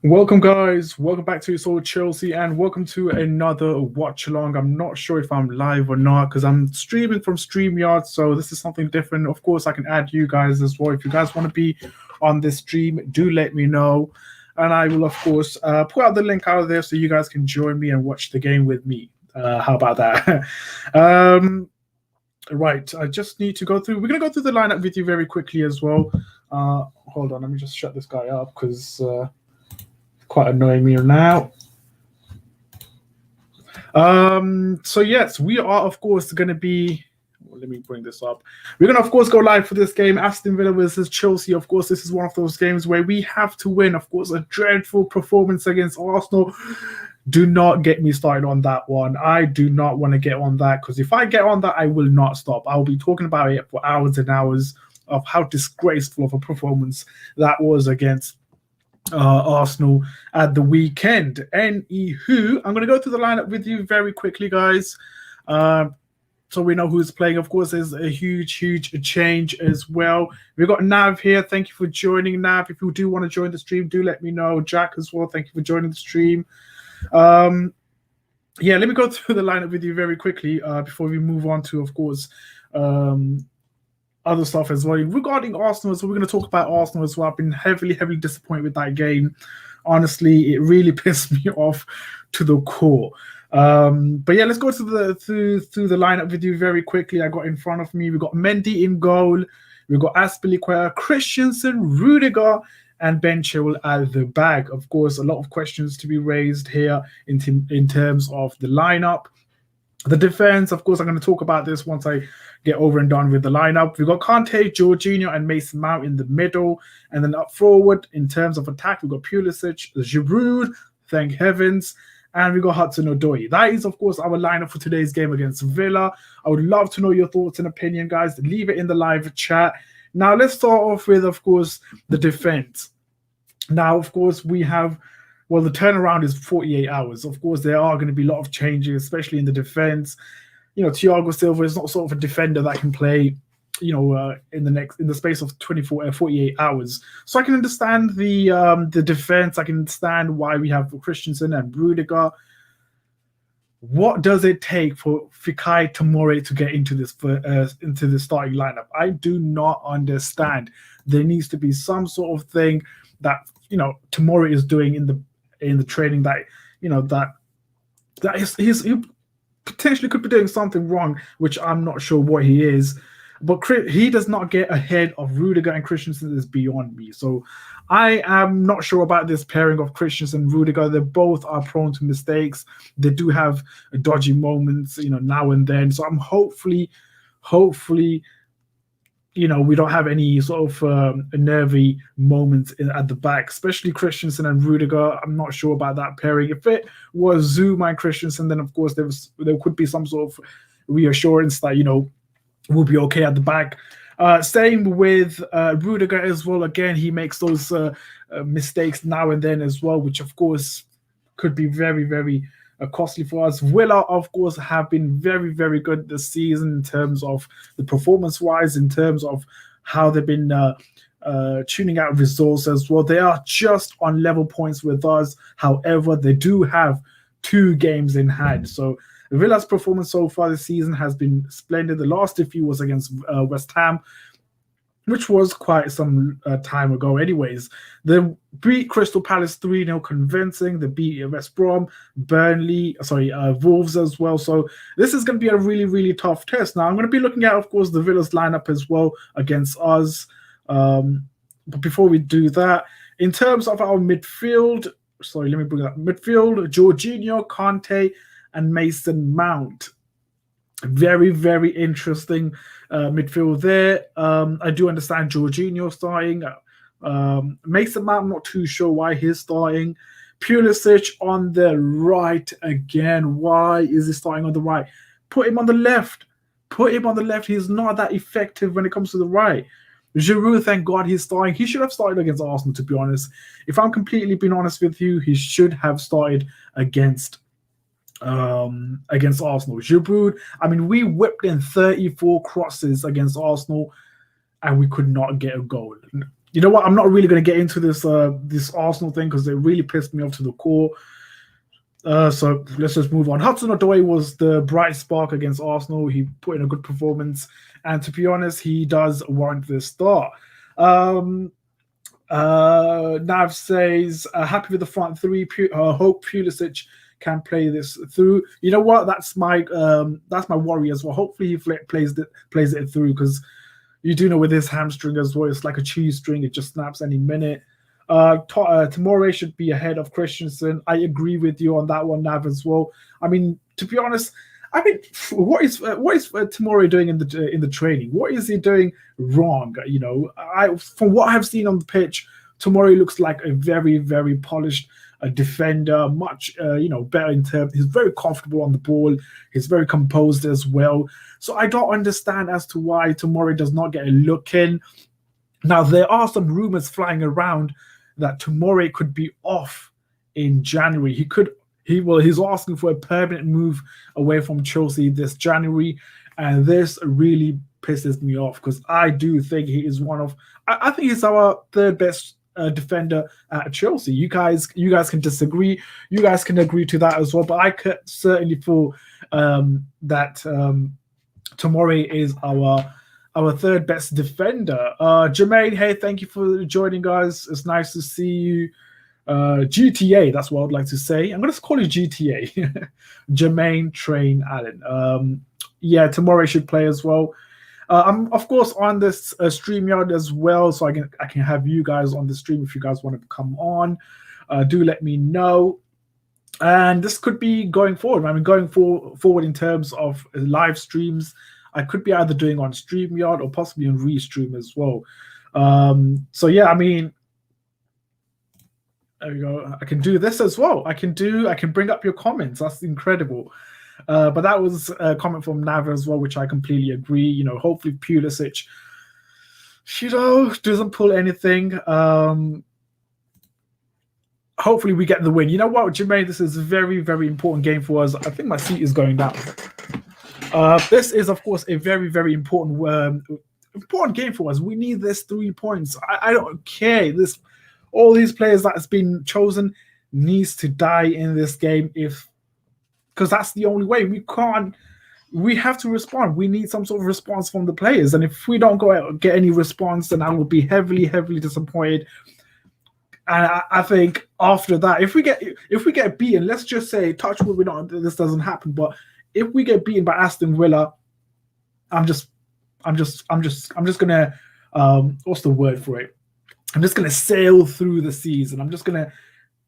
Welcome, guys. Welcome back to Soul Chelsea, and welcome to another watch along. I'm not sure if I'm live or not because I'm streaming from StreamYard, so this is something different. Of course, I can add you guys as well. If you guys want to be on this stream, do let me know, and I will, of course, put out the link out there so you guys can join me and watch the game with me. How about that? um, right, I just need to go through. We're gonna go through the lineup with you very quickly as well. Hold on, let me just shut this guy up because. Quite annoying me now. So yes, we are of course going to be. Well, let me bring this up. We're going to of course go live for this game, Aston Villa versus Chelsea. Of course, this is one of those games where we have to win. Of course, a dreadful performance against Arsenal. Do not get me started on that one. I do not want to get on that because if I get on that, I will not stop. I will be talking about it for hours and hours of how disgraceful of a performance that was against Arsenal at the weekend. Anywho, I'm going to go through the lineup with you very quickly, guys. So we know who's playing. Of course, there's a huge change as well. We've got Nav here. Thank you for joining, Nav. If you do want to join the stream, do let me know. Jack as well. Thank you for joining the stream. Yeah, let me go through the lineup with you very quickly before we move on to, of course, other stuff as well. Regarding Arsenal, so we're going to talk about Arsenal as well. I've been heavily disappointed with that game. Honestly, it really pissed me off to the core. But yeah, let's go to through the lineup with you very quickly. I got in front of me. We've got Mendy in goal. We've got Aspilicueta, Christensen, Rudiger, and Ben Chilwell at the back. Of course, a lot of questions to be raised here in terms of the lineup. The defense, of course, I'm going to talk about this once I get over and done with the lineup. We've got Kante, Jorginho, and Mason Mount in the middle. And then up forward, in terms of attack, we've got Pulisic, Giroud, thank heavens, and we've got Hudson-Odoi. That is, of course, our lineup for today's game against Villa. I would love to know your thoughts and opinion, guys. Leave it in the live chat. Now, let's start off with, of course, the defense. Now, of course, we have... Well, the turnaround is 48 hours. Of course, there are going to be a lot of changes, especially in the defense. You know, Thiago Silva is not sort of a defender that can play, you know, in the space of 48 hours. So I can understand the defense. I can understand why we have Christensen and Rudiger. What does it take for Fikayo Tomori to get into the starting lineup? I do not understand. There needs to be some sort of thing that, you know, Tomori is doing in the training that, you know, that he potentially could be doing something wrong, which I'm not sure what he is. But he does not get ahead of Rudiger and Christensen is beyond me. So I am not sure about this pairing of Christensen and Rudiger. They both are prone to mistakes. They do have dodgy moments, you know, now and then. So I'm hopefully, you know, we don't have any sort of nervy moments at the back, especially Christensen and Rudiger. I'm not sure about that pairing. If it was Zuma and Christensen, then of course there could be some sort of reassurance that, you know, we'll be okay at the back. Same with Rudiger as well. Again, he makes those mistakes now and then as well, which of course could be very costly for us. Villa, of course, have been very good this season in terms of the performance-wise, in terms of how they've been tuning out results as well. They are just on level points with us. However, they do have 2 games in hand. So Villa's performance so far this season has been splendid. The last few was against West Ham, which was quite some time ago anyways. They beat Crystal Palace 3-0 convincing. They beat West Brom, Wolves as well. So this is going to be a really tough test. Now, I'm going to be looking at, of course, the Villa's lineup as well against us. But before we do that, in terms of our midfield, let me bring up midfield, Jorginho, Kante, and Mason Mount. Very interesting midfield there. I do understand Jorginho starting. Mason Mount, I'm not too sure why he's starting. Pulisic on the right again. Why is he starting on the right? Put him on the left. He's not that effective when it comes to the right. Giroud, thank God he's starting. He should have started against Arsenal, to be honest. If I'm completely being honest with you, he should have started against Arsenal. Giroud, I mean, we whipped in 34 crosses against Arsenal and we could not get a goal. you know what? I'm not really going to get into this Arsenal thing because it really pissed me off to the core. So let's just move on. Hudson-Odoi was the bright spark against Arsenal. He put in a good performance, and to be honest, he does warrant this start. Nav says, happy with the front three. Hope Pulisic can play this through. You know what? That's my worry as well. Hopefully he plays it through, because you do know with his hamstring as well, it's like a cheese string. It just snaps any minute. Tomori should be ahead of Christensen. I agree with you on that one, Nav, as well. I mean, to be honest, I mean, what is Tomori doing in the training? What is he doing wrong? You know, from what I've seen on the pitch, Tomori looks like a very, very polished defender, much better in terms. He's very comfortable on the ball. He's very composed as well. So I don't understand as to why Tomori does not get a look in. Now there are some rumors flying around that Tomori could be off in January. He's asking for a permanent move away from Chelsea this January, and this really pisses me off because I do think he is I think he's our third best defender at Chelsea. You guys can disagree. You guys can agree to that as well. But I could certainly feel that Tomori is our third best defender. Jermaine, hey, thank you for joining us. It's nice to see you. GTA, that's what I'd like to say. I'm going to call you GTA. Jermaine Train Allen. Yeah, Tomori should play as well. I'm of course on this StreamYard as well, so I can have you guys on the stream if you guys want to come on. Do let me know. And this could be going forward. I mean, going forward in terms of live streams, I could be either doing on StreamYard or possibly on Restream as well. So yeah, I mean, there we go. I can do this as well. I can bring up your comments. That's incredible. But that was a comment from Nav as well, which I completely agree. You know, hopefully Pulisic, doesn't pull anything. Hopefully we get the win. You know what, Jermaine, this is a very, very important game for us. I think my seat is going down. This is, of course, a very, very important game for us. We need this 3 points. I don't care. All these players that has been chosen needs to die in this game because that's the only way. We have to respond. We need some sort of response from the players. And if we don't go out and get any response, then I will be heavily, heavily disappointed. And I think after that, if we get beaten, let's just say, touch wood, this doesn't happen. But if we get beaten by Aston Villa, I'm just gonna what's the word for it? I'm just gonna sail through the season. I'm just gonna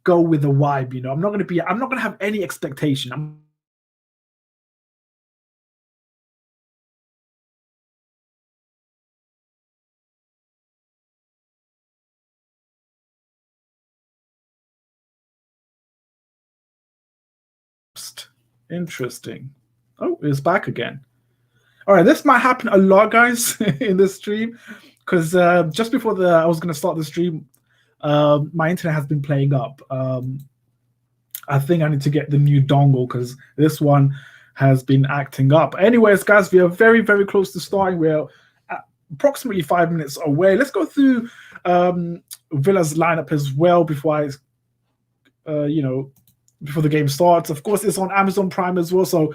go with the vibe, you know. I'm not gonna have any expectation. Interesting. Oh, it's back again. All right, this might happen a lot, guys, in this stream, because just before I was going to start the stream, my internet has been playing up. I think I need to get the new dongle because this one has been acting up. Anyways, guys, we are very, very close to starting. We're approximately 5 minutes away. Let's go through Villa's lineup as well before before the game starts. Of course, it's on Amazon Prime as well, so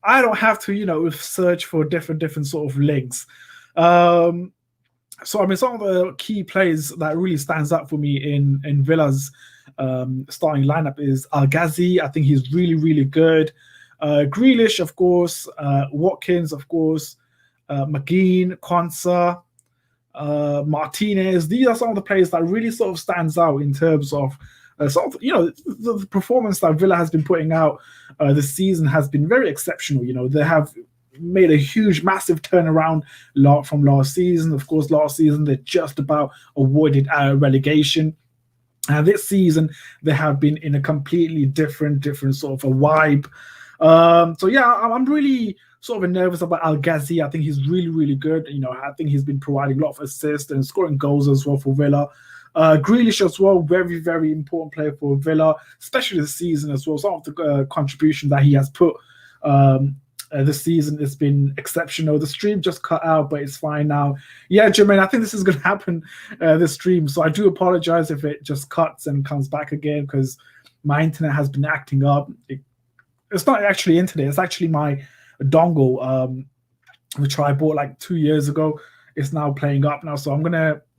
I don't have to, search for different sort of links. So, I mean, some of the key players that really stands out for me in Villa's starting lineup is Al-Ghazi. I think he's really, really good. Grealish, of course. Watkins, of course. McGinn, Konsa, Martinez. These are some of the players that really sort of stands out in terms of the performance that Villa has been putting out this season has been very exceptional. They have made a huge, massive turnaround from last season. Of course, last season they just about avoided relegation. And this season they have been in a completely different sort of a vibe. So yeah, I'm really sort of nervous about Al-Ghazi. I think he's really, really good. I think he's been providing a lot of assists and scoring goals as well for Villa. Grealish as well, very, very important player for Villa, especially this season as well. Some of the contribution that he has put this season has been exceptional. The stream just cut out, but it's fine now. Yeah, Jermaine, I think this is going to happen this stream. So I do apologize if it just cuts and comes back again because my internet has been acting up. It's not actually internet. It's actually my dongle, which I bought like 2 years ago. It's now playing up now. So I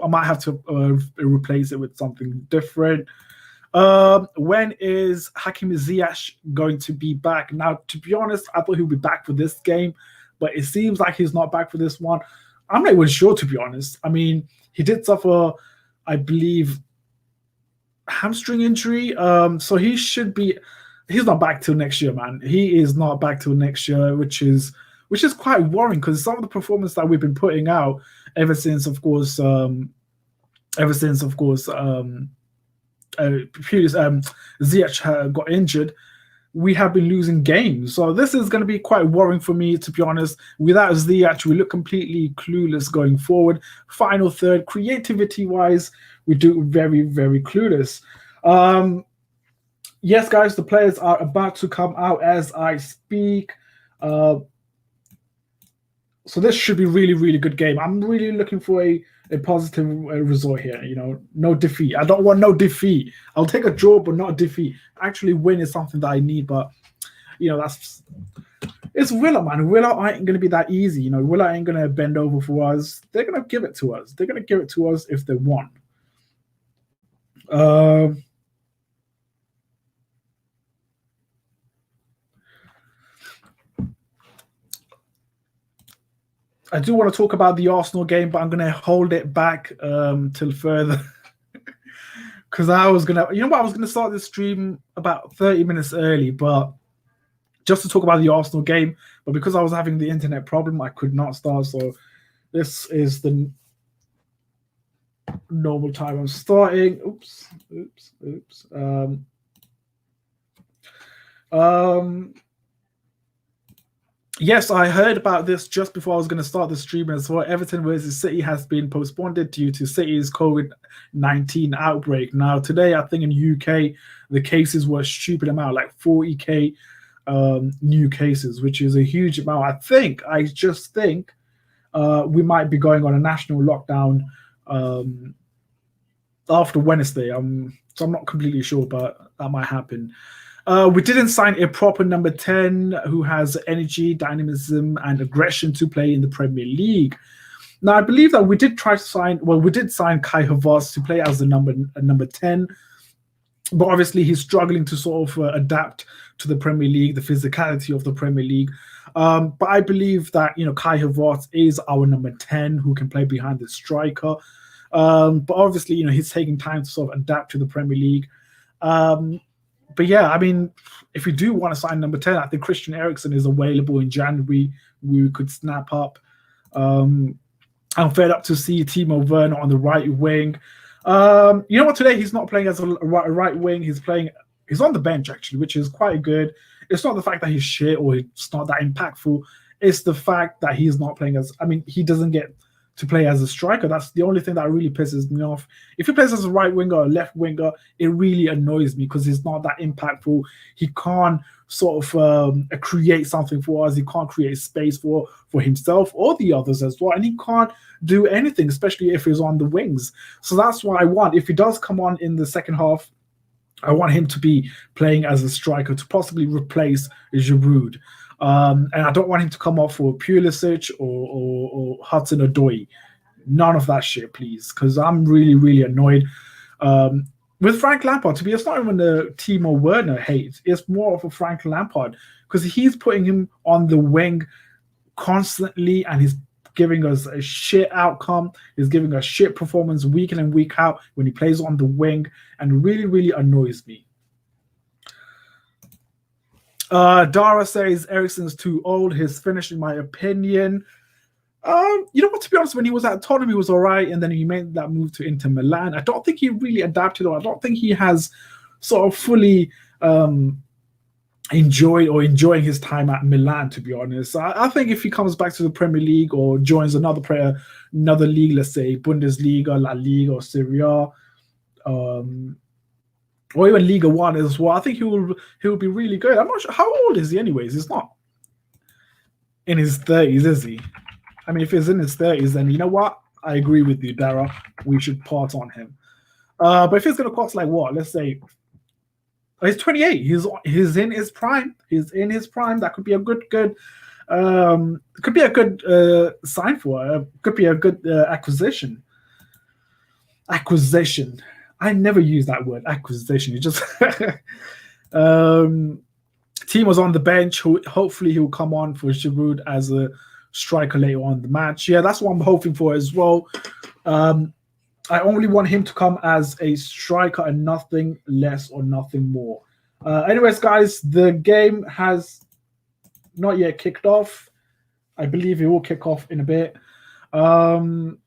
might have to replace it with something different. When is Hakim Ziyech going to be back? Now, to be honest, I thought he would be back for this game, but it seems like he's not back for this one. I'm not even sure, to be honest. I mean, he did suffer, I believe, hamstring injury. So he should be. He's not back till next year, man. He is not back till next year, which is quite worrying because some of the performance that we've been putting out ever since, of course, Ziyech got injured, we have been losing games. So this is going to be quite worrying for me, to be honest. Without Ziyech, we look completely clueless going forward. Final third, creativity-wise, we do very, very clueless. Yes, guys, the players are about to come out as I speak. So this should be really, really good game. I'm really looking for a positive result here. No defeat. I don't want no defeat. I'll take a draw, but not a defeat. Actually, win is something that I need, but it's Villa, man. Villa ain't gonna be that easy. Villa ain't gonna bend over for us. They're gonna give it to us. They're gonna give it to us if they want. I do want to talk about the Arsenal game, but I'm going to hold it back till further. Because I was going to, I was going to start this stream about 30 minutes early, but just to talk about the Arsenal game. But because I was having the internet problem, I could not start. So this is the normal time I'm starting. Oops. Yes, I heard about this just before I was going to start the stream as well. Everton versus City has been postponed due to City's COVID-19 outbreak. Now, today, I think in UK, the cases were a stupid amount, like 40K new cases, which is a huge amount. I just think we might be going on a national lockdown after Wednesday. So I'm not completely sure, but that might happen. We didn't sign a proper number 10 who has energy, dynamism, and aggression to play in the Premier League. Now, I believe that we did sign Kai Havertz to play as the number 10, but obviously he's struggling to sort of adapt to the Premier League, the physicality of the Premier League. But I believe that Kai Havertz is our number 10 who can play behind the striker. But obviously, he's taking time to sort of adapt to the Premier League. But yeah, I mean, if we do want to sign number 10, I think Christian Eriksen is available in January. We could snap up. I'm fed up to see Timo Werner on the right wing. You know what? Today he's not playing as a right wing. He's on the bench, actually, which is quite good. It's not the fact that he's shit or it's not that impactful. It's the fact that he's not playing he doesn't get to play as a striker. That's the only thing that really pisses me off. If he plays as a right winger or left winger, it really annoys me because he's not that impactful. He can't sort of create something for us. He can't create space for himself or the others as well. And he can't do anything, especially if he's on the wings. So that's what I want. If he does come on in the second half, I want him to be playing as a striker to possibly replace Giroud. And I don't want him to come off for Pulisic or Hudson-Odoi. None of that shit, please, because I'm really, really annoyed. With Frank Lampard, to be, it's not even the Timo Werner hate. It's more of a Frank Lampard because he's putting him on the wing constantly and he's giving us a shit outcome. He's giving us shit performance week in and week out when he plays on the wing and really, really annoys me. Dara says Eriksen's too old. He's finished, in my opinion. You know what? To be honest, when he was at Tottenham, he was all right, and then he made that move to Inter Milan. I don't think he really adapted, or I don't think he has sort of fully enjoying his time at Milan. To be honest, I think if he comes back to the Premier League or joins another league, let's say Bundesliga, La Liga, or Serie A, or even Liga 1 as well, I think he will be really good. I'm not sure how old is he anyways. He's not. in his 30s, is he? I mean, if he's in his 30s, then you know what? I agree with you, Dara. We should part on him. But if it's going to cost like what? Let's say he's 28. He's in his prime. He's in his prime. That could be a good could be a good sign for. Could be a good acquisition. Acquisition. I never use that word, acquisition. You just team was on the bench. Hopefully he'll come on for Giroud as a striker later on in the match. Yeah, that's what I'm hoping for as well. I only want him to come as a striker and nothing less or nothing more. Anyways, guys, the game has not yet kicked off. I believe it will kick off in a bit. I'm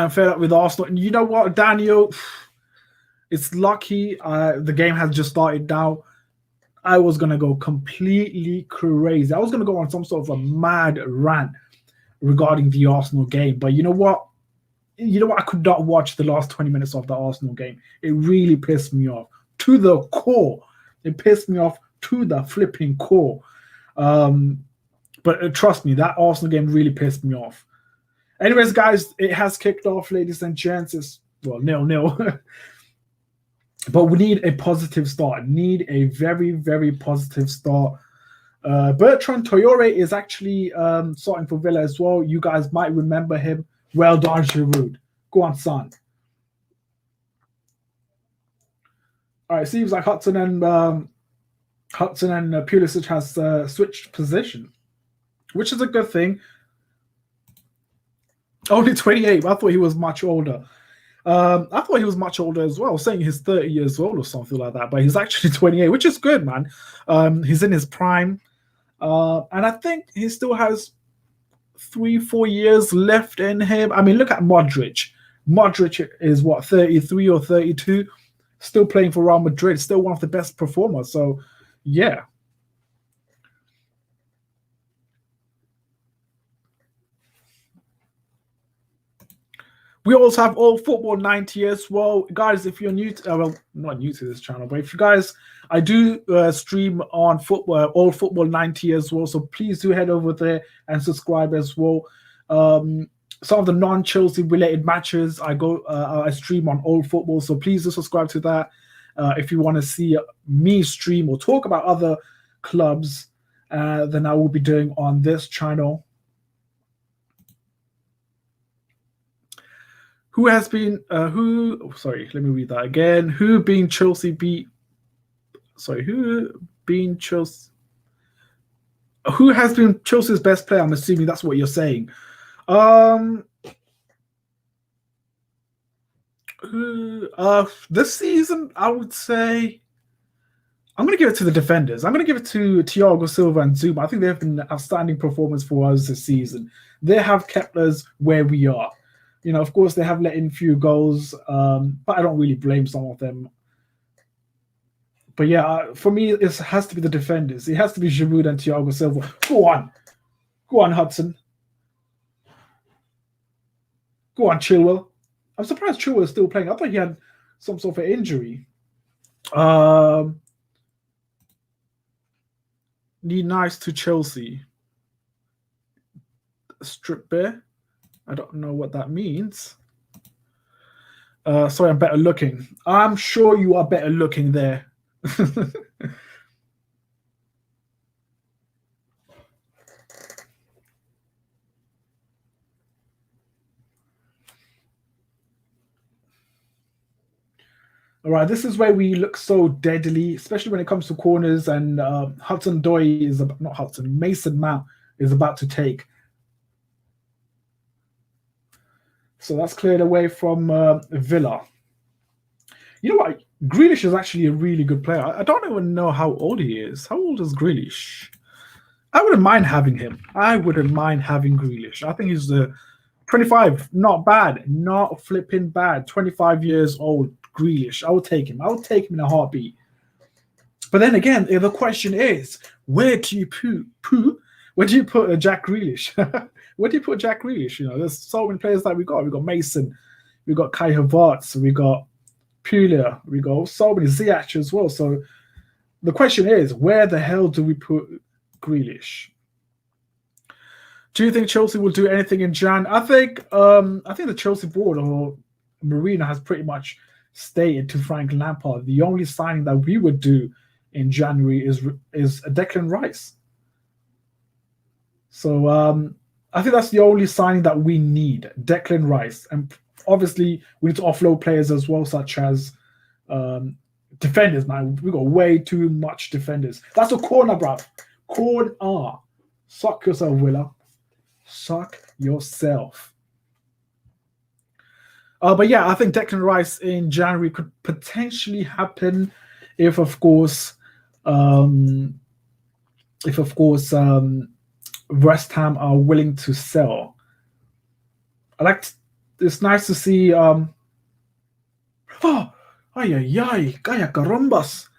fed up with Arsenal. And you know what, Daniel? It's lucky the game has just started now. I was going to go completely crazy. I was going to go on some sort of a mad rant regarding the Arsenal game. But you know what? I could not watch the last 20 minutes of the Arsenal game. It really pissed me off to the core. It pissed me off to the flipping core. But trust me, that Arsenal game really pissed me off. Anyways, guys, it has kicked off, ladies and gents. It's, 0-0. But we need a positive start. Need a very, very positive start. Bertrand Traoré is actually starting for Villa as well. You guys might remember him. Well done, Giroud. Go on, son. All right, seems like Hudson and Pulisic has switched position, which is a good thing. Only 28. I thought he was much older. I thought he was much older as well, saying he's 30 years old or something like that. But he's actually 28, which is good, man. He's in his prime. And I think he still has 3-4 years left in him. I mean, look at Modric. Modric is, 33 or 32? Still playing for Real Madrid. Still one of the best performers. So, yeah. We also have All Football 90 as well. Guys, if you're new to, well, not new to this channel, but if you guys, I do stream on All Football 90 as well. So please do head over there and subscribe as well. Some of the non-Chelsea related matches, I stream on All Football. So please do subscribe to that. If you want to see me stream or talk about other clubs, then I will be doing on this channel. Who has been let me read that again. Who has been Chelsea's best player? I'm assuming that's what you're saying. This season, I would say I'm going to give it to the defenders. I'm going to give it to Thiago Silva and Zuma. I think they have been an outstanding performance for us this season. They have kept us where we are. You know, of course, they have let in few goals, but I don't really blame some of them. But yeah, for me, it has to be the defenders. It has to be Giroud and Thiago Silva. Go on, Hudson. Go on, Chilwell. I'm surprised Chilwell is still playing. I thought he had some sort of injury. Need nice to Chelsea. Strip bear. I don't know what that means. Sorry, I'm better looking. I'm sure you are better looking there. All right, this is where we look so deadly, especially when it comes to corners. And Mason Mount is about to take. So that's cleared away from Villa. You know what? Grealish is actually a really good player. I don't even know how old he is. How old is Grealish? I wouldn't mind having him. I wouldn't mind having Grealish. I think he's 25. Not bad. Not flipping bad. 25 years old, Grealish. I would take him. I would take him in a heartbeat. But then again, the question is, where do you where do you put Jack Grealish? Where do you put Jack Grealish? You know, there's so many players that we got. We got Mason, we got Kai Havertz, we got Puglia, we got so many Ziyech as well. So the question is, where the hell do we put Grealish. Do you think Chelsea will do anything in Jan? I think the Chelsea board or Marina has pretty much stated to Frank Lampard the only signing that we would do in January is a Declan Rice. So I think that's the only signing that we need, Declan Rice. And obviously we need to offload players as well, such as defenders, man. We got way too much defenders. That's a corner, bruv. Corner. Suck yourself, Willa. Suck yourself. But yeah, I think Declan Rice in January could potentially happen if, of course, West Ham are willing to sell. It's nice to see. Kaya Carambas.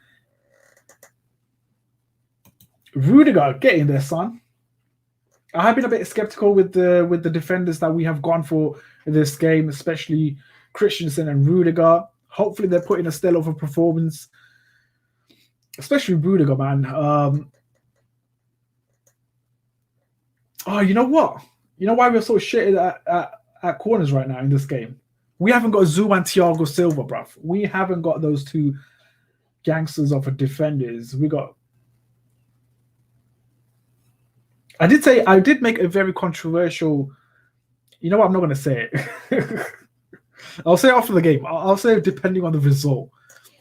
Rudiger, get in there, son. I have been a bit skeptical with the defenders that we have gone for in this game, especially Christensen and Rudiger. Hopefully, they're putting a stellar of a performance, especially Rudiger, man. You know what? You know why we're so shit at corners right now in this game? We haven't got Zuma and Thiago Silva, bruv. We haven't got those two gangsters of defenders. We got. I did make a very controversial. You know what? I'm not going to say it. I'll say it after the game. I'll say it depending on the result,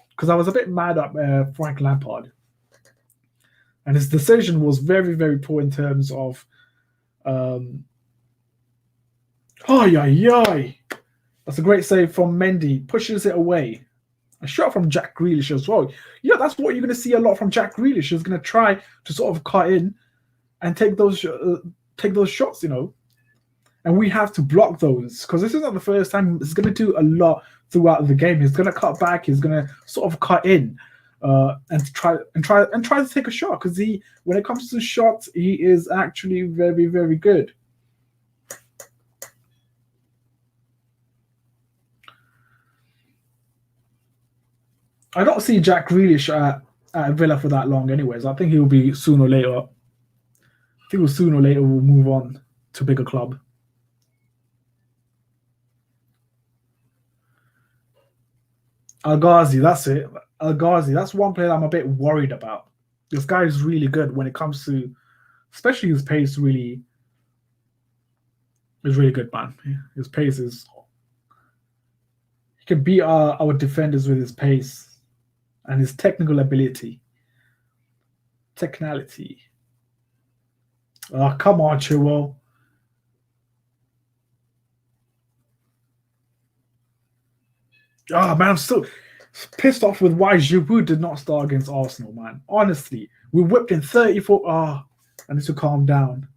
because I was a bit mad at Frank Lampard, and his decision was very, very poor in terms of. That's a great save from Mendy. Pushes it away. A shot from Jack Grealish as well. You know, that's what you're going to see a lot from Jack Grealish. He's going to try to sort of cut in and take those shots, you know. And we have to block those, because this is not the first time. He's going to do a lot throughout the game. He's going to cut back. He's going to sort of cut in and try to take a shot, because when it comes to shots, he is actually very, very good. I don't see Jack Grealish at Villa for that long anyways. I think he'll be sooner or later. I think sooner or later we'll move on to a bigger club. Al Ghazi, that's it. Al Ghazi, that's one player I'm a bit worried about. This guy is really good when it comes to, especially his pace. Really, is really good, man. His pace is. He can beat our defenders with his pace and his technical ability. Technicality. Oh, come on, Chilwell. Man, I'm still pissed off with why Giroud did not start against Arsenal, man. Honestly, we whipped in 34. I need to calm down.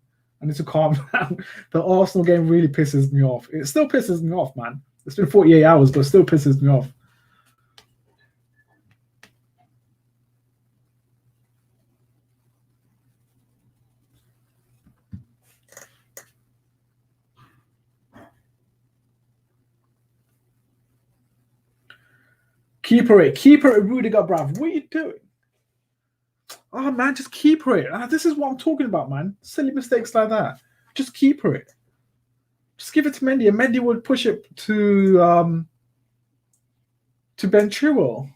The Arsenal game really pisses me off. It still pisses me off, man. It's been 48 hours, but it still pisses me off. Keeper it, Rudiger, bruv. What are you doing? Oh, man, just keeper it. This is what I'm talking about, man. Silly mistakes like that. Just keeper it. Just give it to Mendy, and Mendy would push it to Ben Chilwell.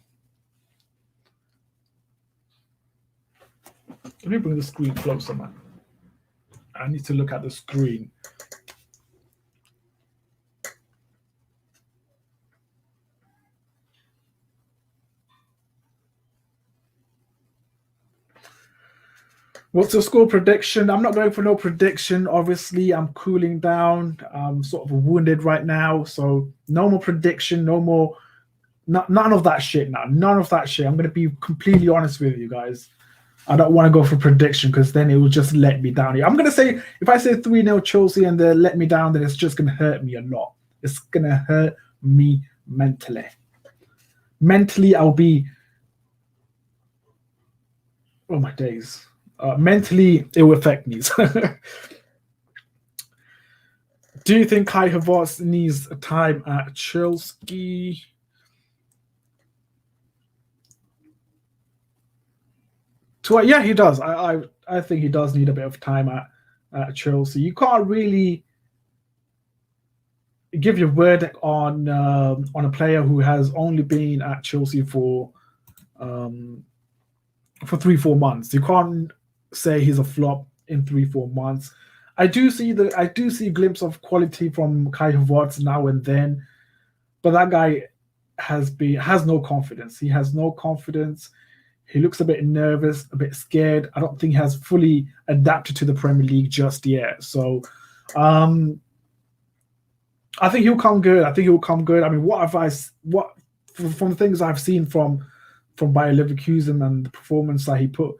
Let me bring the screen closer, man. I need to look at the screen. What's your score prediction? I'm not going for no prediction. Obviously, I'm cooling down. I'm sort of wounded right now. So no more prediction, no more. None of that shit now. None of that shit. I'm going to be completely honest with you guys. I don't want to go for prediction, because then it will just let me down here. I'm going to say, if I say 3-0 Chelsea and they let me down, then it's just going to hurt me a lot. It's going to hurt me mentally. Mentally, I'll be... Oh, my days. Mentally, it will affect me. Do you think Kai Havertz needs time at Chelsea? So yeah, he does. I think he does need a bit of time at Chelsea. You can't really give your verdict on a player who has only been at Chelsea um, for 3-4 months. You can't say he's a flop in 3-4 months. I do see a glimpse of quality from Kai Havertz now and then, but that guy has no confidence. He has no confidence. He looks a bit nervous, a bit scared. I don't think he has fully adapted to the Premier League just yet. So um, I think he'll come good. I think he'll come good. I mean, what from the things I've seen from Bayer Leverkusen and the performance that he put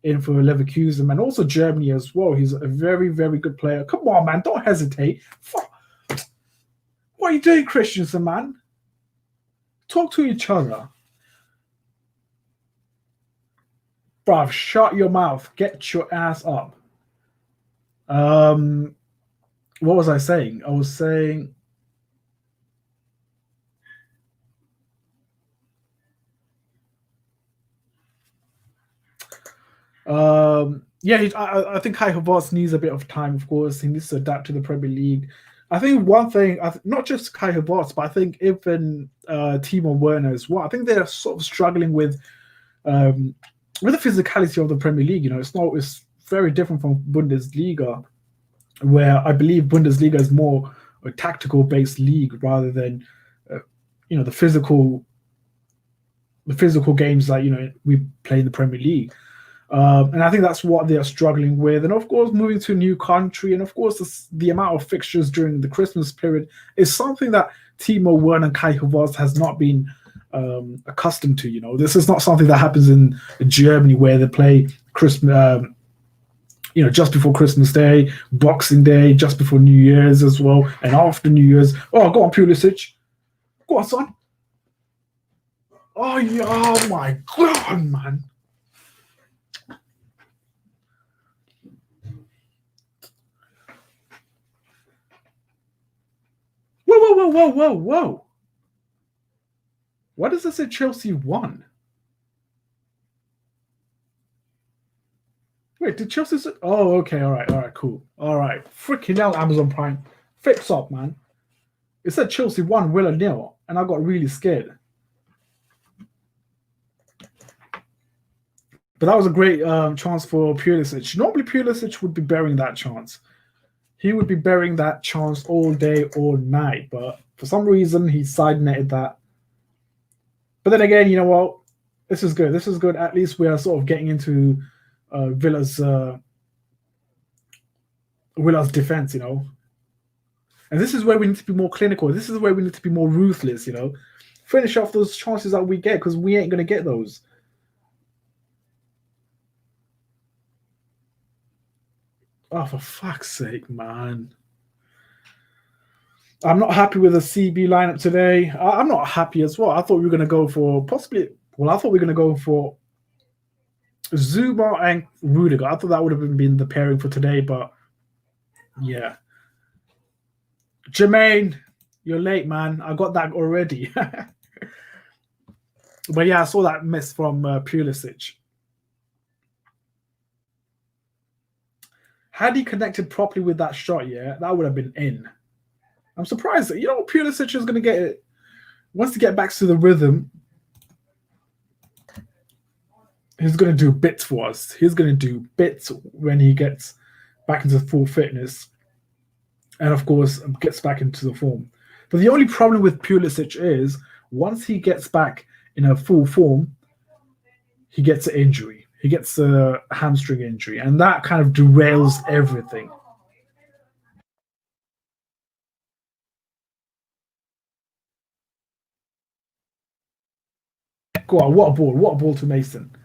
in for Leverkusen and also Germany as well. He's a very, very good player. Come on, man, don't hesitate. Fuck. What are you doing, Christensen, man? Talk to each other. Bruv, shut your mouth. Get your ass up. Um, what was I saying? I was saying yeah, I think Kai Havertz needs a bit of time. Of course, he needs to adapt to the Premier League. I think one thing, not just Kai Havertz, but I think even Timo Werner as well. I think they're sort of struggling um, with the physicality of the Premier League. You know, it's very different from Bundesliga, where I believe Bundesliga is more a tactical based league rather than uh, the physical games that we play in the Premier League. And I think that's what they are struggling with. And of course, moving to a new country, and of course, the amount of fixtures during the Christmas period is something that Timo Werner and Kai Havertz has not been accustomed to. This is not something that happens in Germany where they play Christmas. Just before Christmas Day, Boxing Day, just before New Year's as well, and after New Year's. Oh, go on, Pulisic. Go on, son. Oh, yeah, oh my God, man. Whoa, whoa, whoa, whoa, whoa, whoa. Why does it say Chelsea won? Wait, did Chelsea say... Oh, okay, all right, cool. All right. Freaking hell, Amazon Prime. Fix up, man. It said Chelsea won, Will and nil, and I got really scared. But that was a great chance for Pulisic. Normally, Pulisic would be burying that chance. He would be burying that chance all day, all night. But for some reason, he side netted that. But then again, you know what? This is good. This is good. At least we are sort of getting into Villa's defense, And this is where we need to be more clinical. This is where we need to be more ruthless, Finish off those chances that we get because we ain't going to get those. Oh, for fuck's sake, man. I'm not happy with the CB lineup today. I'm not happy as well. I thought we were going to go for I thought we were going to go for Zuma and Rudiger. I thought that would have been the pairing for today, but yeah. Jermaine, you're late, man. I got that already. But yeah, I saw that miss from Pulisic. Had he connected properly with that shot, yeah, that would have been in. I'm surprised. Pulisic is going to get it. Wants to get back to the rhythm. He's going to do bits for us. He's going to do bits when he gets back into full fitness. And of course, gets back into the form. But the only problem with Pulisic is once he gets back in a full form, he gets an injury. He gets a hamstring injury. And that kind of derails everything. Go on, what a ball. What a ball to Mason.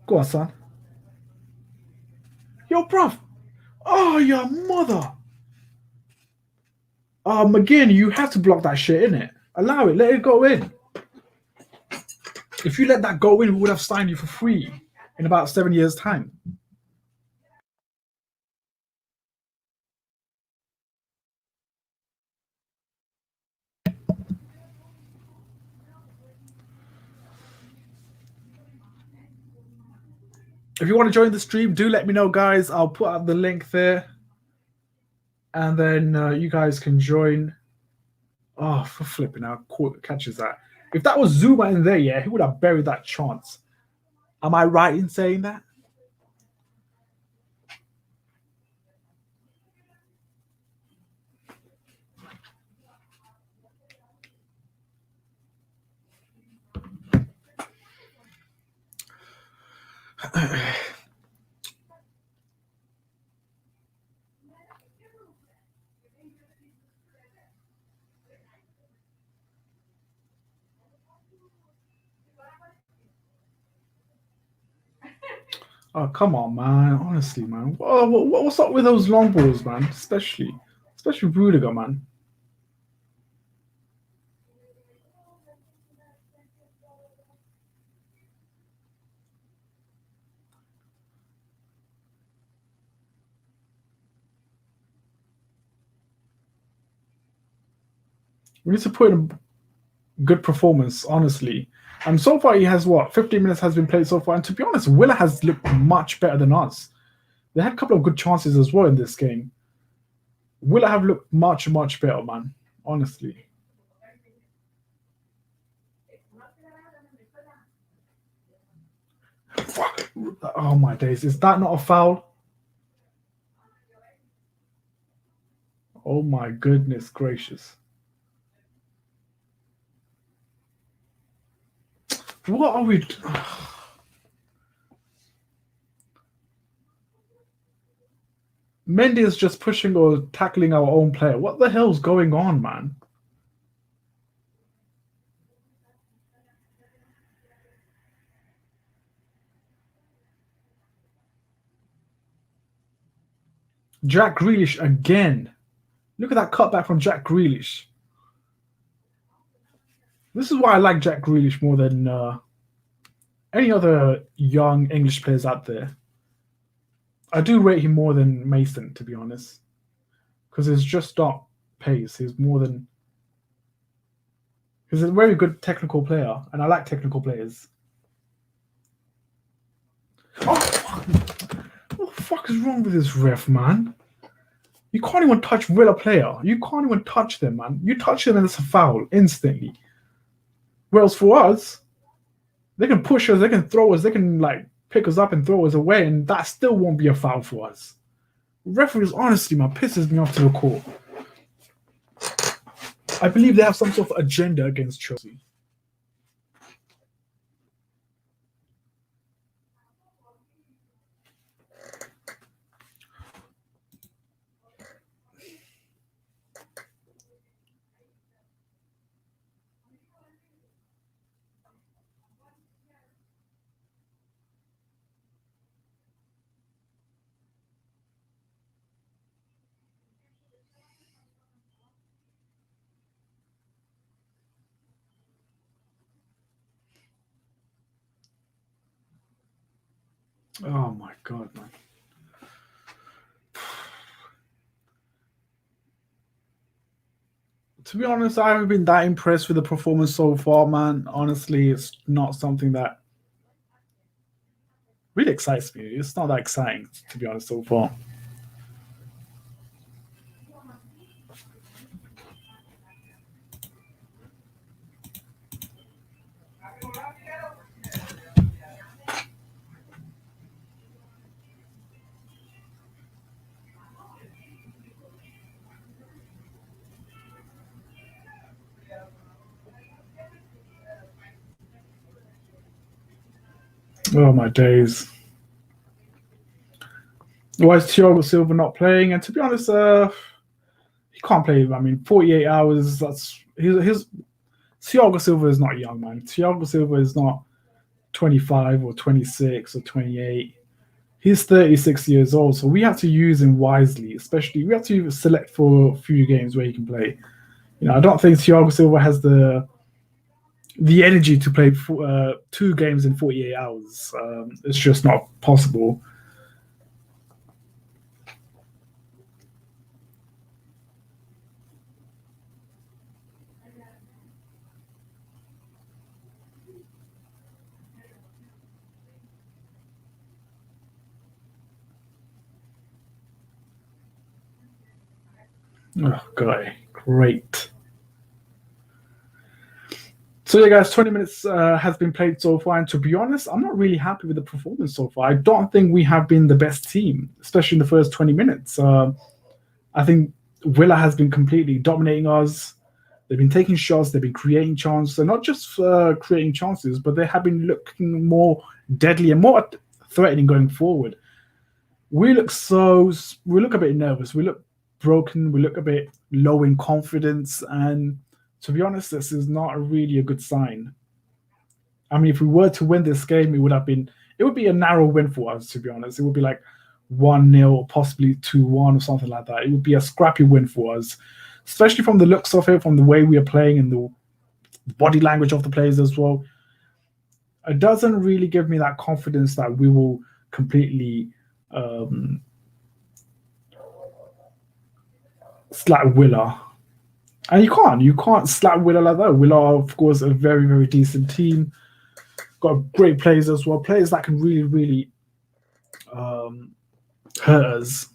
Go on, son. Yo, bruv. Oh, your mother. McGinn, you have to block that shit, innit? Allow it. Let it go in. If you let that go in, we would have signed you for free in about 7 years' time. If you want to join the stream, do let me know, guys. I'll put up the link there, and then you guys can join. Oh, for flipping out, catches that. If that was Zuma in there, yeah, he would have buried that chance. Am I right in saying that? Oh, come on, man. Honestly, man. What's up with those long balls, man? Especially Rudiger, man. We need to put in a good performance, honestly. And so far, he has what? 15 minutes has been played so far. And to be honest, Willa has looked much better than us. They had a couple of good chances as well in this game. Willa have looked much, much better, man. Honestly. Fuck. Oh my days. Is that not a foul? Oh my goodness gracious. What are we... Mendy is just pushing or tackling our own player. What the hell's going on, man? Jack Grealish again. Look at that cutback from Jack Grealish. This is why I like Jack Grealish more than any other young English players out there. I do rate him more than Mason, to be honest, because it's just not pace. He's more than... He's a very good technical player, and I like technical players. Oh, fuck. What the fuck is wrong with this ref, man? You can't even touch Villa player. You can't even touch them, man. You touch them and it's a foul instantly. Whereas for us, they can push us, they can throw us, they can like pick us up and throw us away, and that still won't be a foul for us. Referees, honestly, man, pisses me off to the core. I believe they have some sort of agenda against Chelsea. Oh my god, man. To be honest, I haven't been that impressed with the performance so far, man. Honestly, it's not something that really excites me. It's not that exciting, to be honest, so far. Oh my days. Why is Thiago Silva not playing? And to be honest, he can't play. I mean, 48 hours. That's his. Thiago Silva is not young, man. Thiago Silva is not 25 or 26 or 28. He's 36 years old, so we have to use him wisely. Especially, we have to select for a few games where he can play. You know, I don't think Thiago Silva has the energy to play 2 games in 48 hours. It's just not possible. Oh, guy, great. So yeah, guys, 20 minutes has been played so far, and to be honest, I'm not really happy with the performance so far. I don't think we have been the best team, especially in the first 20 minutes. I think Villa has been completely dominating us. They've been taking shots, they've been creating chances, and not just creating chances, but they have been looking more deadly and more threatening going forward. We look a bit nervous, we look broken, we look a bit low in confidence, and to be honest, this is not really a good sign. I mean, if we were to win this game, it would be a narrow win for us, to be honest. It would be like 1-0 or possibly 2-1 or something like that. It would be a scrappy win for us, especially from the looks of it, from the way we are playing and the body language of the players as well. It doesn't really give me that confidence that we will completely slap Villa. And you can't slap Villa like that. Villa are, of course, a very, very decent team. Got great players as well, players that can really, really hurt us.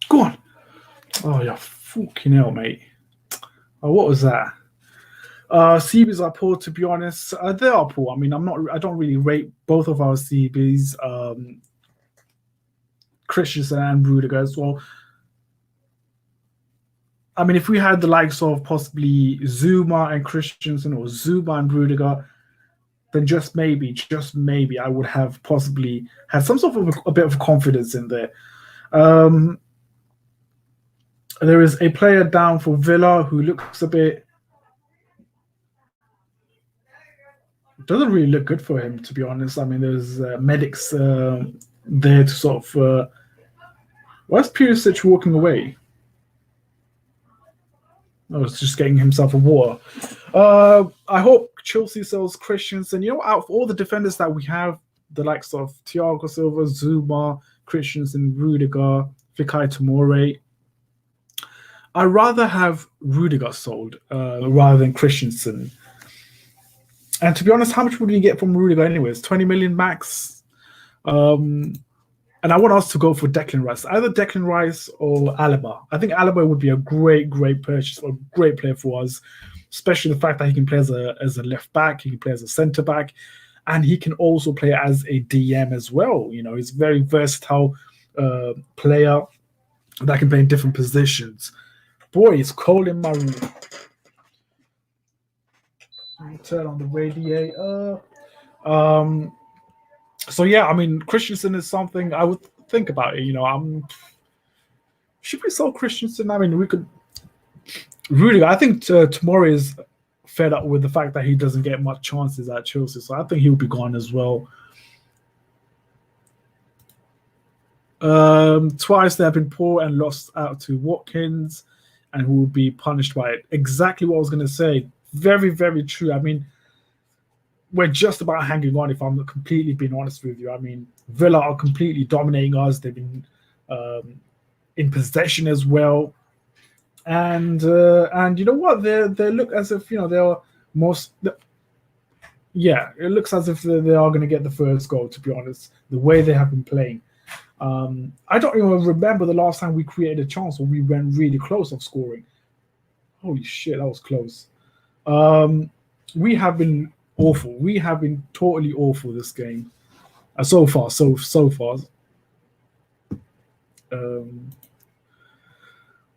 Go on. Oh, yeah, fucking hell, mate. Oh, what was that? CBs are poor, to be honest. They are poor. I mean, I don't really rate both of our CBs, Christensen and Rudiger as well. I mean, if we had the likes of possibly Zuma and Christensen or Zuma and Rudiger, then just maybe, I would have possibly had some sort of a bit of confidence in there. There is a player down for Villa who looks a bit. Doesn't really look good for him, to be honest. I mean, there's medics there to sort of. Why's Pulisic walking away? Oh, it's just getting himself a water. I hope Chelsea sells Christensen. You know, out of all the defenders that we have, the likes of Thiago Silva, Zuma, Christensen, Rudiger, Fikayo Tomori, I'd rather have Rudiger sold rather than Christensen. And to be honest, how much would you get from Rudiger anyways? 20 million max. And I want us to go for Declan Rice, either Declan Rice or Alaba. I think Alaba would be a great purchase, or a great player for us, especially the fact that he can play as a left back, he can play as a centre back, and he can also play as a DM as well. You know, he's a very versatile player that can play in different positions. Boy, it's cold in my room. Turn on the radiator. So yeah, I mean, Christensen is something I would think about. You know, should we sell Christensen? I mean, we could. Really, I think Tomori is fed up with the fact that he doesn't get much chances at Chelsea, so I think he'll be gone as well. Twice they have been poor and lost out to Watkins, and who will be punished by it. Exactly what I was going to say. Very, very true. I mean, we're just about hanging on, if I'm completely being honest with you. I mean, Villa are completely dominating us. They've been in possession as well. And you know what? They look as if, you know, they're it looks as if they are going to get the first goal, to be honest, the way they have been playing. I don't even remember the last time we created a chance or we went really close of scoring. Holy shit, that was close. We have been awful. We have been totally awful this game. So far.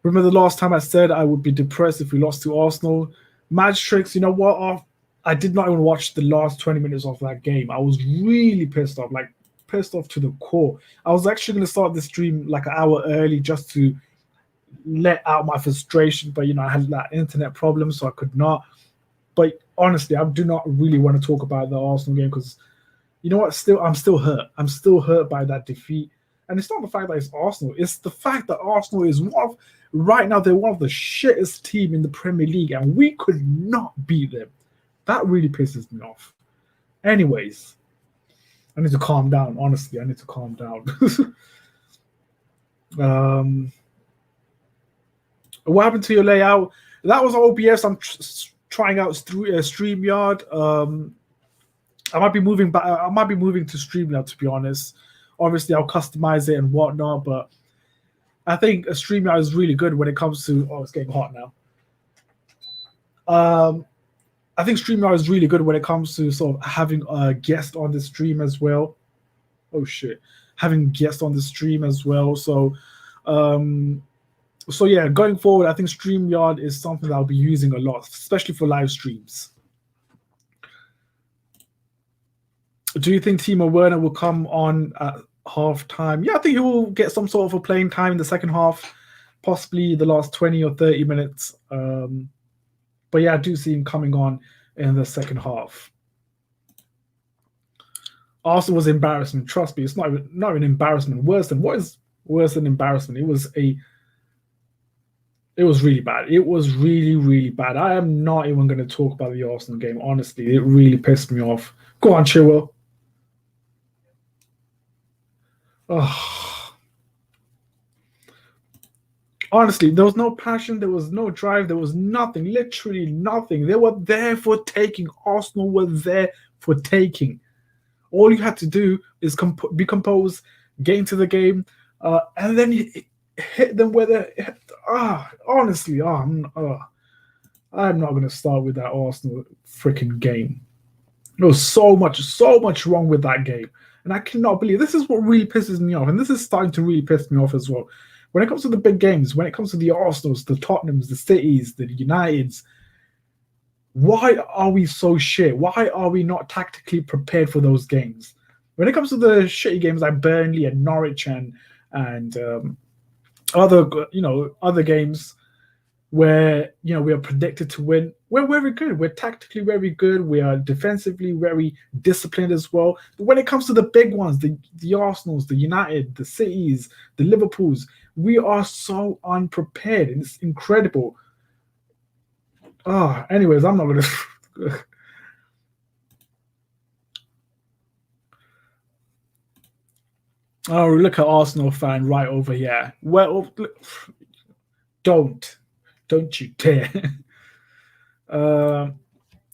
Remember the last time I said I would be depressed if we lost to Arsenal? Match tricks, you know what? I did not even watch the last 20 minutes of that game. I was really pissed off, like pissed off to the core. I was actually going to start the stream like an hour early just to let out my frustration, but, you know, I had that internet problem, so I could not. But honestly, I do not really want to talk about the Arsenal game because, you know what? I'm still hurt. I'm still hurt by that defeat. And it's not the fact that it's Arsenal, it's the fact that Arsenal is right now, they're one of the shittest team in the Premier League, and we could not beat them. That really pisses me off. Anyways, I need to calm down. Honestly, I need to calm down. What happened to your layout? That was OBS. I'm trying out StreamYard. I might be moving back. I might be moving to StreamYard, to be honest. Obviously, I'll customize it and whatnot, but I think StreamYard is really good when it comes to. Oh, it's getting hot now. I think StreamYard is really good when it comes to sort of having a guest on the stream as well. Oh shit, having guests on the stream as well. So yeah, going forward, I think StreamYard is something that I'll be using a lot, especially for live streams. Do you think Timo Werner will come on at halftime? Yeah, I think he will get some sort of a playing time in the second half, possibly the last 20 or 30 minutes. But yeah, I do see him coming on in the second half. Arsenal was embarrassment. Trust me, it's not an embarrassment. What is worse than embarrassment? It was really bad. It was really, really bad. I am not even going to talk about the Arsenal game. Honestly, it really pissed me off. Go on, Chilwell. Oh. Honestly, there was no passion, there was no drive, there was nothing, literally nothing. They were there for taking. Arsenal were there for taking. All you had to do is be composed, get into the game, and then hit them where they. Honestly, I'm not going to start with that Arsenal freaking game. There was so much wrong with that game. And I cannot believe this is what really pisses me off. And this is starting to really piss me off as well. When it comes to the big games, when it comes to the Arsenals, the Tottenhams, the Cities, the Uniteds, why are we so shit? Why are we not tactically prepared for those games? When it comes to the shitty games like Burnley and Norwich and other games where we are predicted to win, we're very good. We're tactically very good. We are defensively very disciplined as well. But when it comes to the big ones, the Arsenals, the United, the Cities, the Liverpools, we are so unprepared, and it's incredible. Anyways, I'm not gonna. Oh, look at Arsenal fan right over here. Well, don't you dare.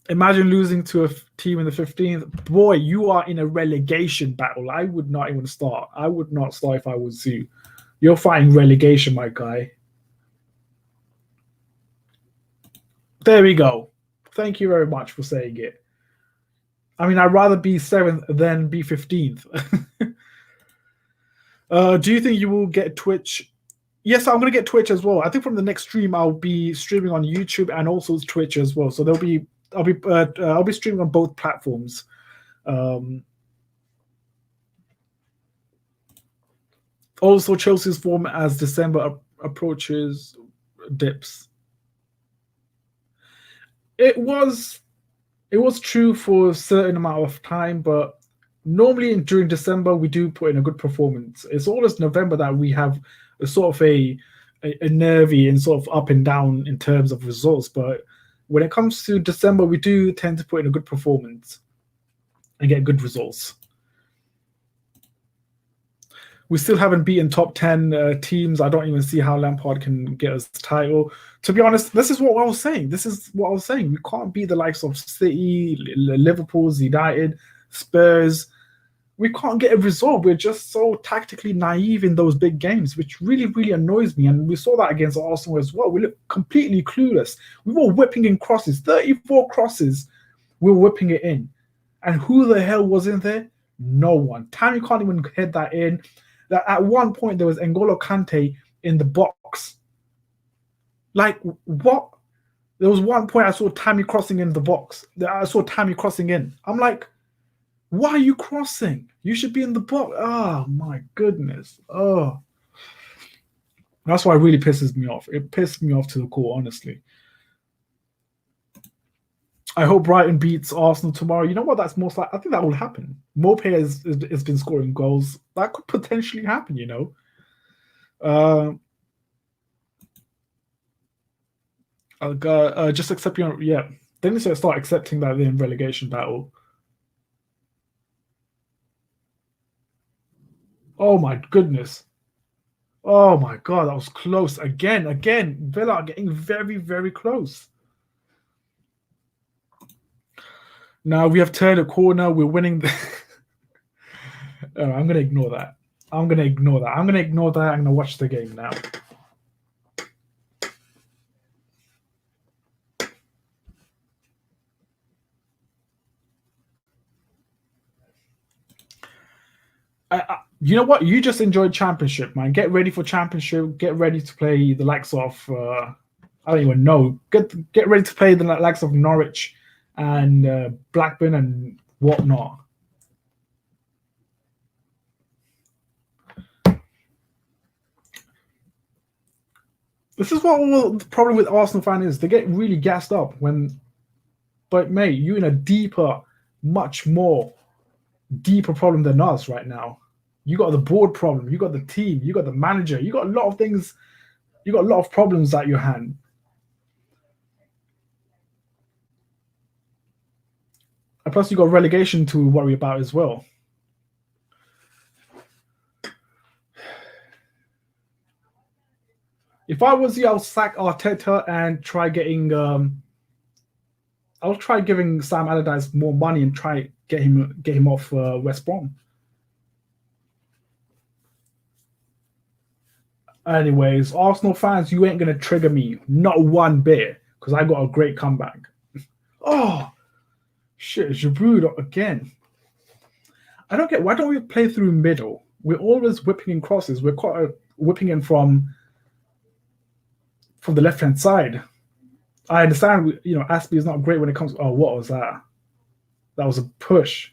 Imagine losing to a team in the 15th. Boy, you are in a relegation battle. I would not even start. I would not start if I was you. You're fighting relegation, my guy. There we go. Thank you very much for saying it. I mean, I'd rather be 7th than be 15th. Do you think you will get Twitch? Yes, I'm going to get Twitch as well. I think from the next stream, I'll be streaming on YouTube and also Twitch as well. So I'll be streaming on both platforms. Also, Chelsea's form as December approaches dips. It was true for a certain amount of time, but normally during December we do put in a good performance. It's always November that we have a sort of a nervy and sort of up and down in terms of results. But when it comes to December, we do tend to put in a good performance and get good results. We still haven't beaten top 10 teams. I don't even see how Lampard can get us the title. To be honest, this is what I was saying. We can't beat the likes of City, Liverpool, United, Spurs. We can't get a result. We're just so tactically naive in those big games, which really, really annoys me. And we saw that against Arsenal as well. We look completely clueless. We were whipping in crosses, 34 crosses. We were whipping it in. And who the hell was in there? No one. Tammy can't even head that in. That at one point there was N'Golo Kante in the box. Like, what? There was one point I saw Tammy crossing in the box. I saw Tammy crossing in. I'm like, why are you crossing? You should be in the box. Oh, my goodness. Oh. That's why it really pisses me off. It pissed me off to the core, honestly. I hope Brighton beats Arsenal tomorrow. You know what? That's most likely. I think that will happen. Maupay has been scoring goals. That could potentially happen. Uh, just accept your yeah. They need to start accepting that they're in relegation battle. Oh my goodness. Oh my god, that was close again. Again, Villa are getting very, very close. Now we have turned a corner. We're winning. I'm going to ignore that. I'm going to ignore that. I'm going to watch the game now. You know what? You just enjoyed Championship, man. Get ready for Championship. Get ready to play the likes of I don't even know. Get ready to play the likes of Norwich and Blackburn and whatnot. This is what the problem with Arsenal fan is. They get really gassed up but mate, you're in a much more deeper problem than us right now. You got the board problem, you got the team, you got the manager, you got a lot of things, you got a lot of problems at your hand. And plus, you got relegation to worry about as well. If I was you, I'll sack Arteta and try getting. I'll try giving Sam Allardyce more money and try get him off West Brom. Anyways, Arsenal fans, you ain't gonna trigger me not one bit because I got a great comeback. Oh shit, Giroud again. I don't get why don't we play through middle? We're always whipping in crosses. We're quite whipping in from the left hand side. I understand, Aspie is not great when it comes. Oh, what was that? That was a push.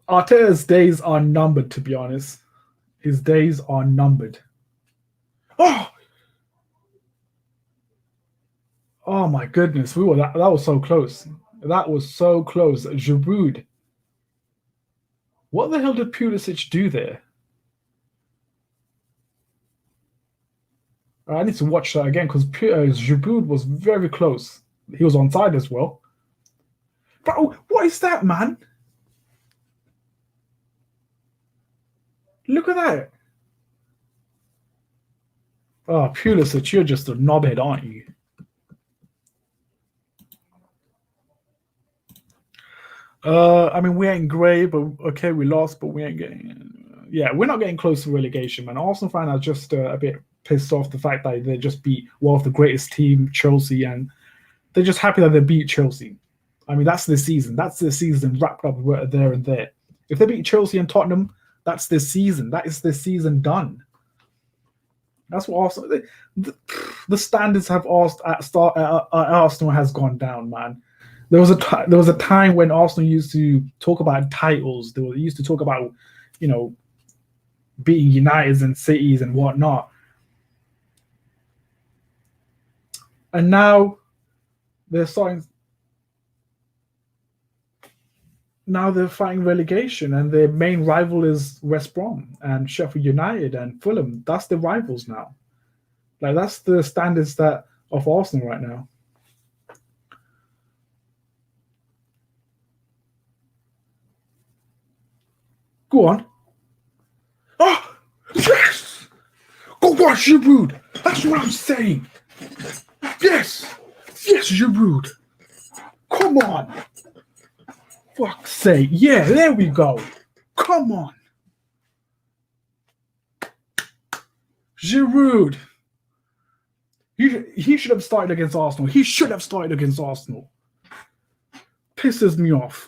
Arteta's days are numbered, to be honest. His days are numbered. Oh my goodness. That was so close. That was so close. Giroud. What the hell did Pulisic do there? I need to watch that again because Giroud was very close. He was onside as well. Bro, what is that, man? Look at that. Oh, Pulisic, you're just a knobhead, aren't you? I mean, we ain't great, but okay, we lost, but we ain't getting. Yeah, we're not getting close to relegation, man. Arsenal fans are just a bit pissed off the fact that they just beat one of the greatest team, Chelsea, and they're just happy that they beat Chelsea. I mean, that's the season. That's the season wrapped up there and there. If they beat Chelsea and Tottenham, that's the season. That is the season done. That's what Arsenal. The standards have Arsenal has gone down, man. There was a time when Arsenal used to talk about titles. They used to talk about, beating Uniteds and Cities and whatnot. And now they're starting. Now they're fighting relegation, and their main rival is West Brom and Sheffield United and Fulham. That's the rivals now. Like that's the standards of Arsenal right now. Go on. Oh, yes! Go watch Giroud. That's what I'm saying. Yes! Yes, Giroud. Come on. Fuck's sake. Yeah, there we go. Come on. Giroud. He should have started against Arsenal. He should have started against Arsenal. Pisses me off.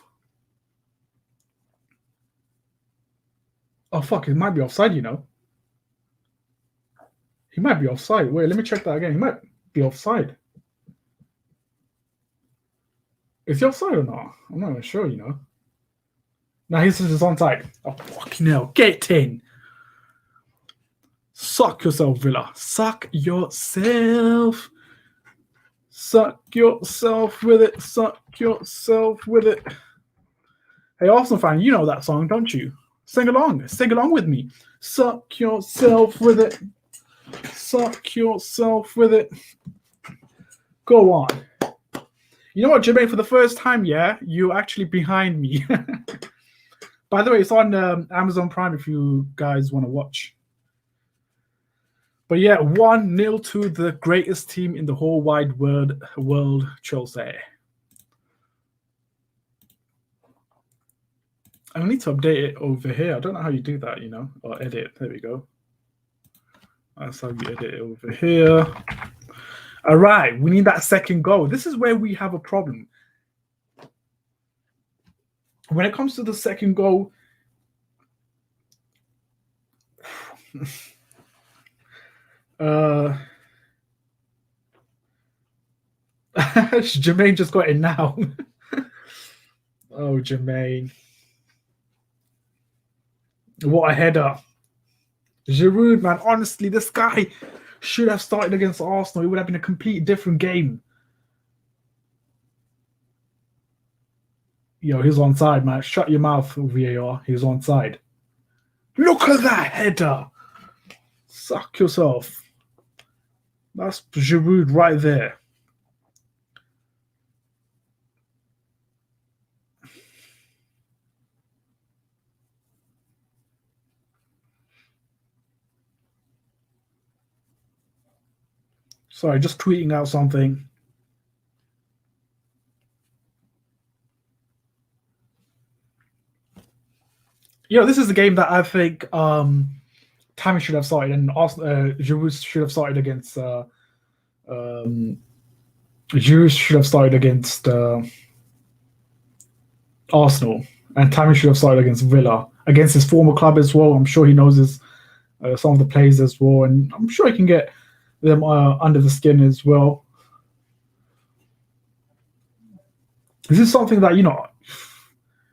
Oh, fuck. It might be offside, He might be offside. Wait, let me check that again. He might be offside. Is he offside or not? I'm not even sure, you know. Now he's just onside. Oh, fucking hell. Get in. Suck yourself, Villa. Suck yourself. Suck yourself with it. Suck yourself with it. Hey, Arsenal fan, you know that song, don't you? Sing along. Sing along with me. Suck yourself with it. Suck yourself with it. Go on. You know what, Jermaine? For the first time, yeah, you're actually behind me. By the way, it's on Amazon Prime if you guys want to watch. But yeah, 1-0 to the greatest team in the whole wide world, Chelsea. I need to update it over here. I don't know how you do that, you know, or edit. There we go. That's how you edit it over here. All right, we need that second goal. This is where we have a problem. When it comes to the second goal, Jermaine just got it now. Oh, Jermaine. What a header. Giroud, man, honestly, this guy should have started against Arsenal. It would have been a completely different game. Yo, he's onside, man. Shut your mouth, VAR. He's onside. Look at that header. Suck yourself. That's Giroud right there. Sorry, just tweeting out something. Yeah, this is the game that I think Tammy should have started, and Giroud should have started against. Giroud should have started against Arsenal, and Tammy should have started against Villa, against his former club as well. I'm sure he knows his some of the players as well, and I'm sure he can get them under the skin as well. This is something that, you know,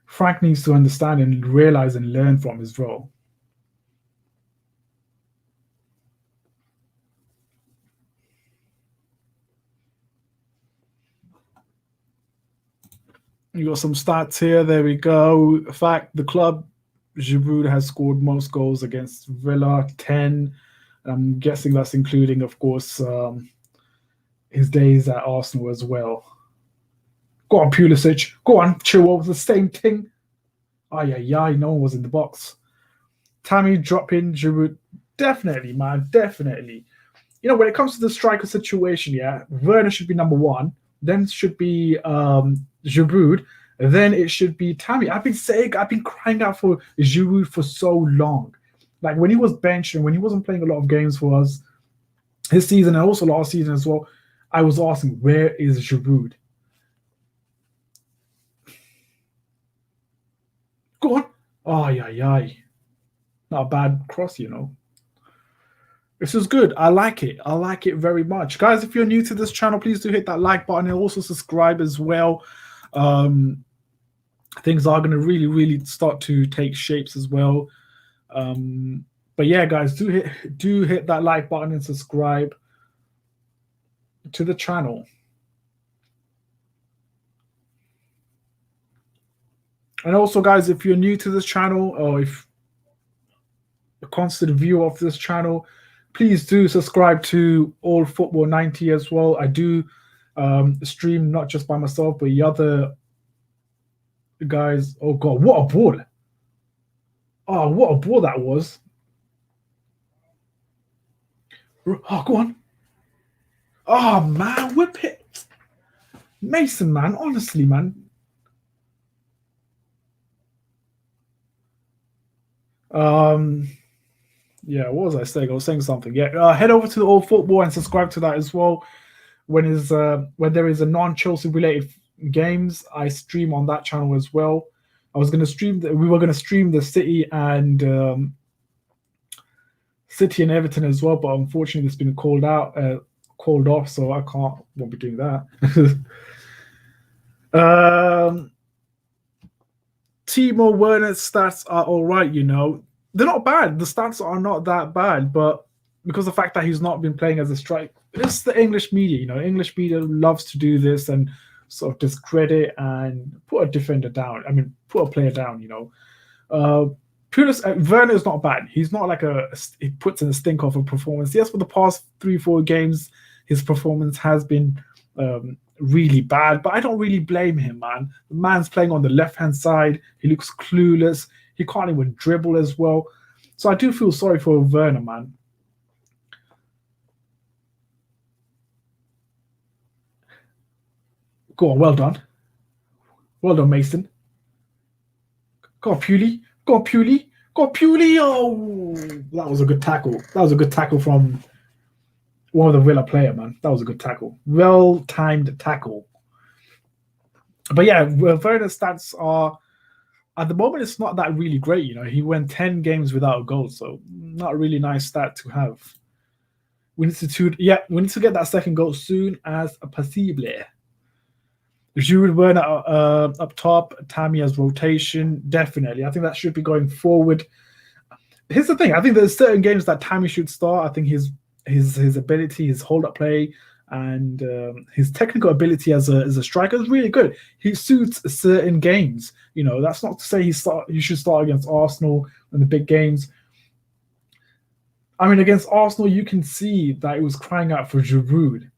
Frank needs to understand and realize and learn from as well. You got some stats here. There we go. In fact, the club, Giroud has scored most goals against Villa, 10. I'm guessing that's including, of course, his days at Arsenal as well. Go on, Pulisic. Go on, Chilwell. The same thing. Yeah, no one was in the box. Tammy dropping Giroud. Definitely, man. Definitely. You know, when it comes to the striker situation, yeah, Werner should be number one. Then should be Giroud. Then it should be Tammy. I've been crying out for Giroud for so long. Like when he was benched and when he wasn't playing a lot of games for us this season and also last season as well, I was asking, where is Giroud? Go on. Yeah. Not a bad cross, you know. This is good. I like it. I like it very much. Guys, if you're new to this channel, please do hit that like button and also subscribe as well. Things are going to really start to take shapes as well. But yeah, guys, do hit that like button and subscribe to the channel. And also, guys, if you're new to this channel or if a constant viewer of this channel, please do subscribe to All Football 90 as well. I do stream not just by myself, but the other guys. Oh, God, what a ball. Oh, what a ball that was. Oh, go on. Oh, man, whip it. Mason, man, honestly, man. Yeah, what was I saying? I was saying something. Yeah, head over to the All Football and subscribe to that as well. When there is a non-Chelsea related games, I stream on that channel as well. We were going to stream the City and Everton as well, but unfortunately it's been called off, so won't be doing that. Um, Timo Werner's stats are all right. They're not bad. The stats are not that bad, but because of the fact that he's not been playing as a strike, it's the English media. English media loves to do this and sort of discredit and put a defender down. I mean, put a player down. Uh, Werner is not bad. He's not like he puts in a stink of a performance. Yes, for the past 3-4 games, his performance has been really bad, but I don't really blame him, man. The man's playing on the left hand side. He looks clueless. He can't even dribble as well. So I do feel sorry for Werner, man. Go on, well done. Well done, Mason. Go on, Pewley. Go on, Pewley. Go on, Pewley. Oh, that was a good tackle. That was a good tackle from one of the Villa player, man. That was a good tackle. Well timed tackle. But yeah, Werner's stats are at the moment it's not that really great. He went 10 games without a goal, so not a really nice stat to have. We need to get that second goal soon as possible. Giroud Werner up top, Tammy as rotation, definitely. I think that should be going forward. Here's the thing: I think there's certain games that Tammy should start. I think his ability, his hold up play, and his technical ability as a striker is really good. He suits certain games. That's not to say he should start against Arsenal in the big games. I mean, against Arsenal, you can see that it was crying out for Giroud.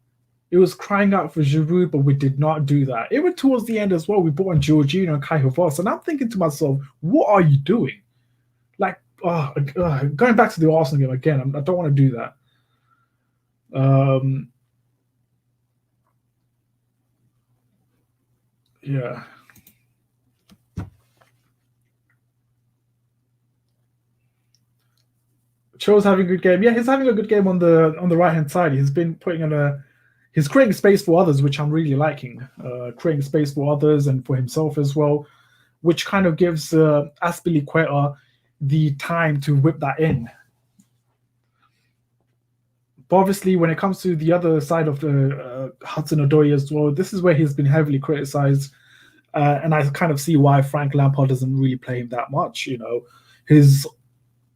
It was crying out for Giroud, but we did not do that. Even towards the end as well, we brought on Jorginho and Kai Havertz, and I'm thinking to myself, what are you doing? Like, going back to the Arsenal game again, I don't want to do that. Yeah. Cho's having a good game. Yeah, he's having a good game on the right hand side. He's been he's creating space for others, which I'm really liking. Creating space for others and for himself as well, which kind of gives Aspilicueta the time to whip that in. But obviously, when it comes to the other side of the Hudson-Odoi as well, this is where he's been heavily criticized. And I kind of see why Frank Lampard doesn't really play him that much. His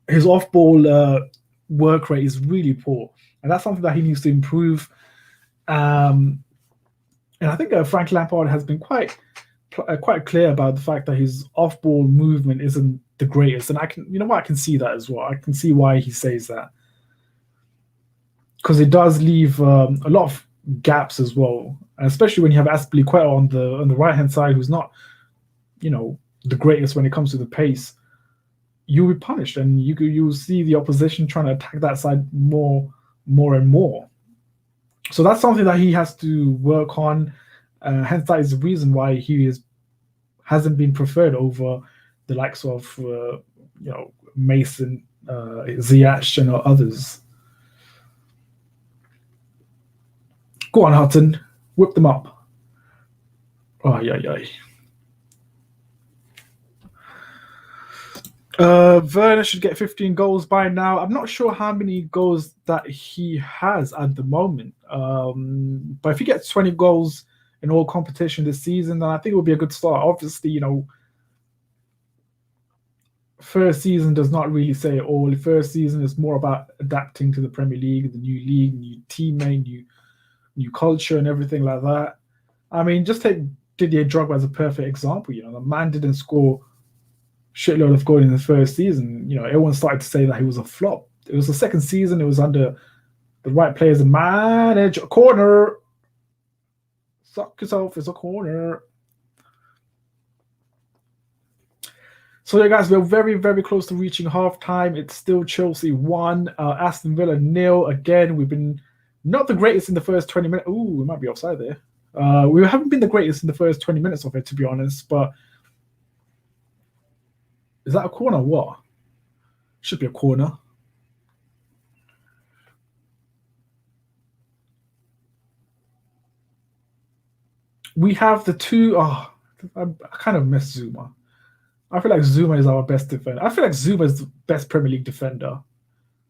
off-ball work rate is really poor, and that's something that he needs to improve. And I think Frank Lampard has been quite clear about the fact that his off-ball movement isn't the greatest, and I can see that as well. I can see why he says that, because it does leave a lot of gaps as well, and especially when you have Aspilicueta on the right hand side, who's not the greatest when it comes to the pace. You'll be punished, and you'll see the opposition trying to attack that side more and more. So that's something that he has to work on. Hence, that is the reason why he hasn't been preferred over the likes of Mason, Ziyech, and others. Go on, Hutton, whip them up. Oh yeah. Werner should get 15 goals by now. I'm not sure how many goals that he has at the moment. But if he gets 20 goals in all competition this season, then I think it will be a good start. Obviously, first season does not really say it all. The first season is more about adapting to the Premier League, the new league, new teammate, new culture, and everything like that. I mean, just take Didier Drogba as a perfect example. The man didn't score shitload of goals in the first season. Everyone started to say that he was a flop. It was the second season. It was under the right players and manage a corner. Suck yourself, it's a corner. So yeah, guys, we're very, very close to reaching halftime. It's still Chelsea 1, Aston Villa 0. Again, we've been not the greatest in the first 20 minutes. Ooh, we might be offside there. We haven't been the greatest in the first 20 minutes of it, to be honest, but is that a corner? What? Should be a corner. We have the two. Oh, I kind of miss Zuma. I feel like Zuma is our best defender. I feel like Zuma is the best Premier League defender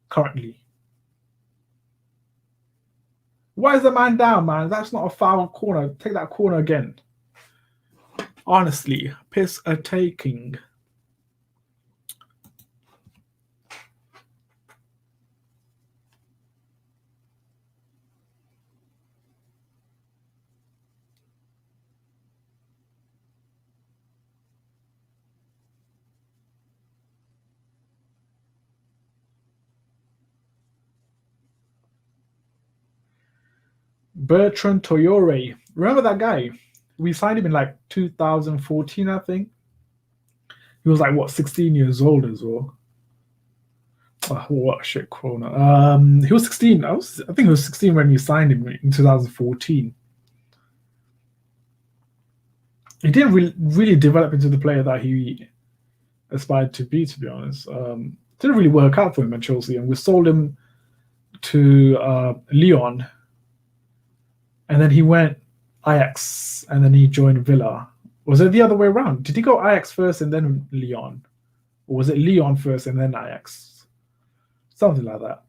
currently. Why is the man down, man? That's not a foul corner. Take that corner again. Honestly, piss a taking. Bertrand Toyore. Remember that guy? We signed him in like 2014, I think. He was like, what, 16 years old as well. Oh, what a shit corner. He was 16. I think he was 16 when we signed him in 2014. He didn't really develop into the player that he aspired to be honest. Didn't really work out for him at Chelsea, and we sold him to Lyon, and then he went Ajax, and then he joined Villa. Was it the other way around? Did he go Ajax first and then Lyon? Or was it Lyon first and then Ajax? Something like that.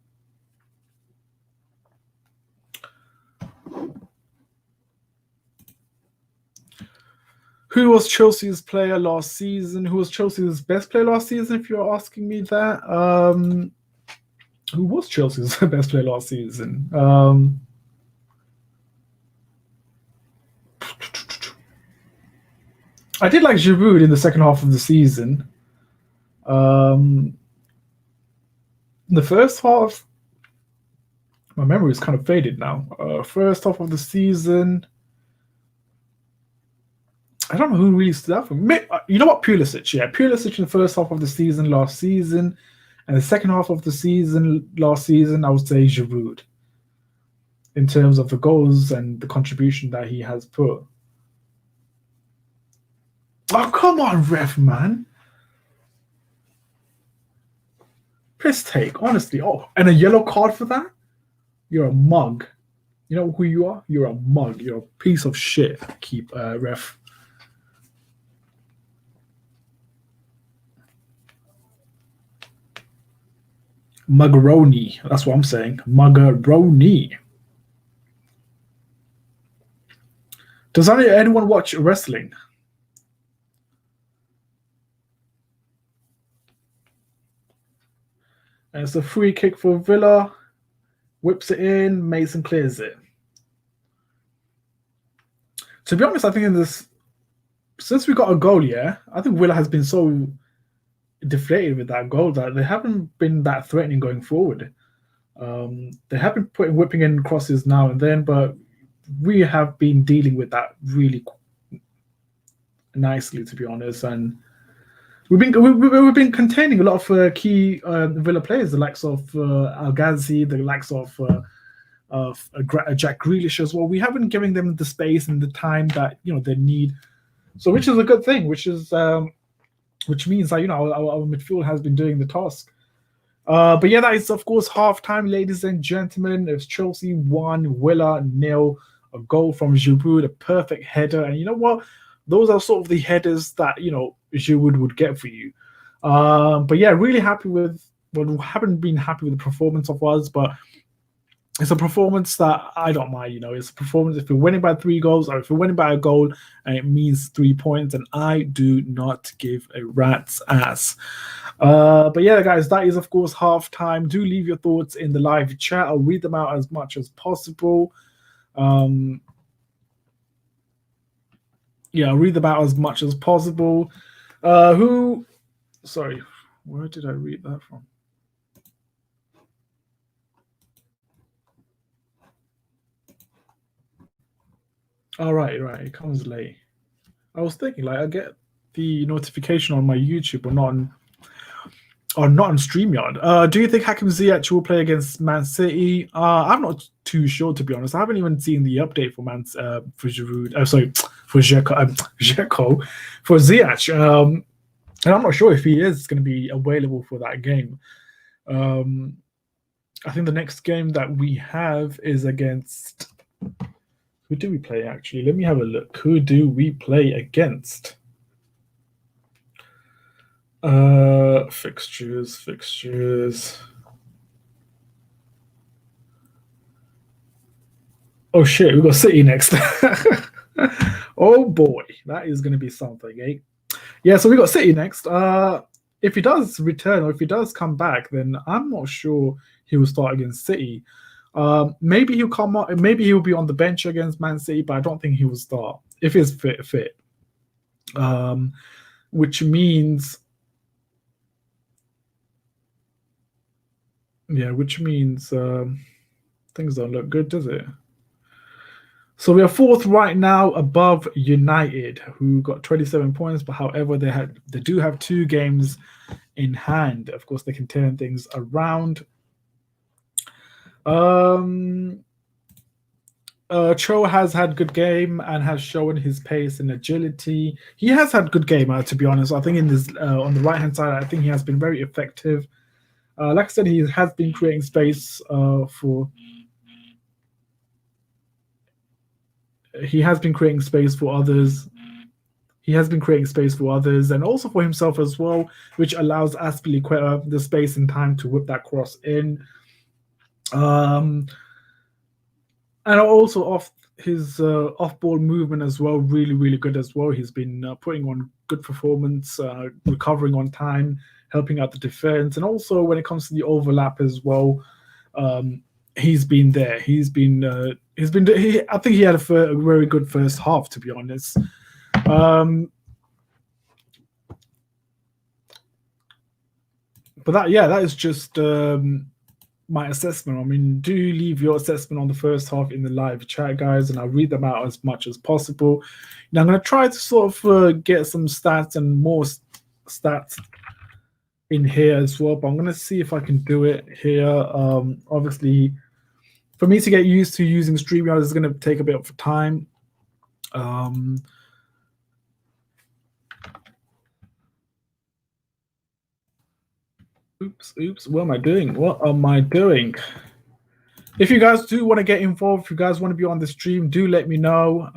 Who was Chelsea's player last season? Who was Chelsea's best player last season, if you're asking me that? Who was Chelsea's best player last season? I did like Giroud in the second half of the season. In the first half, my memory is kind of faded now. First half of the season, I don't know who really stood out for me. You know what? Pulisic. Yeah, Pulisic in the first half of the season last season, and the second half of the season last season, I would say Giroud. In terms of the goals and the contribution that he has put. Oh, come on, ref, man. Piss take, honestly. Oh, and a yellow card for that? You're a mug. You know who you are? You're a mug. You're a piece of shit, ref. Muggeroni. That's what I'm saying. Muggeroni. Does anyone watch wrestling? And it's a free kick for Villa. Whips it in. Mason clears it. To be honest, I think since we got a goal, I think Villa has been so deflated with that goal that they haven't been that threatening going forward. They have been whipping in crosses now and then, but we have been dealing with that really nicely, to be honest. And we've been containing a lot of key Villa players, the likes of Al Ghazi, the likes of Jack Grealish as well. We haven't given them the space and the time that they need, so which is a good thing. Which means that our midfield has been doing the task. But yeah, that is of course half-time, ladies and gentlemen. It's Chelsea 1, Villa 0. A goal from Giroud, a perfect header, and you know what? Those are sort of the headers that Giroud would get for you. But yeah, really happy with. Well, haven't been happy with the performance of us, but it's a performance that I don't mind. It's a performance if we're winning by 3 goals or if we're winning by a goal and it means 3 points, and I do not give a rat's ass. But yeah, guys, that is of course half-time. Do leave your thoughts in the live chat. I'll read them out as much as possible. I'll read them out as much as possible. Sorry, where did I read that from? Oh, right, it comes late. I was thinking, I get the notification on my YouTube, but not on StreamYard. Do you think Hakim Ziyech will play against Man City? I'm not too sure, to be honest. I haven't even seen the update for Giroud. For Dzeko, for Ziyech. And I'm not sure if he is going to be available for that game. I think the next game that we have is against. Who do we play, actually? Let me have a look. Who do we play against? Fixtures. Oh shit, we've got City next. Oh boy, that is going to be something, eh? Yeah, so we got City next. If he does return or if he does come back, then I'm not sure he will start against City. Maybe he'll come on. Maybe he'll be on the bench against Man City, but I don't think he will start if he's fit. Um, which means, yeah, things don't look good, does it? So we are fourth right now, above United, who got 27 points. But however, they do have 2 games in hand. Of course, they can turn things around. Cho has had good game and has shown his pace and agility. He has had good game, to be honest. I think in this on the right hand side, I think he has been very effective. Like I said, he has been creating space for. He has been creating space for others. He has been creating space for others and also for himself as well, which allows Aspilicueta the space and time to whip that cross in. And also off his off-ball movement as well, really, really good as well. He's been putting on good performance, recovering on time, helping out the defense, and also when it comes to the overlap as well, he's been there. I think he had a very good first half, to be honest. But that is just my assessment. I mean, do leave your assessment on the first half in the live chat, guys, and I'll read them out as much as possible. Now, I'm going to try to sort of get some stats and more stats in here as well, but I'm going to see if I can do it here. Obviously, for me to get used to using StreamYard is going to take a bit of time. Oops. What am I doing? If you guys do want to get involved, if you guys want to be on the stream, do let me know.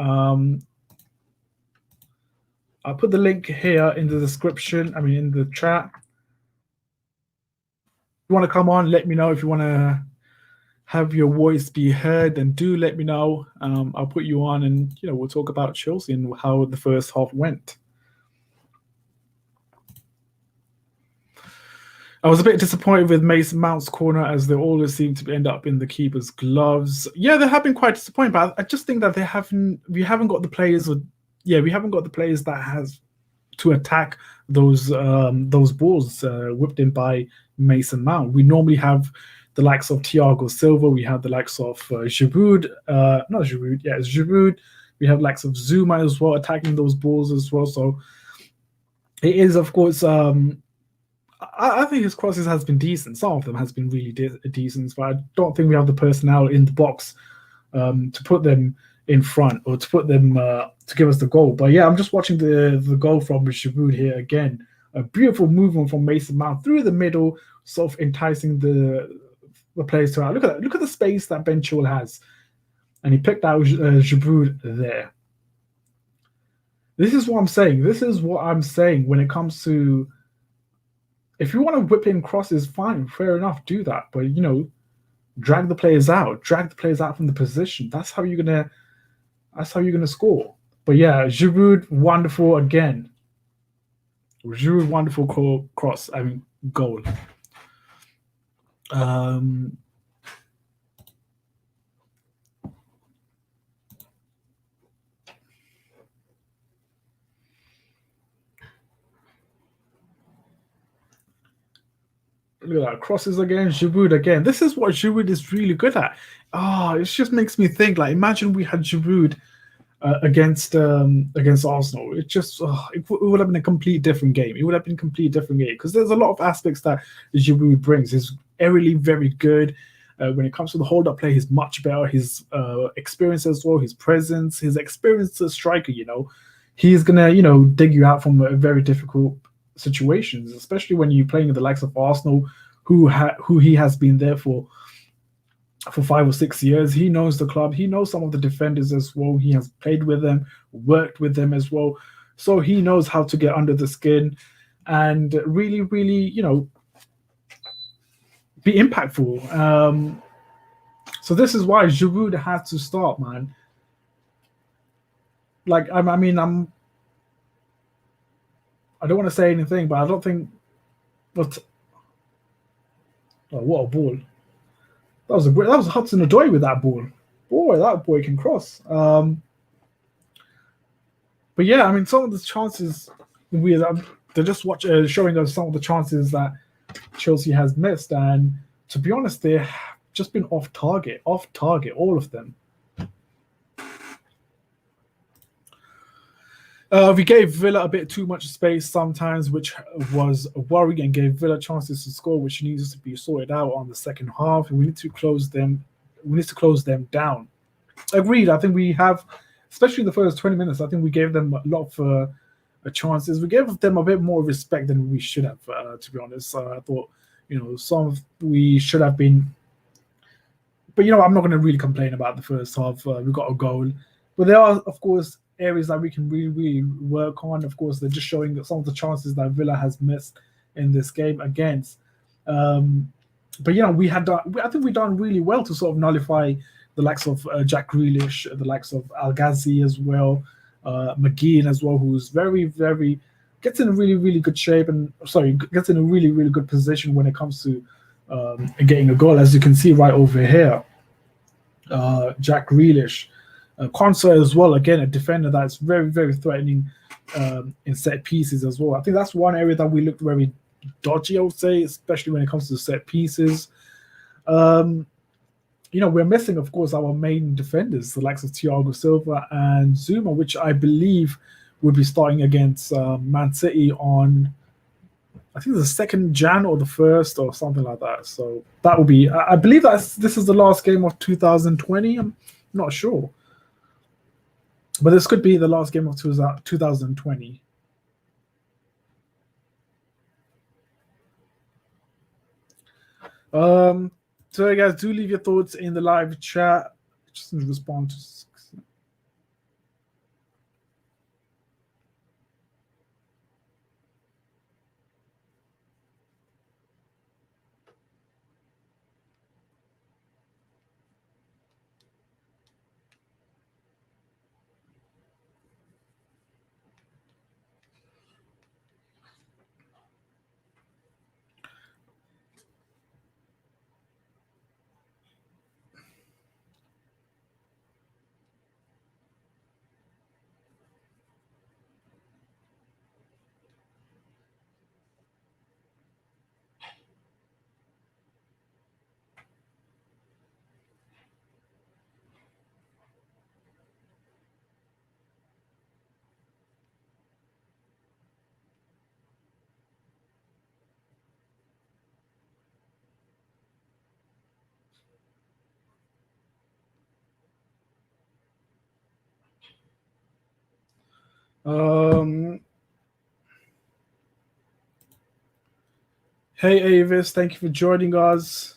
I'll put the link here in the description. I mean, in the chat. If you want to come on, let me know. If you want to have your voice be heard, then do let me know. I'll put you on, and we'll talk about Chelsea and how the first half went. I was a bit disappointed with Mason Mount's corner, as they always seem to end up in the keeper's gloves. Yeah, they have been quite disappointed, but I just think that we haven't got the players that has to attack those balls whipped in by Mason Mount. We normally have the likes of Thiago Silva. We have the likes of Giroud. It's Giroud. We have likes of Zuma as well, attacking those balls as well. So it is, of course. I think his crosses has been decent. Some of them has been really decent, but I don't think we have the personnel in the box to put them in front or to put them to give us the goal. But yeah, I'm just watching the goal from Giroud here again. A beautiful movement from Mason Mount through the middle, sort of enticing the players to out. Look at that! Look at the space that Ben Chilwell has, and he picked out Giroud there. This is what I'm saying. This is what I'm saying when it comes to. If you want to whip in crosses, fine, fair enough, do that. But drag the players out from the position. That's how you're gonna score. But yeah, Giroud, wonderful again. Giroud, wonderful cross. I mean, goal. Look at that, crosses again, Giroud again. This is what Giroud is really good at. It just makes me think. Like, imagine we had Giroud against Arsenal. It just it would have been a complete different game. It would have been a complete different game because there's a lot of aspects that Giroud brings. He's aerially very good. When it comes to the hold-up play, he's much better. His experience as well, his presence, his experience as a striker. He's gonna dig you out from a very difficult situations, especially when you're playing the likes of Arsenal, who he has been there for 5 or 6 years. He knows the club. He knows some of the defenders as well. He has played with them, worked with them as well. So he knows how to get under the skin and really, really, be impactful. So this is why Giroud has to start, man. like I mean, I don't want to say anything, but I don't think. But oh, what a ball! That was Hudson Odoi with that ball. Boy, that boy can cross. But yeah, I mean, some of the chances they're just showing us some of the chances that Chelsea has missed, and to be honest, they've just been off target, all of them. We gave Villa a bit too much space sometimes, which was a worry, and gave Villa chances to score, which needs to be sorted out on the second half. We need to close them. We need to close them down. Agreed. I think we have, especially the first 20 minutes. I think we gave them a lot of chances. We gave them a bit more respect than we should have. To be honest, I thought we should have been. But I'm not going to really complain about the first half. We got a goal, but there are, of course, areas that we can really work on. Of course, they're just showing some of the chances that Villa has missed in this game against. But I think we've done really well to sort of nullify the likes of Jack Grealish, the likes of Al Ghazi as well, McGinn as well, who's very, very gets in a really, really good shape gets in a really, really good position when it comes to getting a goal, as you can see right over here. Jack Grealish. Konsa as well, again, a defender that's very, very threatening in set pieces as well. I think that's one area that we looked very dodgy, I would say, especially when it comes to set pieces. We're missing, of course, our main defenders, the likes of Thiago Silva and Zuma, which I believe will be starting against Man City on, I think, the 2nd Jan or the 1st or something like that. So that will be, I believe this is the last game of 2020. I'm not sure. But this could be the last game of 2020. So, guys, do leave your thoughts in the live chat. Just respond to. Hey Avis, thank you for joining us.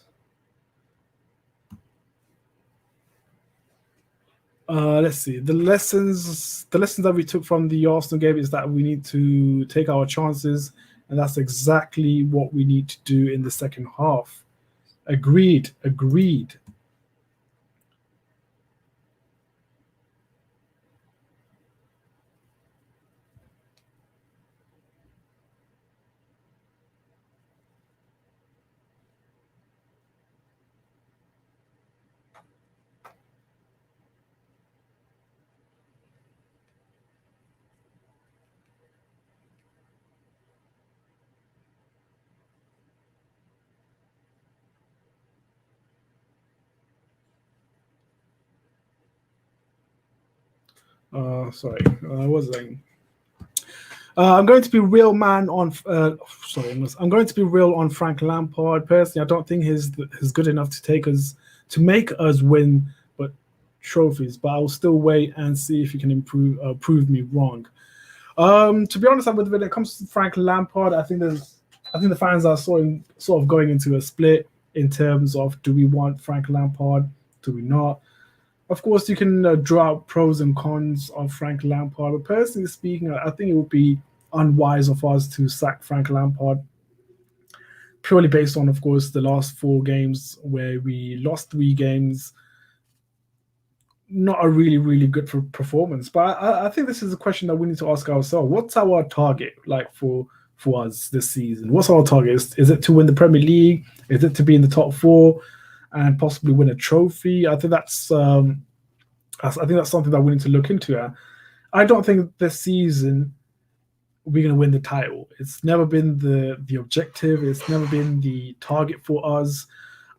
Let's see. The lessons that we took from the Arsenal game is that we need to take our chances, and that's exactly what we need to do in the second half. Agreed. Sorry, what was I saying? I'm going to be real man on. I'm going to be real on Frank Lampard. Personally, I don't think he's good enough to make us win, but trophies. But I'll still wait and see if he can prove me wrong. To be honest, when it comes to Frank Lampard, I think the fans are sort of going into a split in terms of, do we want Frank Lampard? Do we not? Of course, you can draw out pros and cons of Frank Lampard, but personally speaking, I think it would be unwise of us to sack Frank Lampard purely based on, of course, the last 4 games where we lost 3 games. not a really, really good performance. But I think this is a question that we need to ask ourselves. What's our target like for us this season? What's our target? Is it to win the Premier League? Is it to be in the top four and possibly win a trophy? I think that's something that we need to look into. I don't think this season we're going to win the title. It's never been the objective. It's never been the target for us.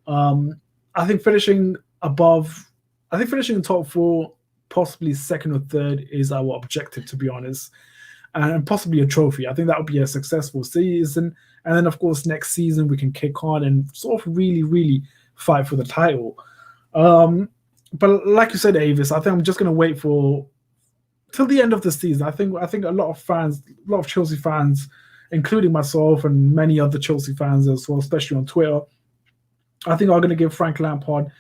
I think finishing in top four, possibly second or third, is our objective, to be honest, and possibly a trophy. I think that would be a successful season. And then, of course, next season we can kick on and sort of really, really fight for the title. But like you said, Avis, I think I'm just going to wait for till the end of the season. I think a lot of Chelsea fans, including myself and many other Chelsea fans as well, especially on Twitter, I think are going to give Frank Lampard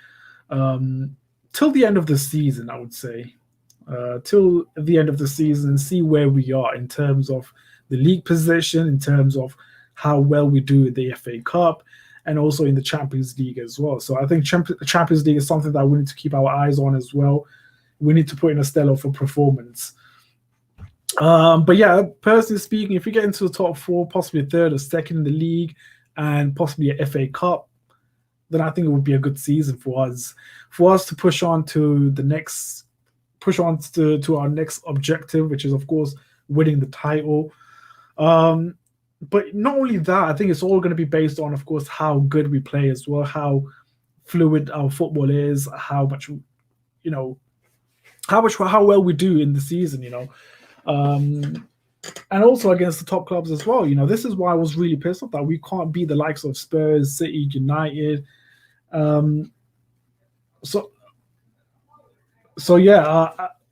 till the end of the season, I would say. Till the end of the season and see where we are in terms of the league position, in terms of how well we do in the FA Cup, and also in the Champions League as well. So I think Champions League is something that we need to keep our eyes on as well. We need to put in a stellar for performance. But yeah, personally speaking, if we get into the top four, possibly a third or second in the league, and possibly a FA Cup, then I think it would be a good season for us to push on to our next objective, which is of course winning the title. But not only that, I think it's all going to be based on, of course, how good we play as well, how fluid our football is, how well we do in the season, and also against the top clubs as well. This is why I was really pissed off that we can't beat the likes of Spurs, City, United. So yeah,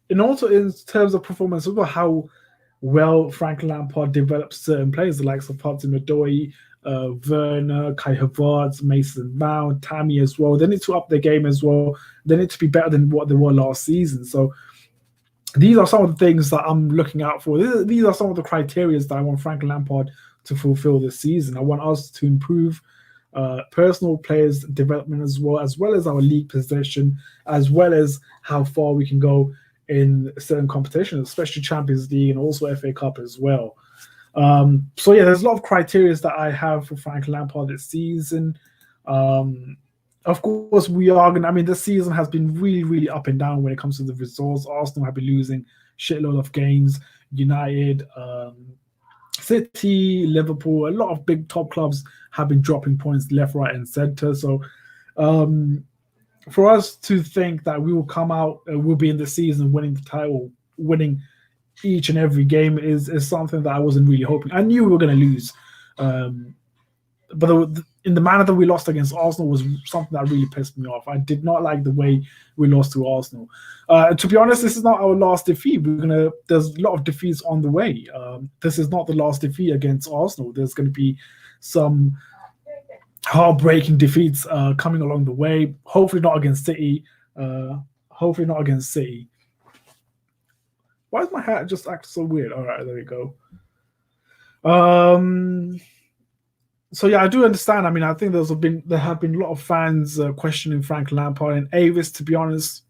and also in terms of performance, as well, how well Frank Lampard develops certain players, the likes of Hudson-Odoi, Werner, Kai Havertz, Mason Mount, Tammy as well. They need to up their game as well. They need to be better than what they were last season. So these are some of the things that I'm looking out for. These are some of the criteria that I want Frank Lampard to fulfill this season. I want us to improve personal players' development as well as our league position, as well as how far we can go in certain competitions, especially Champions League and also FA Cup as well. So yeah, there's a lot of criteria that I have for Frank Lampard this season. Of course, we are going to, this season has been really, really up and down when it comes to the results. Arsenal have been losing shitload of games. United, City, Liverpool, a lot of big top clubs have been dropping points left, right, and centre. So for us to think that we will come out, we'll be in the season winning the title, winning each and every game is something that I wasn't really hoping. I knew we were going to lose. But in the manner that we lost against Arsenal was something that really pissed me off. I did not like the way we lost to Arsenal. To be honest, this is not our last defeat. There's a lot of defeats on the way. This is not the last defeat against Arsenal. There's going to be some heartbreaking defeats coming along the way. Hopefully not against City. Why is my hat just acting so weird? All right, there we go. So yeah, I do understand. I think there have been a lot of fans questioning Frank Lampard and Avis. To be honest,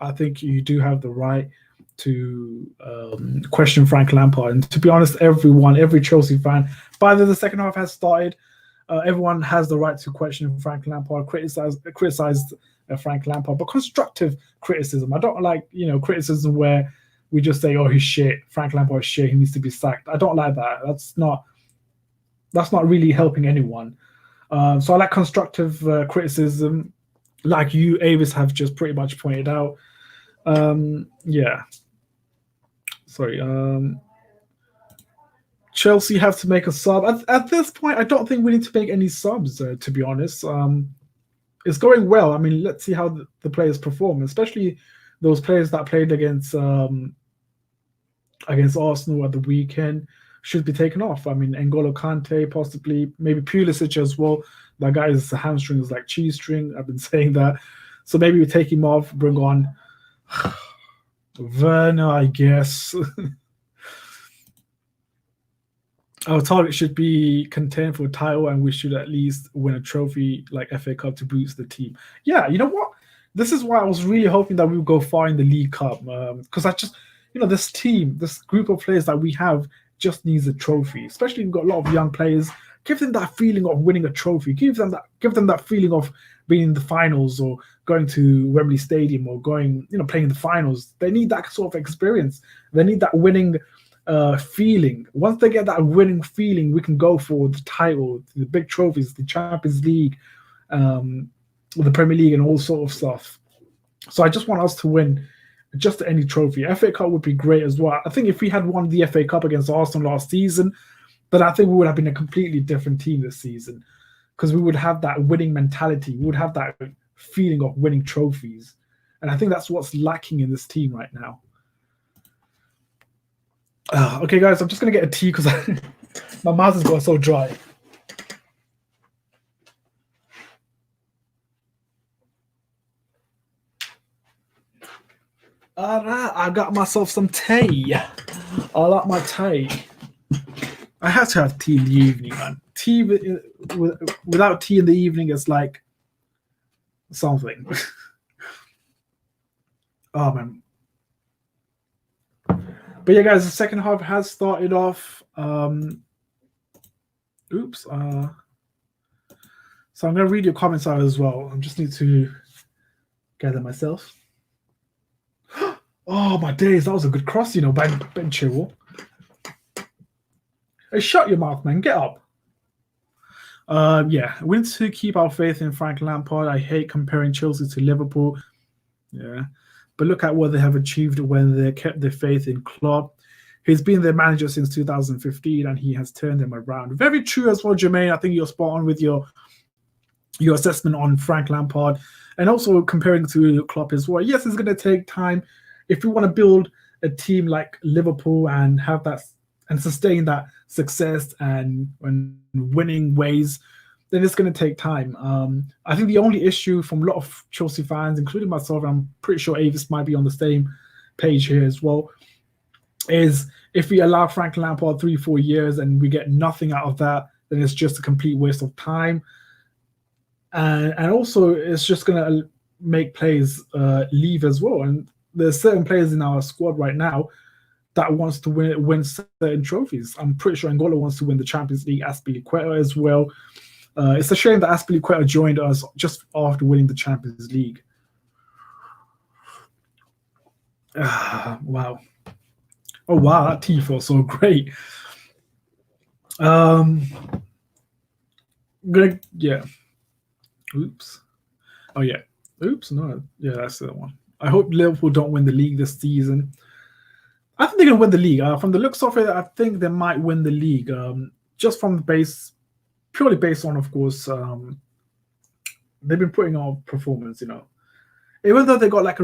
I think you do have the right to question Frank Lampard. And to be honest, every Chelsea fan, by the second half has started, everyone has the right to question Frank Lampard, criticize Frank Lampard, but constructive criticism. I don't like criticism where we just say, "Oh, he's shit. Frank Lampard is shit. He needs to be sacked." I don't like that. That's not really helping anyone. So I like constructive criticism, like you, Avis, have just pretty much pointed out. Yeah. Sorry. Chelsea have to make a sub. At this point, I don't think we need to make any subs, to be honest. It's going well. Let's see how the players perform, especially those players that played against Arsenal at the weekend. Should be taken off. N'Golo Kante, possibly, maybe Pulisic as well. That guy's hamstring is like cheese string. I've been saying that. So maybe we take him off, bring on Werner, I guess. Our target should be contend for a title, and we should at least win a trophy like FA Cup to boost the team. Yeah, you know what? This is why I was really hoping that we would go far in the League Cup, because I just, this team, this group of players that we have just needs a trophy. Especially we've got a lot of young players. Give them that feeling of winning a trophy. Give them that feeling of being in the finals or going to Wembley Stadium or going, playing in the finals. They need that sort of experience. They need that winning feeling. Once they get that winning feeling, we can go for the title, the big trophies, the Champions League, the Premier League, and all sort of stuff. So I just want us to win just any trophy. FA Cup would be great as well. I think if we had won the FA Cup against Arsenal last season, then I think we would have been a completely different team this season, because we would have that winning mentality. We would have that feeling of winning trophies. And I think that's what's lacking in this team right now. Okay, guys, I'm just going to get a tea because my mouth has got so dry. All right, I got myself some tea. I like my tea. I have to have tea in the evening, man. Tea without tea in the evening is like something. Oh, man. But yeah, guys, the second half has started off. Oops. So I'm going to read your comments out as well. I just need to gather myself. Oh, my days. That was a good cross, Ben Chilwell. Hey, shut your mouth, man. Get up. Yeah, we need to keep our faith in Frank Lampard. I hate comparing Chelsea to Liverpool. Yeah, but look at what they have achieved when they kept their faith in Klopp. He's been their manager since 2015, and he has turned them around. Very true as well, Jermaine. I think you're spot on with your assessment on Frank Lampard, and also comparing to Klopp as well. Yes, it's going to take time. If we want to build a team like Liverpool and have that and sustain that success and winning ways, then it's going to take time. I think the only issue from a lot of Chelsea fans, including myself, and I'm pretty sure Avis might be on the same page here as well, is if we allow Frank Lampard 3-4 years and we get nothing out of that, then it's just a complete waste of time. And also, it's just going to make players leave as well. And there's certain players in our squad right now that wants to win certain trophies. I'm pretty sure Angola wants to win the Champions League, Azpilicueta as well. It's a shame that Azpilicueta joined us just after winning the Champions League. Wow. Oh, wow, that tea feels so great. Yeah. Oops. Oh, yeah. Oops, no. Yeah, that's the one. I hope Liverpool don't win the league this season. I think they're going to win the league. From the looks of it, I think they might win the league. Just from the purely based on, of course, they've been putting on performance, Even though they got a lot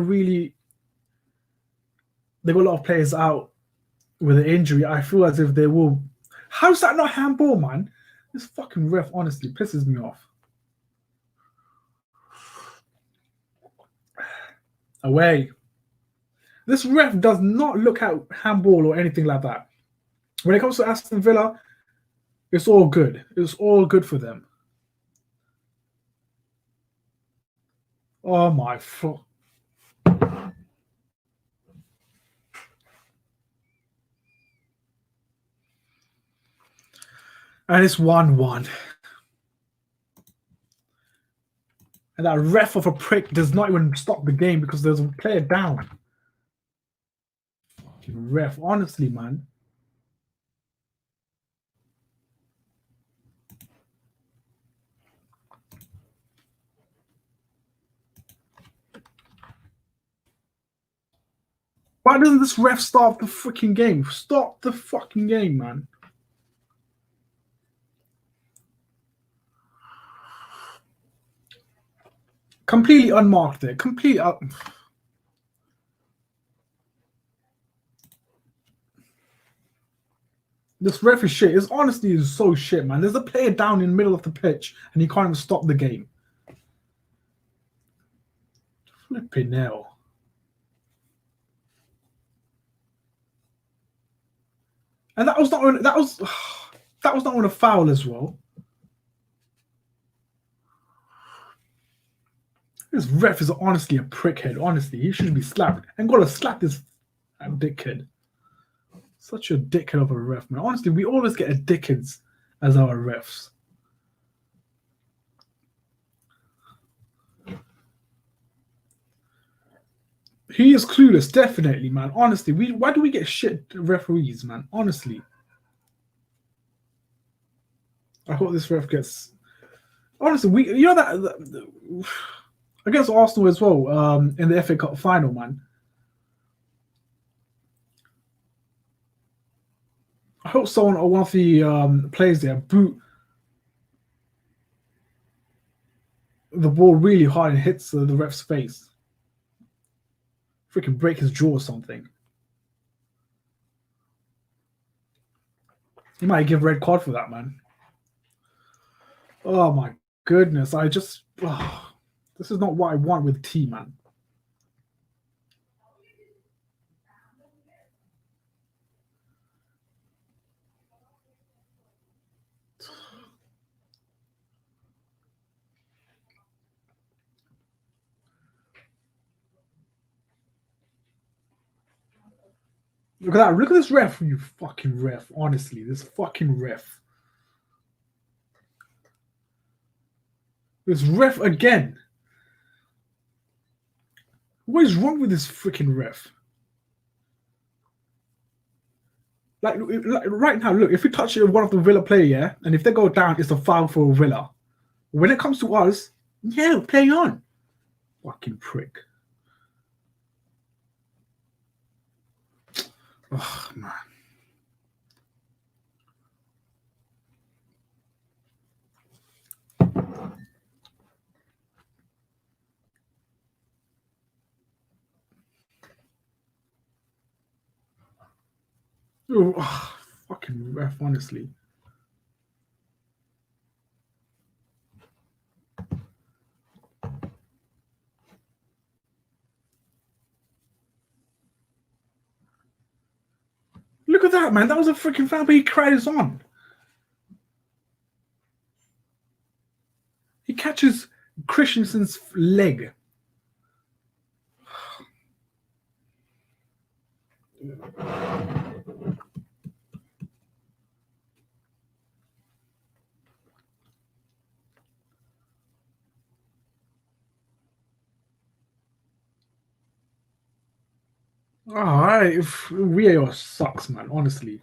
of players out with an injury, I feel as if they will. How's that not handball, man? This fucking ref honestly pisses me off. Away. This ref does not look at handball or anything like that. When it comes to Aston Villa, it's all good. It's all good for them. Oh my fuck. And it's 1-1. And that ref of a prick does not even stop the game because there's a player down. Fucking ref, honestly, man. Why doesn't this ref stop the freaking game? Stop the fucking game, man. Completely unmarked there. Completely up. This ref is shit. It's honestly is so shit, man. There's a player down in the middle of the pitch and he can't even stop the game. Flipping hell. And that was not on a foul as well. This ref is honestly a prickhead. Honestly, he should be slapped. And gotta slap this dickhead. Such a dickhead of a ref, man. Honestly, we always get a dickheads as our refs. He is clueless, definitely, man. Honestly, why do we get shit referees, man? Honestly. I hope this ref gets. Honestly, you know that against Arsenal as well, in the FA Cup final, man. I hope someone or one of the players there boot the ball really hard and hits the ref's face. Freaking break his jaw or something. He might give a red card for that, man. Oh my goodness! This is not what I want with T, man. Look at that. Look at this ref, you fucking ref. Honestly, this fucking ref. This ref again. What is wrong with this freaking ref? Like right now, look, if we touch one of the Villa player, yeah, and if they go down, it's a foul for Villa. When it comes to us, yeah, play on. Fucking prick. Oh, man. Oh, fucking ref, honestly. Look at that, man. That was a freaking foul, but he cries on. He catches Christensen's leg. VAR sucks, man, honestly.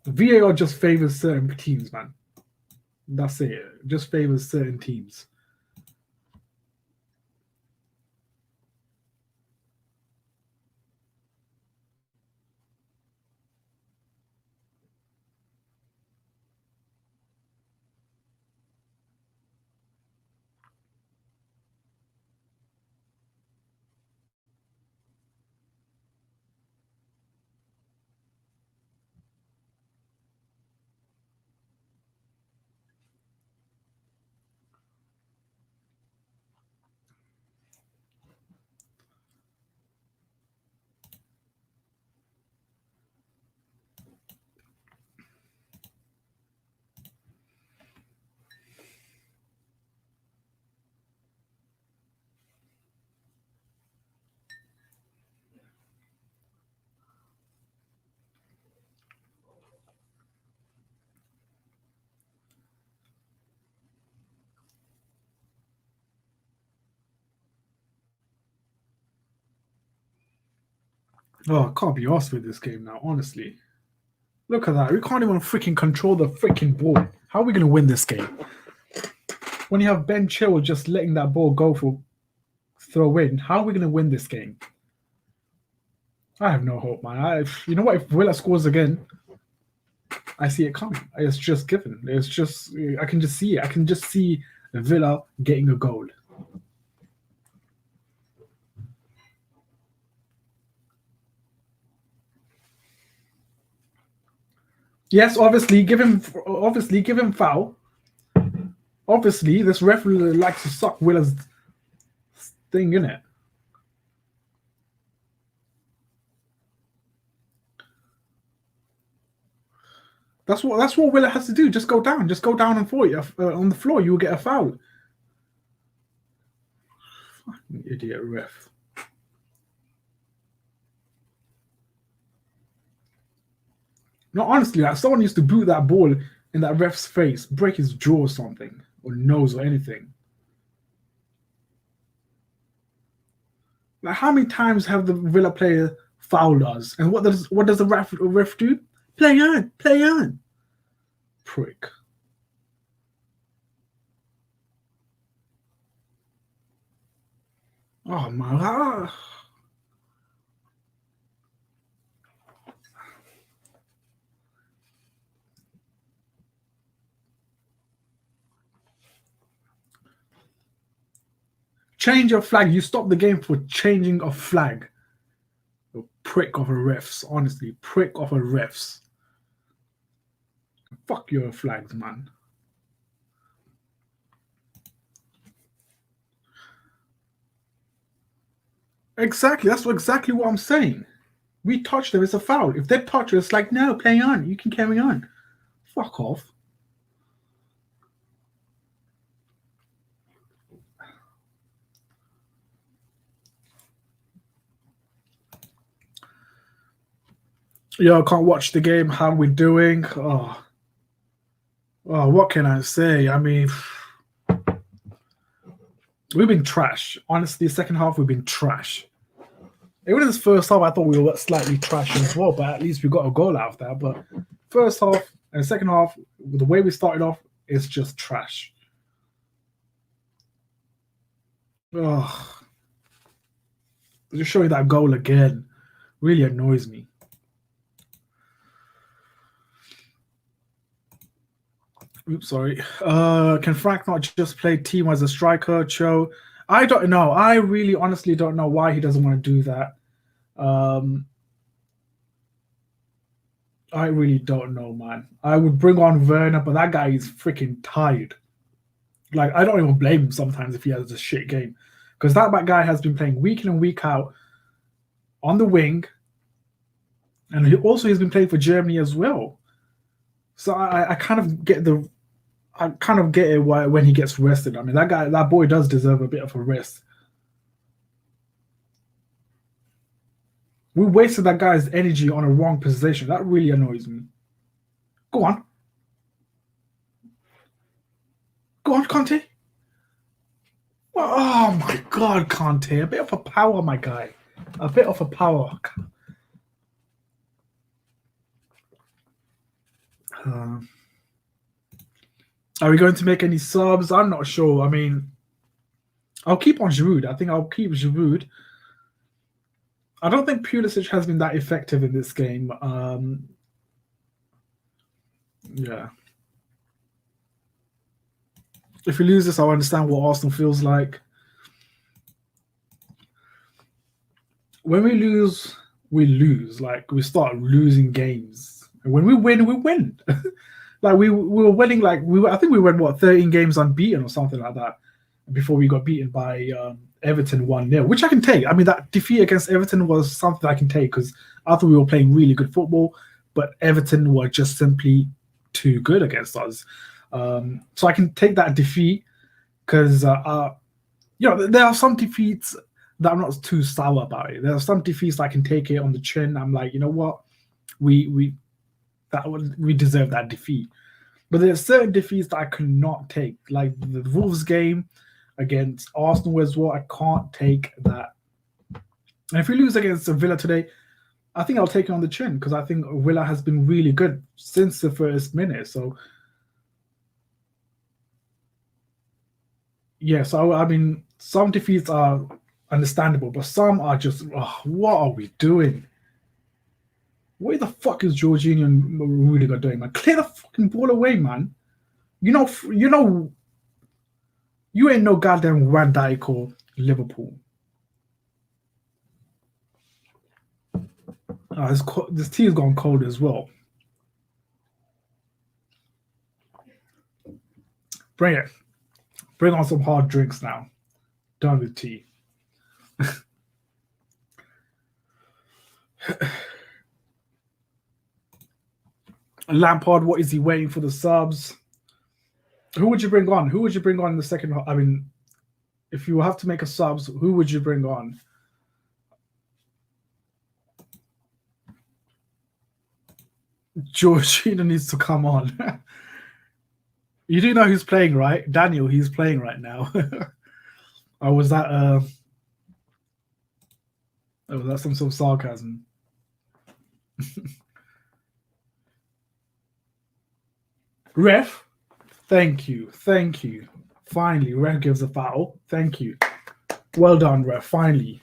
VAR just favors certain teams, man. That's it. It just favors certain teams. Oh, I can't be arsed with this game now, honestly. Look at that. We can't even freaking control the freaking ball. How are we going to win this game? When you have Ben Chilwell just letting that ball go for throw in, how are we going to win this game? I have no hope, man. You know what? If Villa scores again, I see it coming. It's just given. It's just, I can just see it. I can just see Villa getting a goal. Yes, obviously give him foul. Obviously, this ref likes to suck Villa's thing, innit? That's what Villa has to do. Just go down and fall. On the floor, you will get a foul. Fucking idiot ref. No, honestly, like someone used to boot that ball in that ref's face, break his jaw or something, or nose or anything. Like, how many times have the Villa player fouled us? And what does the ref do? Play on, play on. Prick. Oh my god. Change your flag. You stop the game for changing a flag. A prick of a refs. Honestly, prick of a refs. Fuck your flags, man. Exactly. That's exactly what I'm saying. We touch them, it's a foul. If they touch us, like, no, play on. You can carry on. Fuck off. Yo, I can't watch the game. How we doing? Oh, what can I say? I mean, we've been trash. Honestly, second half we've been trash. Even in this first half, I thought we were slightly trash as well, but at least we got a goal out of that. But first half and second half, the way we started off, is just trash. Oh, just showing that goal again really annoys me. Oops, sorry. Can Frank not just play Team as a striker, Cho? I don't know. I really honestly don't know why he doesn't want to do that. I really don't know, man. I would bring on Werner, but that guy is freaking tired. Like, I don't even blame him sometimes if he has a shit game. Because that guy has been playing week in and week out on the wing. And he's been playing for Germany as well. So I kind of get it why when he gets rested. I mean, that boy does deserve a bit of a rest. We wasted that guy's energy on a wrong position. That really annoys me. Go on. Go on, Conte. Oh my god, Conte. A bit of a power, my guy. A bit of a power. Are we going to make any subs? I'm not sure. I mean, I'll keep on Giroud. I think I'll keep Giroud. I don't think Pulisic has been that effective in this game. Yeah. If we lose this, I'll understand what Arsenal feels like. When we lose, we lose. Like, we start losing games. And when we win, we win. Like, we were winning, like, I think we went, 13 games unbeaten or something like that before we got beaten by Everton 1-0, which I can take. I mean, that defeat against Everton was something I can take because I thought we were playing really good football, but Everton were just simply too good against us. So I can take that defeat because, there are some defeats that I'm not too sour about it. There are some defeats that I can take it on the chin. I'm like, you know what? We deserve that defeat. But there's certain defeats that I cannot take, like the Wolves game against Arsenal as well. I can't take that. And if we lose against Villa today, I think I'll take it on the chin because I think Villa has been really good since the first minute. So, yeah, so I mean, some defeats are understandable, but some are just, what are we doing? What the fuck is Jorginho and Rudiger doing, man? Clear the fucking ball away, man. You ain't no goddamn Van Dijk or Liverpool. This tea's gone cold as well. Bring it. Bring on some hard drinks now. Done with tea. Lampard, what is he waiting for the subs? Who would you bring on? Who would you bring on in the second half? I mean, If you have to make a subs, who would you bring on? Georgina needs to come on. You do know who's playing, right? Daniel, he's playing right now. Or was that oh, that's some sort of sarcasm. Ref, thank you. Thank you. Finally, ref gives a foul. Thank you. Well done, ref. Finally.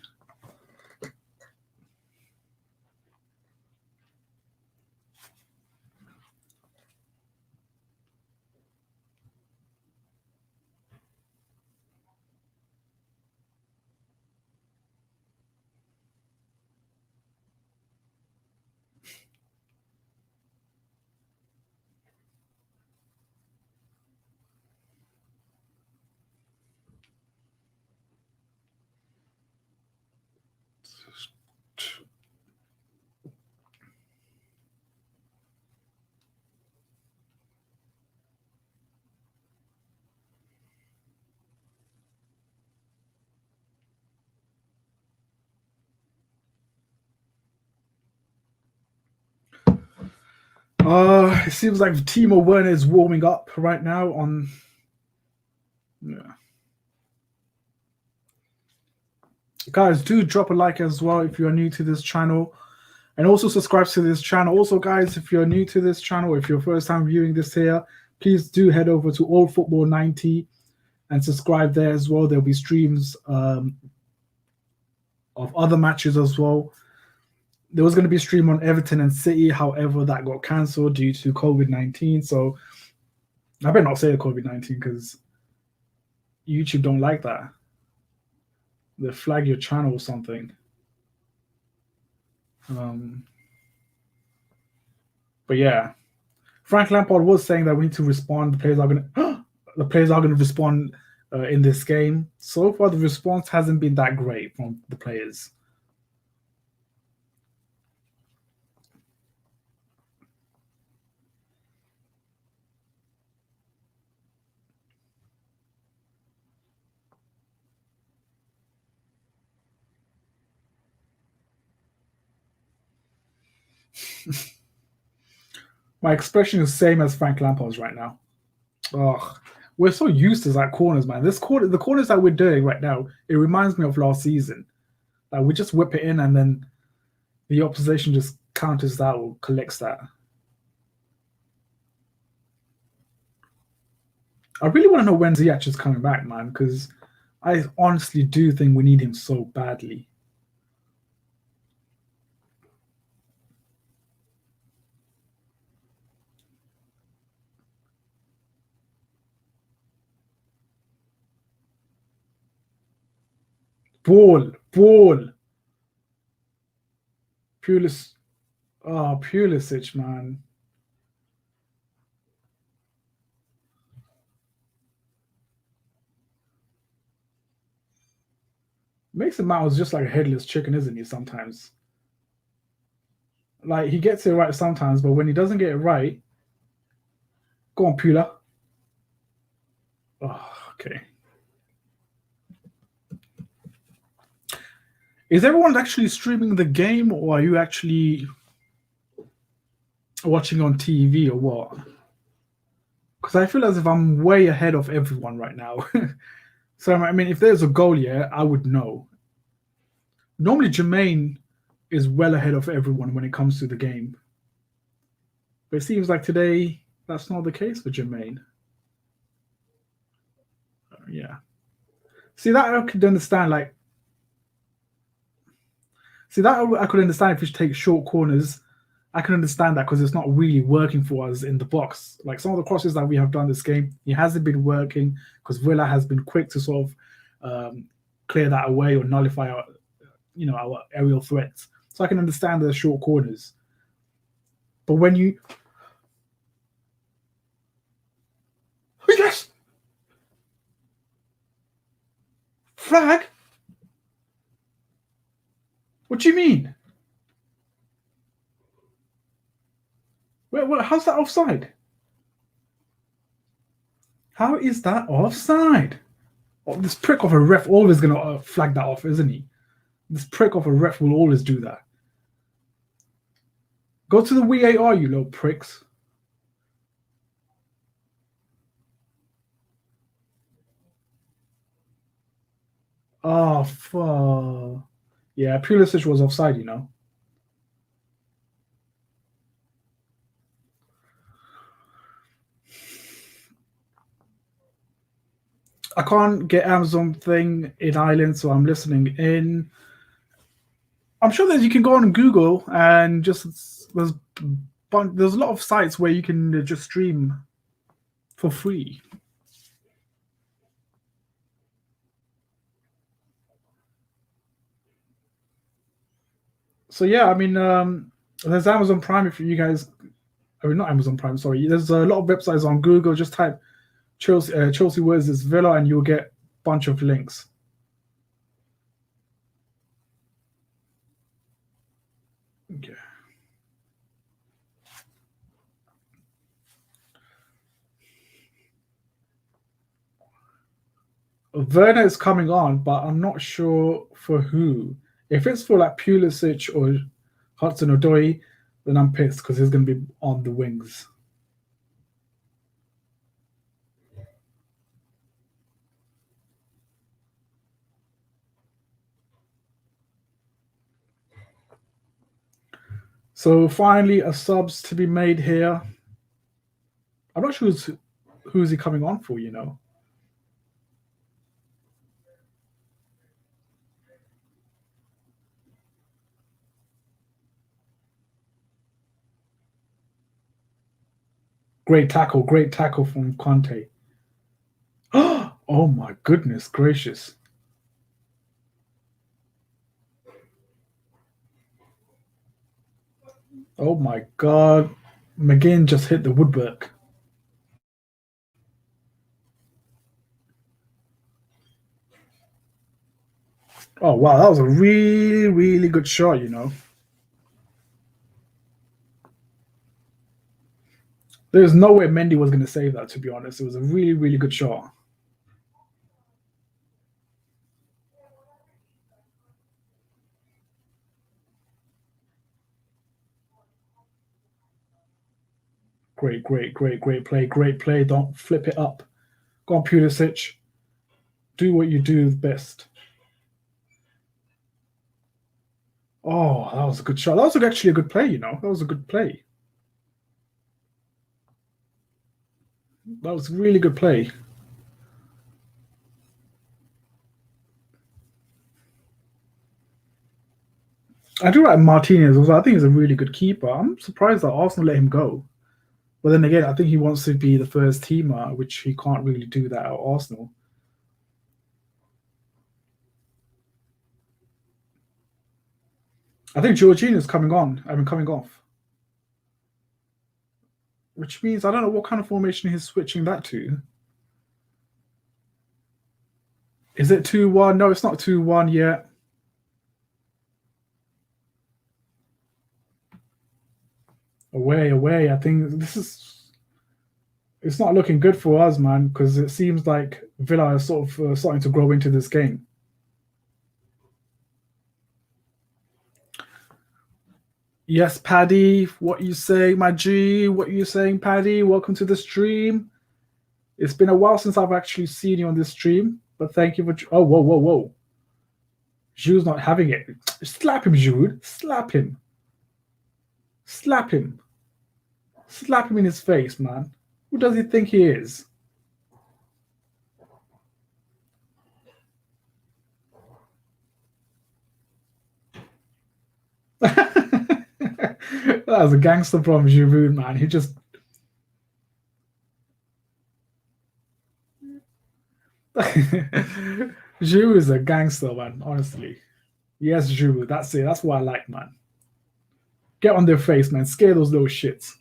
It seems like Timo Werner is warming up right now on. Yeah. Guys, do drop a like as well if you're new to this channel, and also subscribe to this channel. Also, guys, if you're new to this channel, if you're first time viewing this here, please do head over to All Football 90 and subscribe there as well. There'll be streams of other matches as well. There was going to be a stream on Everton and City, however, that got cancelled due to COVID-19. So I better not say the COVID-19 because YouTube don't like that. They flag your channel or something. But yeah, Frank Lampard was saying that we need to respond. The players are going to respond in this game. So far, the response hasn't been that great from the players. My expression is the same as Frank Lampard's right now. Oh, we're so used to that corners, man. The corners that we're doing right now, it reminds me of last season. Like we just whip it in and then the opposition just counters that or collects that. I really want to know when Ziyech is coming back, man, because I honestly do think we need him so badly. Ball. Pulisic, man. Mason Mount is just like a headless chicken, isn't he? Sometimes, like he gets it right sometimes, but when he doesn't get it right, go on, Pula. Oh, okay. Is everyone actually streaming the game, or are you actually watching on TV, or what? Because I feel as if I'm way ahead of everyone right now. So I mean, if there's a goal, yeah, I would know. Normally, Jermaine is well ahead of everyone when it comes to the game, but it seems like today that's not the case for Jermaine. Yeah. See, that I could understand. Like, see that I could understand if you take short corners. I can understand that because it's not really working for us in the box. Like some of the crosses that we have done this game, it hasn't been working because Villa has been quick to sort of clear that away or nullify our aerial threats. So I can understand the short corners. But when you yes, flag. What do you mean? How's that offside? How is that offside? Oh, this prick of a ref always going to flag that off, isn't he? This prick of a ref will always do that. Go to the VAR, you little pricks. Oh, fuck. Yeah, Pulisic was offside, you know. I can't get Amazon thing in Ireland, so I'm listening in. I'm sure that you can go on Google and just there's a lot of sites where you can just stream for free. So yeah, I mean, there's Amazon Prime if you guys. I mean, not Amazon Prime. Sorry, there's a lot of websites on Google. Just type Chelsea versus Villa, and you'll get a bunch of links. Okay. Werner is coming on, but I'm not sure for who. If it's for like Pulisic or Hudson-Odoi, then I'm pissed because he's going to be on the wings. So finally, a subs to be made here. I'm not sure who's he coming on for, you know. Great tackle from Conte. Oh my goodness gracious. Oh my god. McGinn just hit the woodwork. Oh wow, that was a really, really good shot, you know. There's no way Mendy was going to save that, to be honest. It was a really, really good shot. Great play. Don't flip it up. Go on, Pulisic. Do what you do best. Oh, that was a good shot. That was actually a good play, you know. That was a good play. That was a really good play. I do like Martinez also. I think he's a really good keeper. I'm surprised that Arsenal let him go. But then again, I think he wants to be the first teamer, which he can't really do that at Arsenal. I think Jorginho's coming on. Coming off. Which means I don't know what kind of formation he's switching that to. Is it 2-1? No, it's not 2-1 yet. Away. I think this is. It's not looking good for us, man, because it seems like Villa is sort of starting to grow into this game. Yes, Paddy, what you saying, my G? What you saying, Paddy? Welcome to the stream. It's been a while since I've actually seen you on this stream, but thank you for. Oh, whoa. Jude's not having it. Slap him, Jude. Slap him. Slap him. Slap him in his face, man. Who does he think he is? That was a gangster from Giroud, man. He just. Giroud is a gangster, man, honestly. Yes, Giroud. That's it. That's what I like, man. Get on their face, man. Scare those little shits.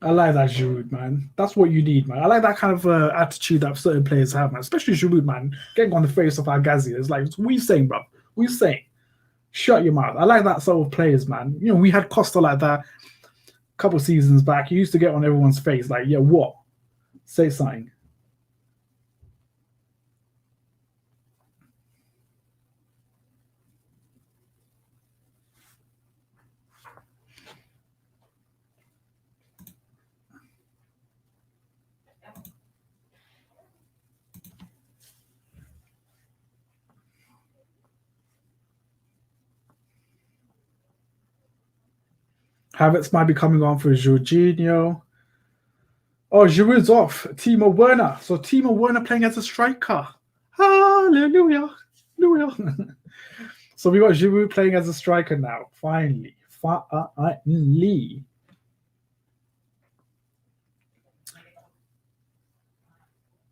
I like that Giroud, man. That's what you need, man. I like that kind of attitude that certain players have, man. Especially Giroud, man. Getting on the face of Agazi. It's like, what are you saying, bro? What are you saying? Shut your mouth. I like that sort of players, man. You know, we had Costa like that. couple seasons back, he used to get on everyone's face like, yeah, what? Say something. Havertz might be coming on for Jorginho. Oh, Giroud's off. Timo Werner. So Timo Werner playing as a striker. Hallelujah. Hallelujah. So we got Giroud playing as a striker now. Finally. Finally.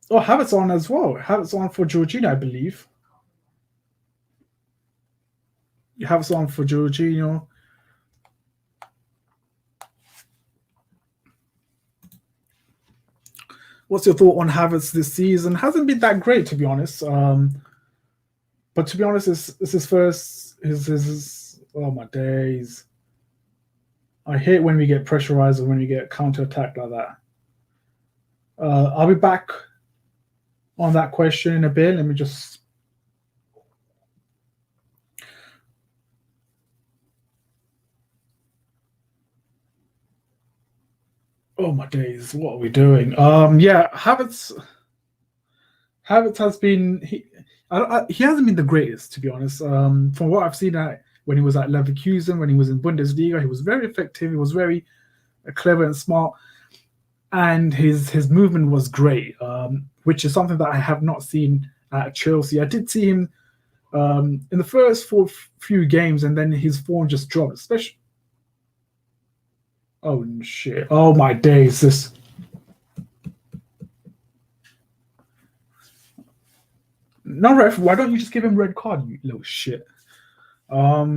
Oh, Havertz on as well. Havertz on for Jorginho, I believe. Havertz on for Jorginho. What's your thought on Havertz this season? Hasn't been that great, to be honest. But to be honest, it's his first. His oh my days! I hate when we get pressurized or when we get counter attacked like that. I'll be back on that question in a bit. Let me just. Oh my days! What are we doing? Yeah, Havertz has been he hasn't been the greatest, to be honest. From what I've seen when he was at Leverkusen, when he was in Bundesliga, he was very effective. He was very clever and smart, and his movement was great, which is something that I have not seen at Chelsea. I did see him in the first few games, and then his form just dropped. Especially, oh shit! Oh my days! This. No, ref. Why don't you just give him red card, you little shit? What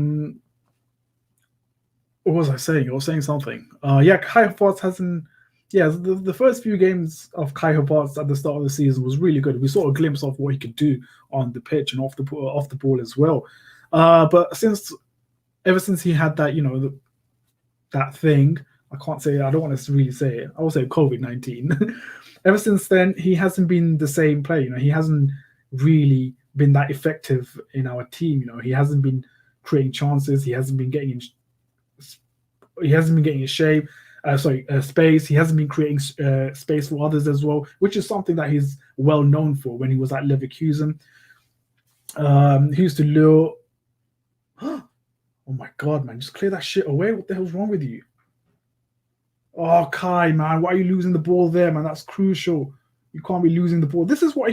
was I saying? I was saying something. Yeah, Kai Havertz hasn't. Yeah, the first few games of Kai Havertz at the start of the season was really good. We saw a glimpse of what he could do on the pitch and off the ball as well. But ever since he had that, that thing, I can't say. I don't want to really say it. I will say COVID-19. Ever since then, he hasn't been the same player. He hasn't really been that effective in our team. He hasn't been creating chances. He hasn't been getting in shape. Space. He hasn't been creating space for others as well, which is something that he's well known for. When he was at Leverkusen, he used to lure. Oh my god, man! Just clear that shit away. What the hell's wrong with you? Oh, Kai, man, why are you losing the ball there, man? That's crucial. You can't be losing the ball. This is what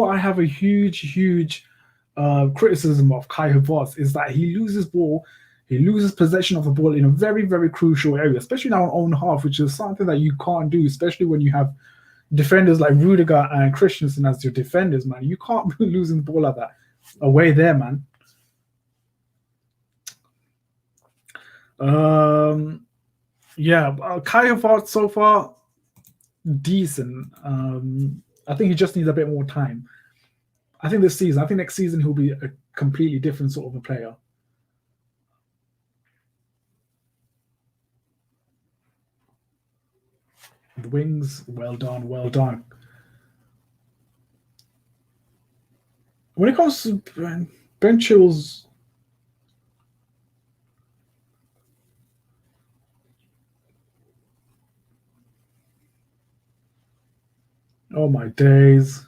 I have a huge criticism of Kai Havertz, is that he loses possession of the ball in a very, very crucial area, especially in our own half, which is something that you can't do, especially when you have defenders like Rudiger and Christensen as your defenders, man. You can't be losing the ball like that away there, man. Yeah, Kai Havertz so far decent. I think he just needs a bit more time. I think next season he'll be a completely different sort of a player. The wings, well done. When it comes to Ben Chilwell's, oh my days.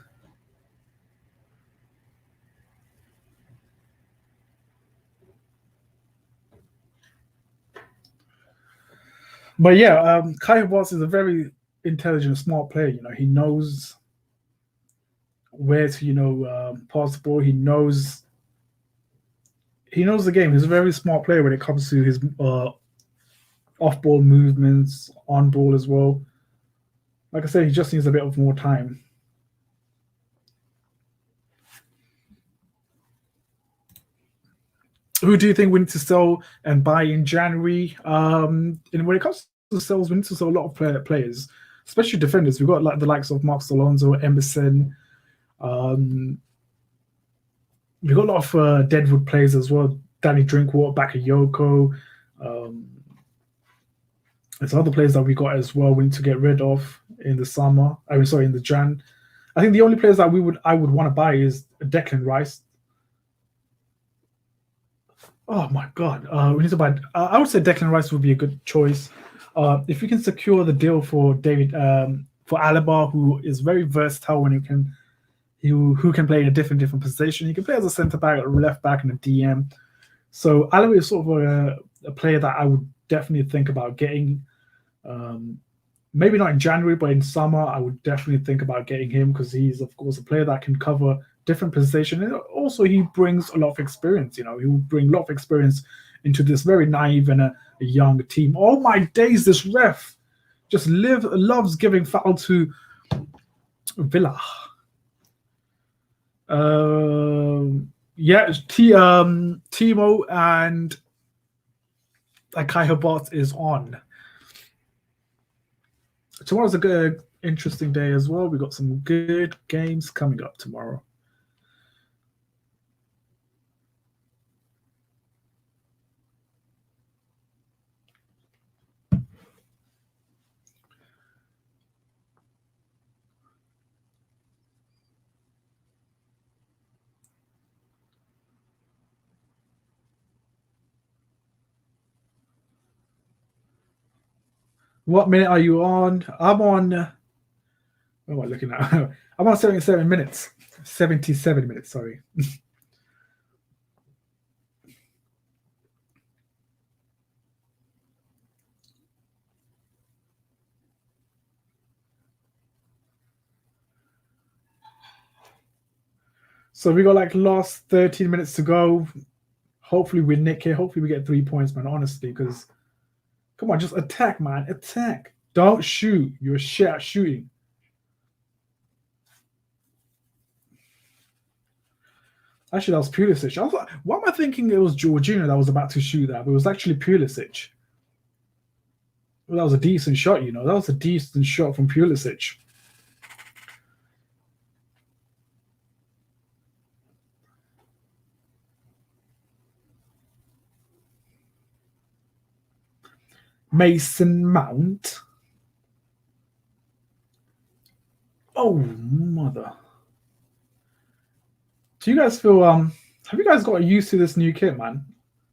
But yeah, Kai Havertz is a very intelligent, smart player. He knows where to pass the ball. He knows the game. He's a very smart player when it comes to his off-ball movements, on ball as well. Like I said, he just needs a bit of more time. Who do you think we need to sell and buy in January? And when it comes to sales, we need to sell a lot of players, especially defenders. We've got like the likes of Marcos Alonso, Emerson. We've got a lot of Deadwood players as well. Danny Drinkwater, Bakayoko. There's other players that we got as well. We need to get rid of in the summer. I mean, sorry, in the Jan. I think the only players that I would want to buy is Declan Rice. Oh my God, we need to buy. I would say Declan Rice would be a good choice. If we can secure the deal for David for Alaba, who is very versatile when who can play in a different position. He can play as a centre back, a left back, and a DM. So Alaba is sort of a player that I would definitely think about getting. Maybe not in January, but in summer, I would definitely think about getting him because he's, of course, a player that can cover different positions. And also, he brings a lot of experience. He will bring a lot of experience into this very naive and a young team. All my days, this ref just loves giving foul to Villa. Yeah, Timo and Kai Havertz is on. Tomorrow's a good, interesting day as well. We got some good games coming up tomorrow. What minute are you on? I'm on. What am I looking at? I'm on 77 minutes. 77 minutes, sorry. So we got like last 13 minutes to go. Hopefully we nick it. Hopefully we get 3 points, man, honestly, because come on, just attack, man. Attack. Don't shoot. You're shit at shooting. Actually, that was Pulisic. Why am I thinking it was Jorginho that was about to shoot that? But it was actually Pulisic. Well, that was a decent shot, That was a decent shot from Pulisic. Mason Mount. Oh, mother. Do you guys feel have you guys got used to this new kit, man?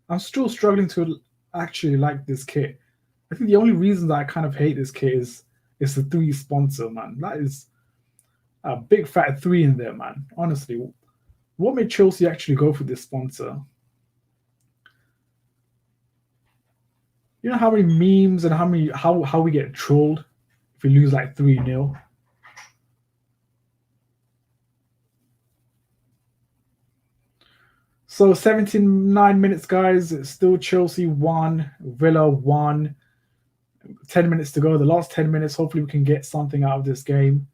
I'm still struggling to actually like this kit. I think the only reason that I kind of hate this kit is the 3 sponsor, man. That is a big fat 3 in there, man. Honestly, what made Chelsea actually go for this sponsor? You know how many memes and how we get trolled if we lose like 3-0? So 79 minutes, guys. It's still Chelsea 1, Villa 1. 10 minutes to go. The last 10 minutes, hopefully we can get something out of this game.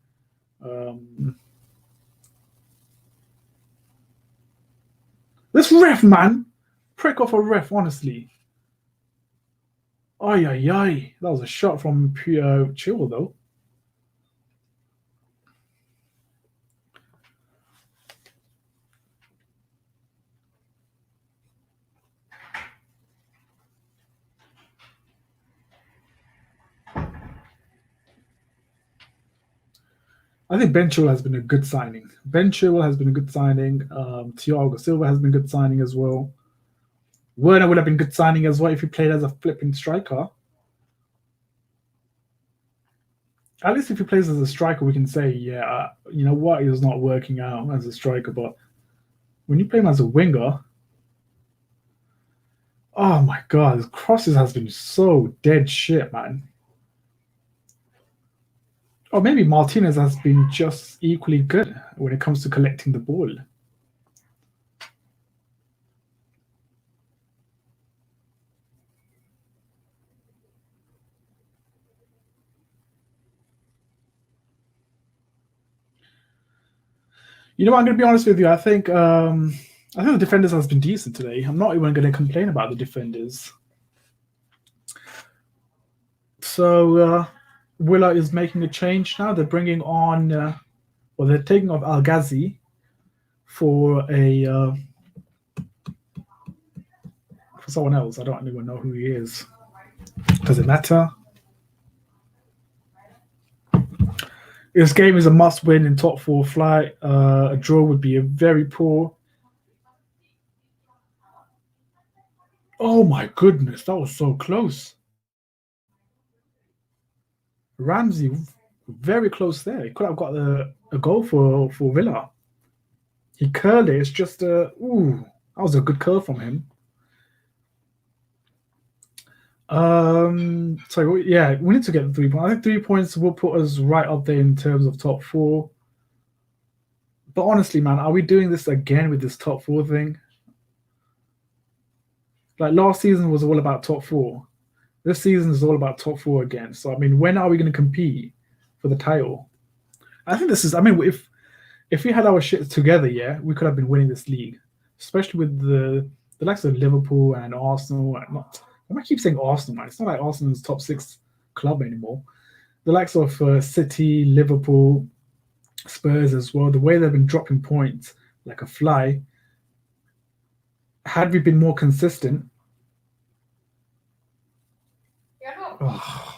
This ref, man. Prick off a ref, honestly. Ay, ay, ay. That was a shot from Chill, though. I think Ben Chilwell has been a good signing. Thiago Silva has been a good signing as well. Werner would have been good signing as well if he played as a flipping striker. At least if he plays as a striker, we can say, yeah, you know what, he's not working out as a striker. But when you play him as a winger, oh my God, his crosses has been so dead shit, man. Or maybe Martinez has been just equally good when it comes to collecting the ball. You know what, I'm going to be honest with you. I think the defenders has been decent today. I'm not even going to complain about the defenders. So Willa is making a change now. They're bringing on, they're taking off Al Ghazi for someone else. I don't even know who he is. Does it matter? This game is a must-win in top four flight. A draw would be a very poor. Oh my goodness, that was so close. Ramsey, very close there. He could have got a goal for Villa. He curled it. It's just ooh, that was a good curl from him. So yeah, we need to get the 3 points. I think 3 points will put us right up there in terms of top four. But honestly, man, are we doing this again with this top four thing? Like last season was all about top four. This season is all about top four again. So I mean, when are we going to compete for the title? I think this is. I mean, if we had our shit together, yeah, we could have been winning this league, especially with the likes of Liverpool and Arsenal. And not, I keep saying Arsenal, man. It's not like Arsenal's top six club anymore. The likes of City, Liverpool, Spurs as well. The way they've been dropping points like a fly. Had we been more consistent, oh.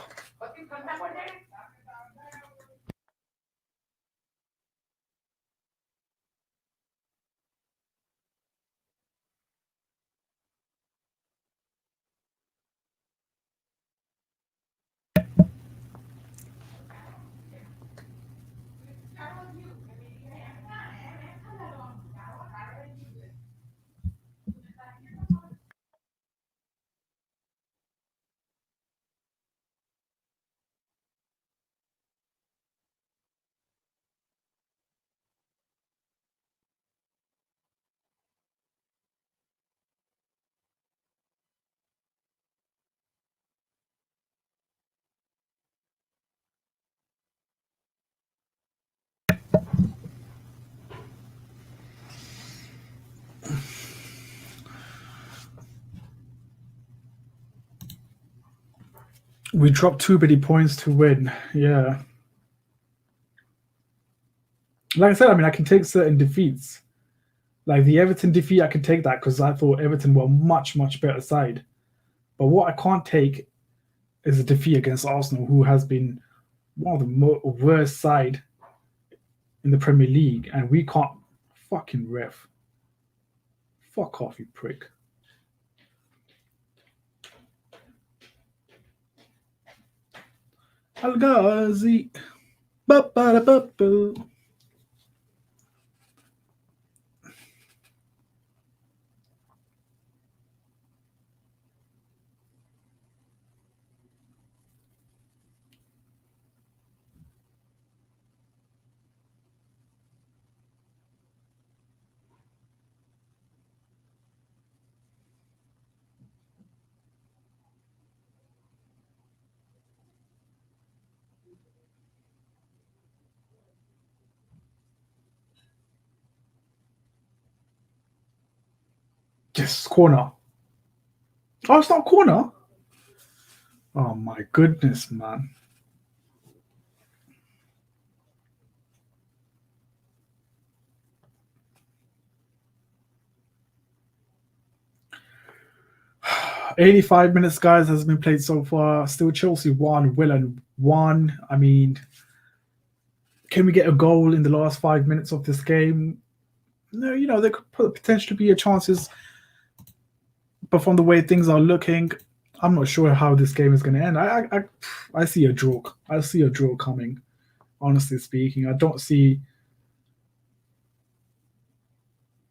We dropped too many points to win. Yeah. Like I said, I mean, I can take certain defeats. Like the Everton defeat, I can take that because I thought Everton were a much, much better side. But what I can't take is a defeat against Arsenal, who has been one of the worst side in the Premier League, and we can't fucking ref. Fuck off, you prick. Al Ghazi. Ba-ba-da-ba-ba. Yes, corner. Oh, it's not corner. Oh my goodness, man. "85 minutes, guys, has been played so far. Still Chelsea 1, Villa 1. I mean, can we get a goal in the last 5 minutes of this game? No, you know, there could potentially be a chances. But from the way things are looking, I'm not sure how this game is going to end. I see a draw. I see a draw coming, honestly speaking. I don't see...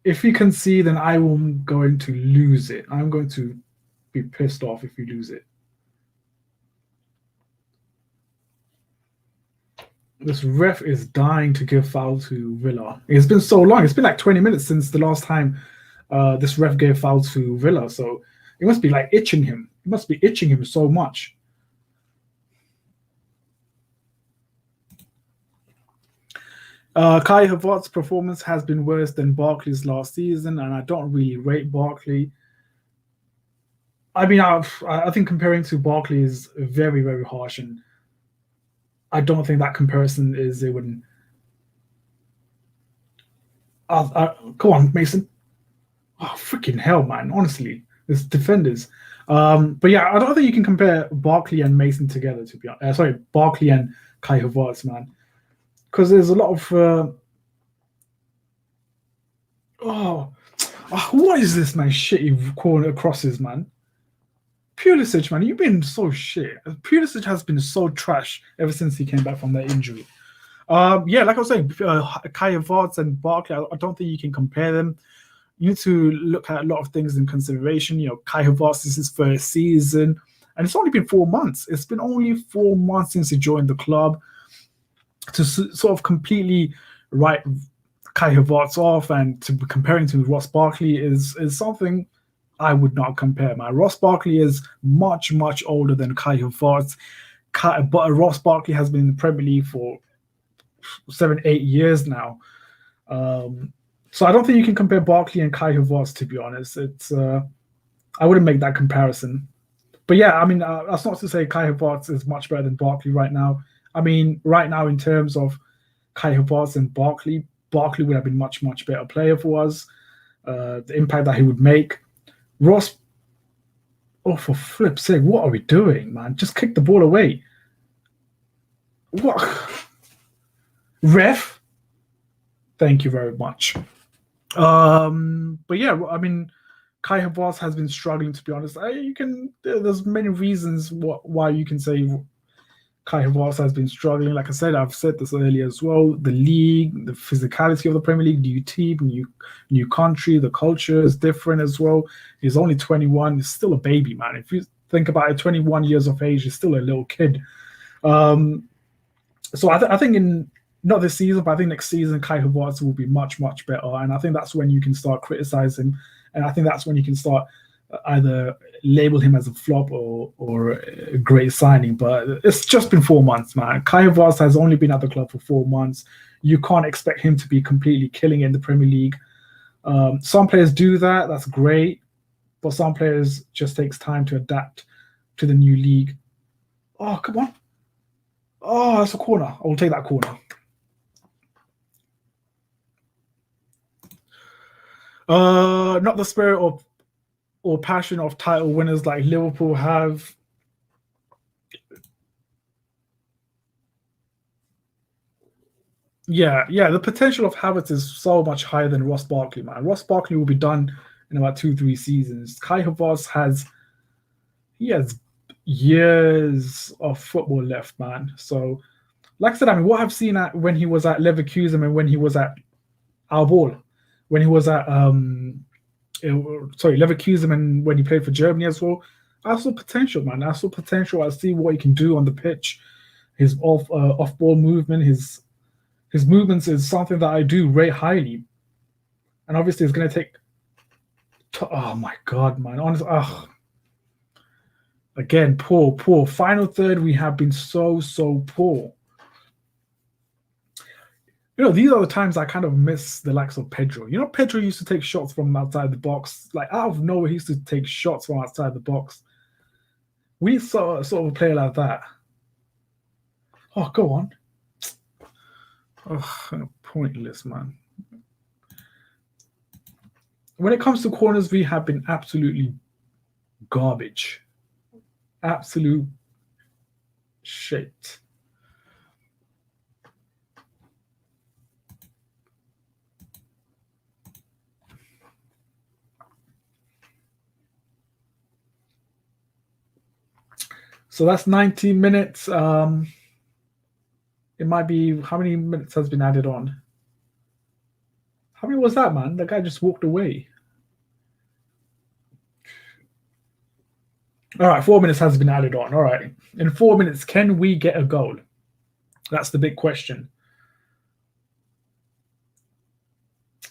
If we can see, then I am going to lose it. I'm going to be pissed off if we lose it. This ref is dying to give foul to Villa. It's been so long. It's been like 20 minutes since the last time this ref gave foul to Villa. So it must be like itching him. It must be itching him so much. Kai Havertz's performance has been worse than Barkley's last season, and I don't really rate Barkley. I mean, I think comparing to Barkley is very, very harsh, and I don't think that comparison is even. Come on, Mason. Oh, freaking hell, man. Honestly, it's defenders. But yeah, I don't think you can compare Barkley and Mason together, to be honest. Sorry, Barkley and Kai Havertz, man. because there's a lot of what is this, man? Shitty corner crosses, man. Pulisic, man, you've been so shit. Pulisic has been so trash ever since he came back from that injury. Yeah, like I was saying, Kai Havertz and Barkley, I don't think you can compare them. You need to look at a lot of things in consideration. You know, Kai Havertz is his first season, and it's only been 4 months. It's been only 4 months since he joined the club. To sort of completely write Kai Havertz off and to be comparing to Ross Barkley is something I would not compare, man. Ross Barkley is much, much older than Kai Havertz. But Ross Barkley has been in the Premier League for 7, 8 years now. So I don't think you can compare Barkley and Kai Havertz, to be honest. I wouldn't make that comparison. But yeah, I mean, that's not to say Kai Havertz is much better than Barkley right now. I mean, right now, in terms of Kai Havertz and Barkley would have been much, much better player for us. The impact that he would make. Ross, oh, for flip's sake, what are we doing, man? Just kick the ball away. What? Ref? Thank you very much. But yeah, I mean, Kai Havertz has been struggling, to be honest. There's many reasons why you can say Kai Havertz has been struggling. Like I said, I've said this earlier as well. The league, the physicality of the Premier League, new team, new country, the culture is different as well. He's only 21. He's still a baby, man. If you think about it, 21 years of age, he's still a little kid. So I think not this season, but I think next season, Kai Havertz will be much, much better. And I think that's when you can start criticizing. And I think that's when you can start either label him as a flop or a great signing. But it's just been 4 months, man. Kai Havertz has only been at the club for 4 months. You can't expect him to be completely killing it in the Premier League. Some players do that. That's great. But some players just takes time to adapt to the new league. Oh, come on. Oh, that's a corner. I will take that corner. Not the spirit or passion of title winners like Liverpool have. Yeah, the potential of Havertz is so much higher than Ross Barkley, man. Ross Barkley will be done in about 2-3 seasons. Kai Havertz has years of football left, man. So, like I said, I mean, what I've seen when he was at Leverkusen and when he was at Albol, when he was at Leverkusen and when he played for Germany as well, I saw potential, man. I saw potential. I see what he can do on the pitch. His off ball movement, his movements is something that I do rate highly. And obviously, it's going to take. Oh my God, man! Honestly, again, poor. Final third, we have been so poor. You know, these are the times I kind of miss the likes of Pedro. You know, Pedro used to take shots from outside the box. Like, out of nowhere, he used to take shots from outside the box. We need sort of a player like that. Oh, go on. Oh, pointless, man. When it comes to corners, we have been absolutely garbage. Absolute shit. So that's 90 minutes. It might be, how many minutes has been added on? How many was that, man? The guy just walked away. All right, 4 minutes has been added on. All right. In 4 minutes, can we get a goal? That's the big question.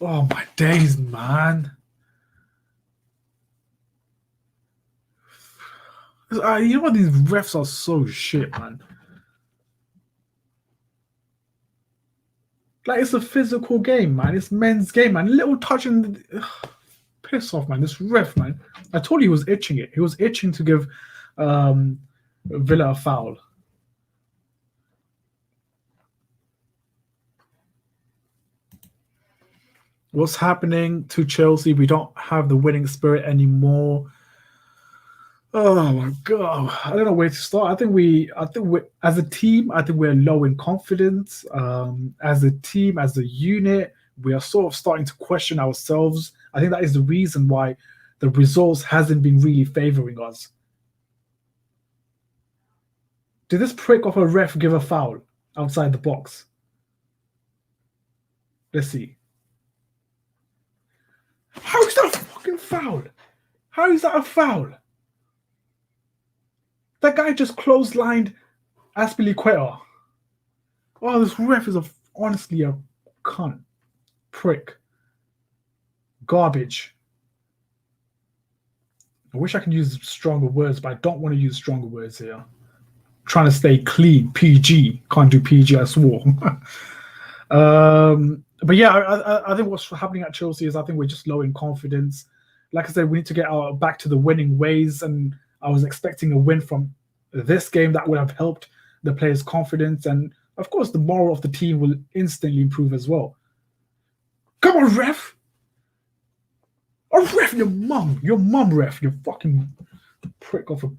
Oh, my days, man. You know what? These refs are so shit, man. Like, it's a physical game, man. It's men's game, man. Little touching. Piss off, man. This ref, man. I told you he was itching it. He was itching to give Villa a foul. What's happening to Chelsea? We don't have the winning spirit anymore. Oh my god, I don't know where to start. I think we, as a team, I think we're low in confidence. As a team, as a unit, we are sort of starting to question ourselves. I think that is the reason why the results hasn't been really favoring us. Did this prick of a ref give a foul outside the box? Let's see. How is that a fucking foul? How is that a foul? That guy just clotheslined Aspilicueta. Oh, this ref is honestly a cunt, prick, garbage. I wish I could use stronger words, but I don't want to use stronger words here. Trying to stay clean, PG. Can't do PG, I swore. But yeah, I think what's happening at Chelsea is I think we're just low in confidence. Like I said, we need to get back to the winning ways, and I was expecting a win from this game that would have helped the players' confidence, and of course, the moral of the team will instantly improve as well. Come on, ref! Oh, ref, your mum, ref, you fucking prick of a.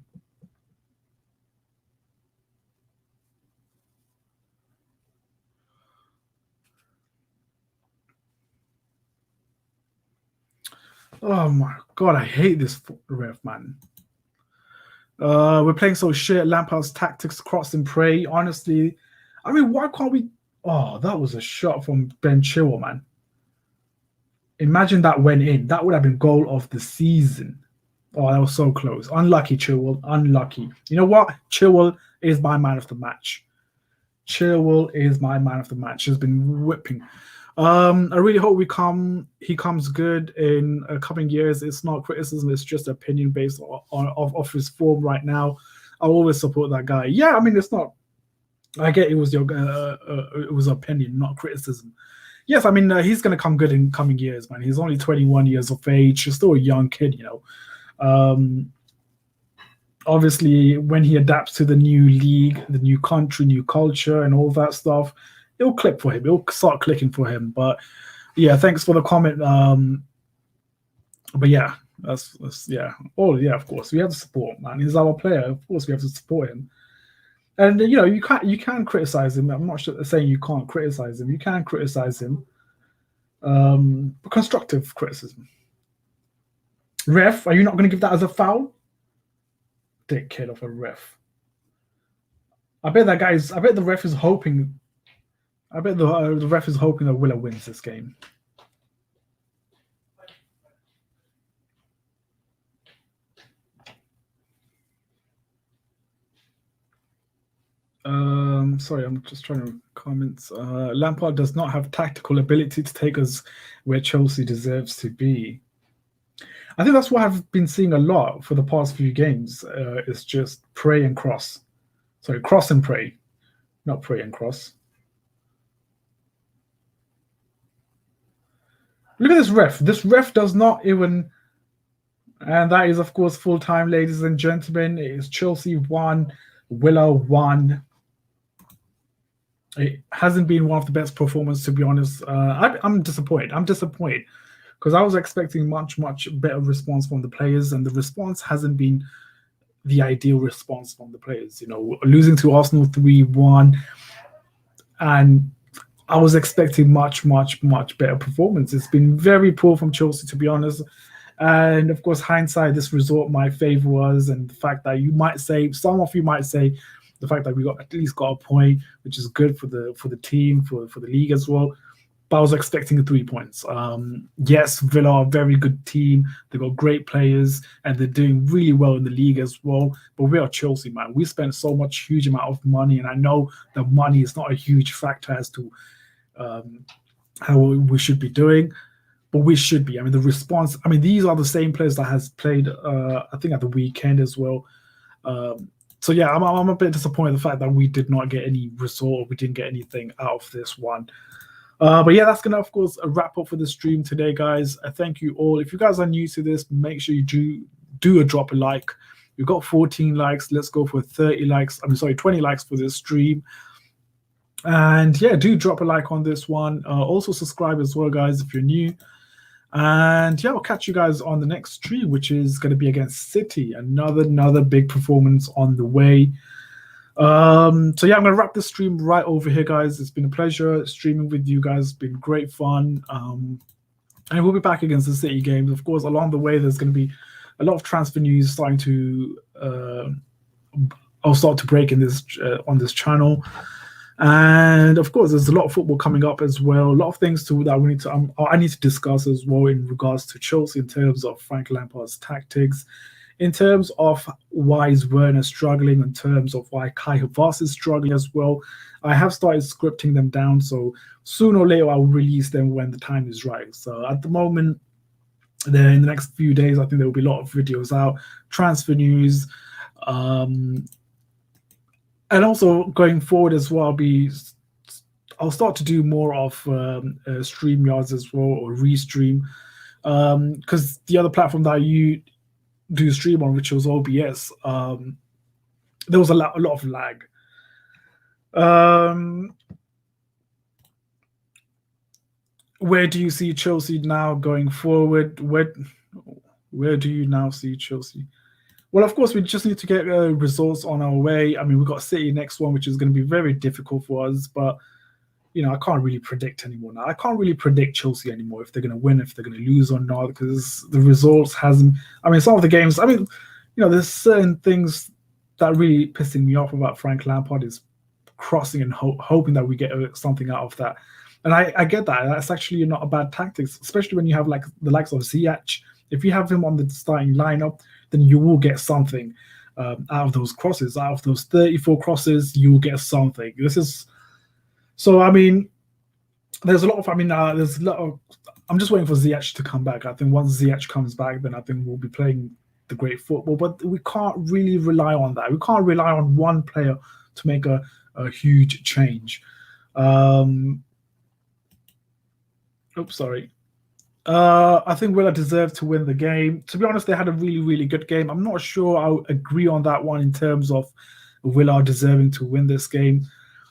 Oh my god, I hate this ref, man. We're playing so shit. Lampard's tactics, cross and pray. Honestly, I mean, why can't we? Oh, that was a shot from Ben Chilwell, man. Imagine that went in. That would have been goal of the season. Oh, that was so close. Unlucky, Chilwell. Unlucky. You know what? Chilwell is my man of the match. Chilwell is my man of the match. He's been whipping. I really hope he comes good in coming years. It's not criticism, it's just opinion based of his form right now. I'll always support that guy. Yeah, I mean, it's not. I get it was opinion, not criticism. Yes, I mean he's going to come good in coming years, man. He's only 21 years of age. He's still a young kid, you know. Obviously, when he adapts to the new league, the new country, new culture, and all that stuff, it'll click for him. It'll start clicking for him. But yeah, thanks for the comment. But yeah, that's yeah. Oh yeah, of course we have to support, man. He's our player. Of course we have to support him. And you know, you can criticize him. I'm not saying you can't criticize him. You can criticize him. But constructive criticism. Ref, are you not going to give that as a foul? Dickhead of a ref. I bet the ref is hoping. I bet the ref is hoping that Villa wins this game. Sorry, I'm just trying to comment. Lampard does not have tactical ability to take us where Chelsea deserves to be. I think that's what I've been seeing a lot for the past few games. It's just pray and cross. Sorry, cross and pray, not pray and cross. Look at this ref. This ref does not even... And that is, of course, full time, ladies and gentlemen. It is Chelsea 1, Villa 1. It hasn't been one of the best performances, to be honest. I'm disappointed. I'm disappointed because I was expecting much better response from the players, and the response hasn't been the ideal response from the players. You know, losing to Arsenal 3-1, and I was expecting much better performance. It's been very poor from Chelsea, to be honest. And of course, hindsight, this result might favor us, and the fact that some of you might say, the fact that we at least got a point, which is good for the team, for the league as well. But I was expecting 3 points. Yes, Villa are a very good team. They've got great players, and they're doing really well in the league as well. But we are Chelsea, man. We spent so much huge amount of money, and I know that money is not a huge factor as to how we should be doing. But we should be. I mean, the response. I mean, these are the same players that has played. I think at the weekend as well. So yeah, I'm a bit disappointed the fact that we did not get any result. We didn't get anything out of this one. But yeah, that's gonna, of course, wrap up for the stream today, guys. Thank you all. If you guys are new to this, make sure you do drop a like. We've got 14 likes. Let's go for 30 likes. 20 likes for this stream. And yeah, do drop a like on this one. Also subscribe as well, guys, if you're new. And yeah, I'll catch you guys on the next stream, which is going to be against City. Another big performance on the way. So yeah, I'm going to wrap the stream right over here, guys. It's been a pleasure streaming with you guys. It's been great fun. And we'll be back against the City games. Of course, along the way, there's going to be a lot of transfer news starting to I'll start to break in this on this channel. And of course, there's a lot of football coming up as well. A lot of things that we need to I need to discuss as well in regards to Chelsea in terms of Frank Lampard's tactics, in terms of why is Werner struggling, in terms of why Kai Havertz is struggling as well. I have started scripting them down, so sooner or later I will release them when the time is right. So at the moment, in the next few days, I think there will be a lot of videos out, transfer news, and also going forward as well. I'll start to do more of StreamYards as well, or restream, because the other platform that you do stream on, which was OBS, there was a lot of lag. Where do you see Chelsea now going forward? Where do you now see Chelsea? Well, of course, we just need to get results on our way. I mean, we've got City next one, which is going to be very difficult for us. But, you know, I can't really predict anymore now. I can't really predict Chelsea anymore, if they're going to win, if they're going to lose or not, because the results hasn't... I mean, some of the games... I mean, you know, there's certain things that really pissing me off about Frank Lampard is crossing and hoping that we get something out of that. And I get that. That's actually not a bad tactics, especially when you have like the likes of Ziyech. If you have him on the starting lineup, then you will get something out of those crosses. Out of those 34 crosses, you will get something. This is... So, I mean, there's a lot of... I mean, there's a lot of... I'm just waiting for Ziyech to come back. I think once Ziyech comes back, then I think we'll be playing the great football. But we can't really rely on that. We can't rely on one player to make a huge change. Oops, sorry. I think Villa deserved to win the game. To be honest, they had a really, really good game. I'm not sure I'll agree on that one in terms of Villa deserving to win this game,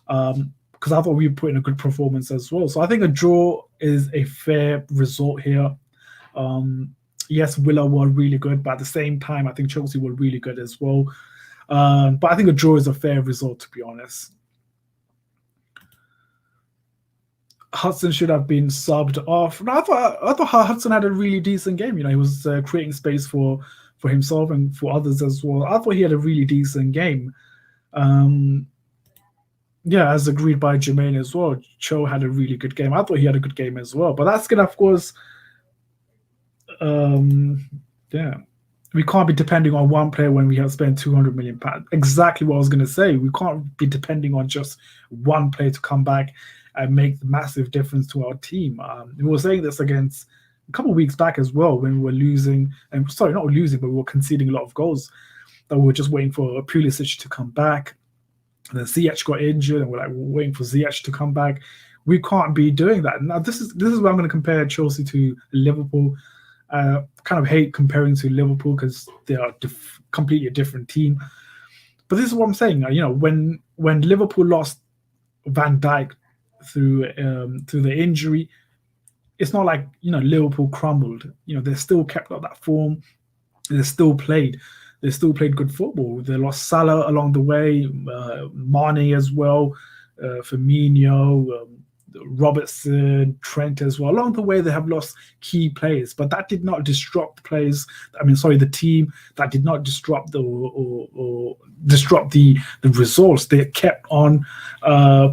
because I thought we put in a good performance as well. So I think a draw is a fair result here. Yes, Villa were really good, but at the same time, I think Chelsea were really good as well. But I think a draw is a fair result, to be honest. Hudson should have been subbed off. No, I thought Hudson had a really decent game. You know, he was creating space for himself and for others as well. I thought he had a really decent game. Yeah, as agreed by Jermaine as well. Cho had a really good game. I thought he had a good game as well. But that's gonna, of course, yeah. We can't be depending on one player when we have spent £200 million. Exactly what I was going to say. We can't be depending on just one player to come back and make the massive difference to our team. We were saying this against a couple of weeks back as well, when we were losing, and sorry, not losing, but we were conceding a lot of goals, that we were just waiting for Pulisic to come back. And then Ziyech got injured, and we're waiting for Ziyech to come back. We can't be doing that. Now, this is where I'm going to compare Chelsea to Liverpool. Kind of hate comparing to Liverpool because they are completely a different team. But this is what I'm saying. You know, when Liverpool lost Van Dijk through the injury, it's not like, you know, Liverpool crumbled. You know, they still kept up that form. They still played good football. They lost Salah along the way, Mane as well, Firmino, Robertson, Trent as well. Along the way, they have lost key players, but that did not disrupt the team. That did not disrupt or disrupt the results. They kept on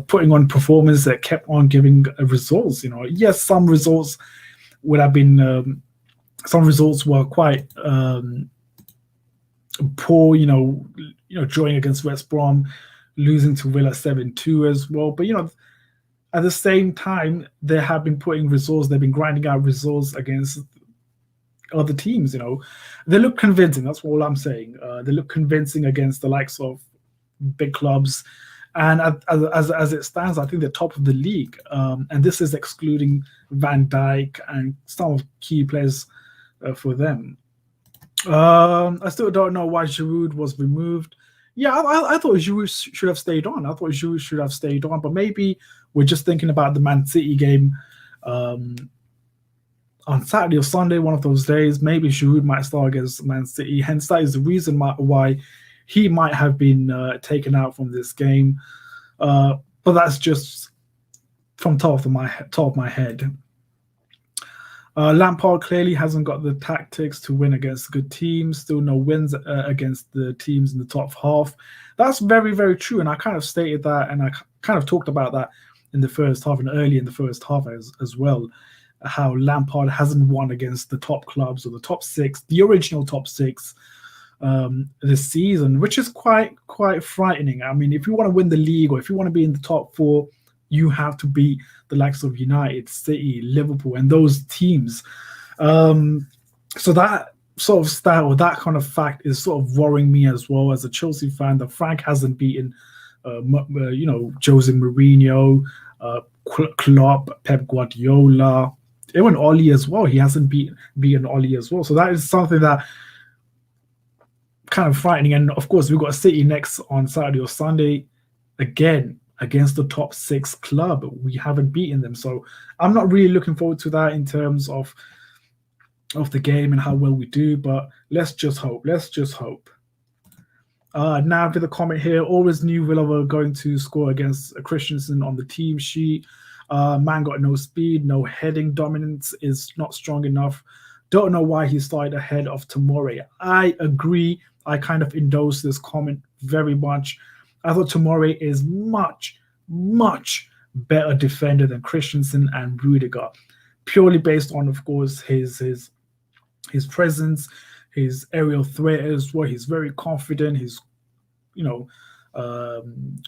putting on performance. They kept on giving results. You know, yes, some results would have been. Some results were quite poor. You know, drawing against West Brom, losing to Villa 7-2 as well. But you know, at the same time, they have been putting results. They've been grinding out results against other teams. You know, they look convincing. That's all I'm saying. They look convincing against the likes of big clubs, and as it stands, I think they're top of the league. And this is excluding Van Dijk and some of key players for them. I still don't know why Giroud was removed. Yeah, I thought Giroud should have stayed on. But maybe we're just thinking about the Man City game. on Saturday or Sunday, one of those days, maybe Giroud might start against Man City. Hence, that is the reason why he might have been taken out from this game. But that's just from top of my head. Lampard clearly hasn't got the tactics to win against good teams. Still no wins against the teams in the top half. That's very, very true. And I kind of stated that, and I kind of talked about that in the first half and early in the first half as well. How Lampard hasn't won against the top clubs or the top six, the original top six, this season, which is quite frightening. I mean, if you want to win the league or if you want to be in the top four, you have to beat the likes of United, City, Liverpool, and those teams. So that sort of style, or that kind of fact, is sort of worrying me as well as a Chelsea fan, that Frank hasn't beaten, Jose Mourinho, Klopp, Pep Guardiola, even Oli as well. He hasn't beaten Oli as well. So that is something that kind of frightening. And of course, we've got City next on Saturday or Sunday again against the top six club. We haven't beaten them, so I'm not really looking forward to that in terms of the game and how well we do. But let's just hope. Now to the comment here. Always knew Villa were going to score against Christensen on the team sheet. Man got no speed, no heading. Dominance is not strong enough. Don't know why he started ahead of Tomori. I agree. I kind of endorse this comment very much. I thought Tomori is much better defender than Christensen and Rudiger, purely based on, of course, his presence, his aerial threat as well. He's very confident. He's,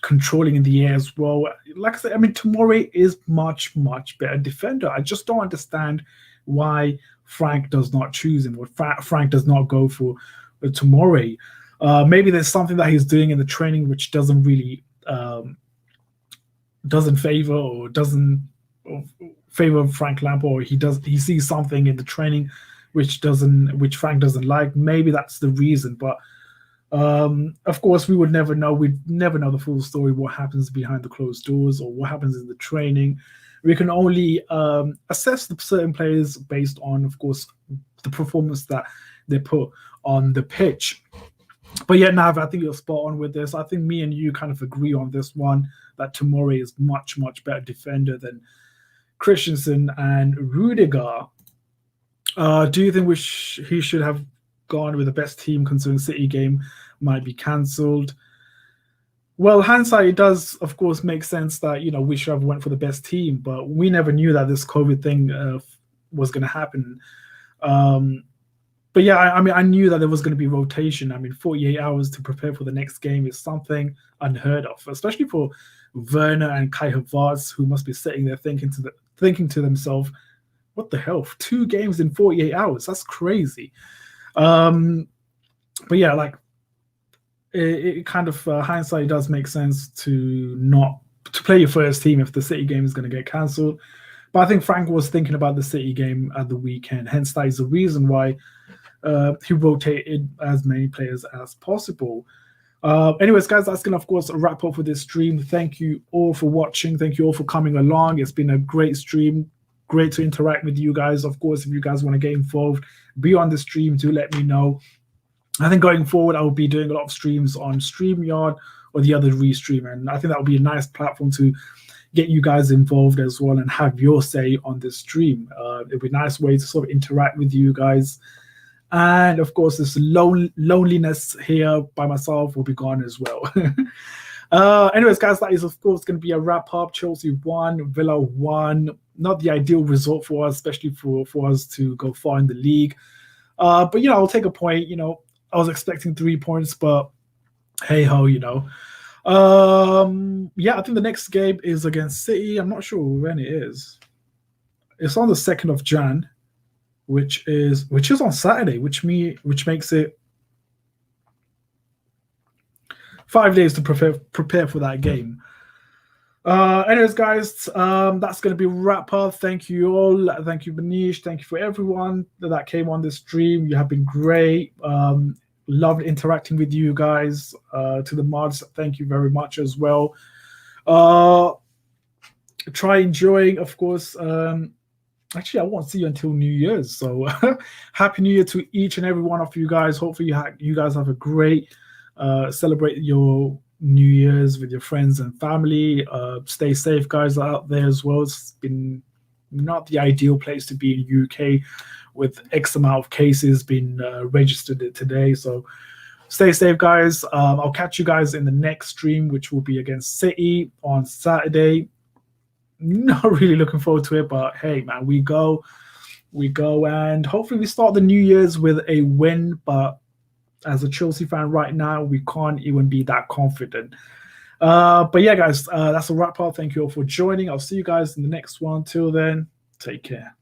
controlling in the air as well. Like I said, I mean, Tomori is much better defender. I just don't understand why Frank does not choose him, or Frank does not go for Tomori. Maybe there's something that he's doing in the training which doesn't really doesn't favor Frank Lampard, or he sees something in the training which Frank doesn't like. Maybe that's the reason. But of course, we would never know. We'd never know the full story, what happens behind the closed doors or what happens in the training. We can only assess the certain players based on, of course, the performance that they put on the pitch. But yeah, Nav, I think you're spot on with this. I think me and you kind of agree on this one, that Tomori is much better defender than Christensen and Rudiger. Do you think he should have gone with the best team, considering City game might be cancelled? Well, hindsight, it does, of course, make sense that, we should have went for the best team, but we never knew that this COVID thing was going to happen. But yeah, I mean, I knew that there was going to be rotation. I mean, 48 hours to prepare for the next game is something unheard of, especially for Werner and Kai Havertz, who must be sitting there thinking to themselves, what the hell? 2 games in 48 hours? That's crazy. But yeah, like it kind of hindsight does make sense to play your first team if the City game is going to get cancelled. But I think Frank was thinking about the City game at the weekend. Hence, that is the reason why he rotated as many players as possible. Anyways, guys, that's going to, of course, wrap up for this stream. Thank you all for watching. Thank you all for coming along. It's been a great stream. Great to interact with you guys. Of course, if you guys want to get involved, be on the stream, do let me know. I think going forward, I will be doing a lot of streams on StreamYard or the other Restream, and I think that will be a nice platform to get you guys involved as well and have your say on this stream. It'll be a nice way to sort of interact with you guys. And of course, this loneliness here by myself will be gone as well. Anyways, guys, that is, of course, going to be a wrap-up. Chelsea won, Villa won. Not the ideal result for us, especially for us to go far in the league. But, I'll take a point. I was expecting 3 points, but hey-ho, Yeah, I think the next game is against City. I'm not sure when it is. It's on the 2nd of Jan, which is on Saturday, which makes it 5 days to prepare for that game. Anyways, guys, that's going to be wrap up. Thank you all. Thank you, Manish. Thank you for everyone that came on this stream. You have been great. Loved interacting with you guys. To the mods, thank you very much as well. Try enjoying, of course, Actually, I won't see you until New Year's. So happy New Year to each and every one of you guys. Hopefully you guys have a great celebrate your New Year's with your friends and family. Stay safe, guys, out there as well. It's been not the ideal place to be in UK with X amount of cases being registered today. So stay safe, guys. I'll catch you guys in the next stream, which will be against City on Saturday. Not really looking forward to it, but hey, man, we go, and hopefully we start the New Year's with a win. But as a Chelsea fan right now, we can't even be that confident. But yeah, guys, that's a wrap up. Thank you all for joining. I'll see you guys in the next one. Till then, take care.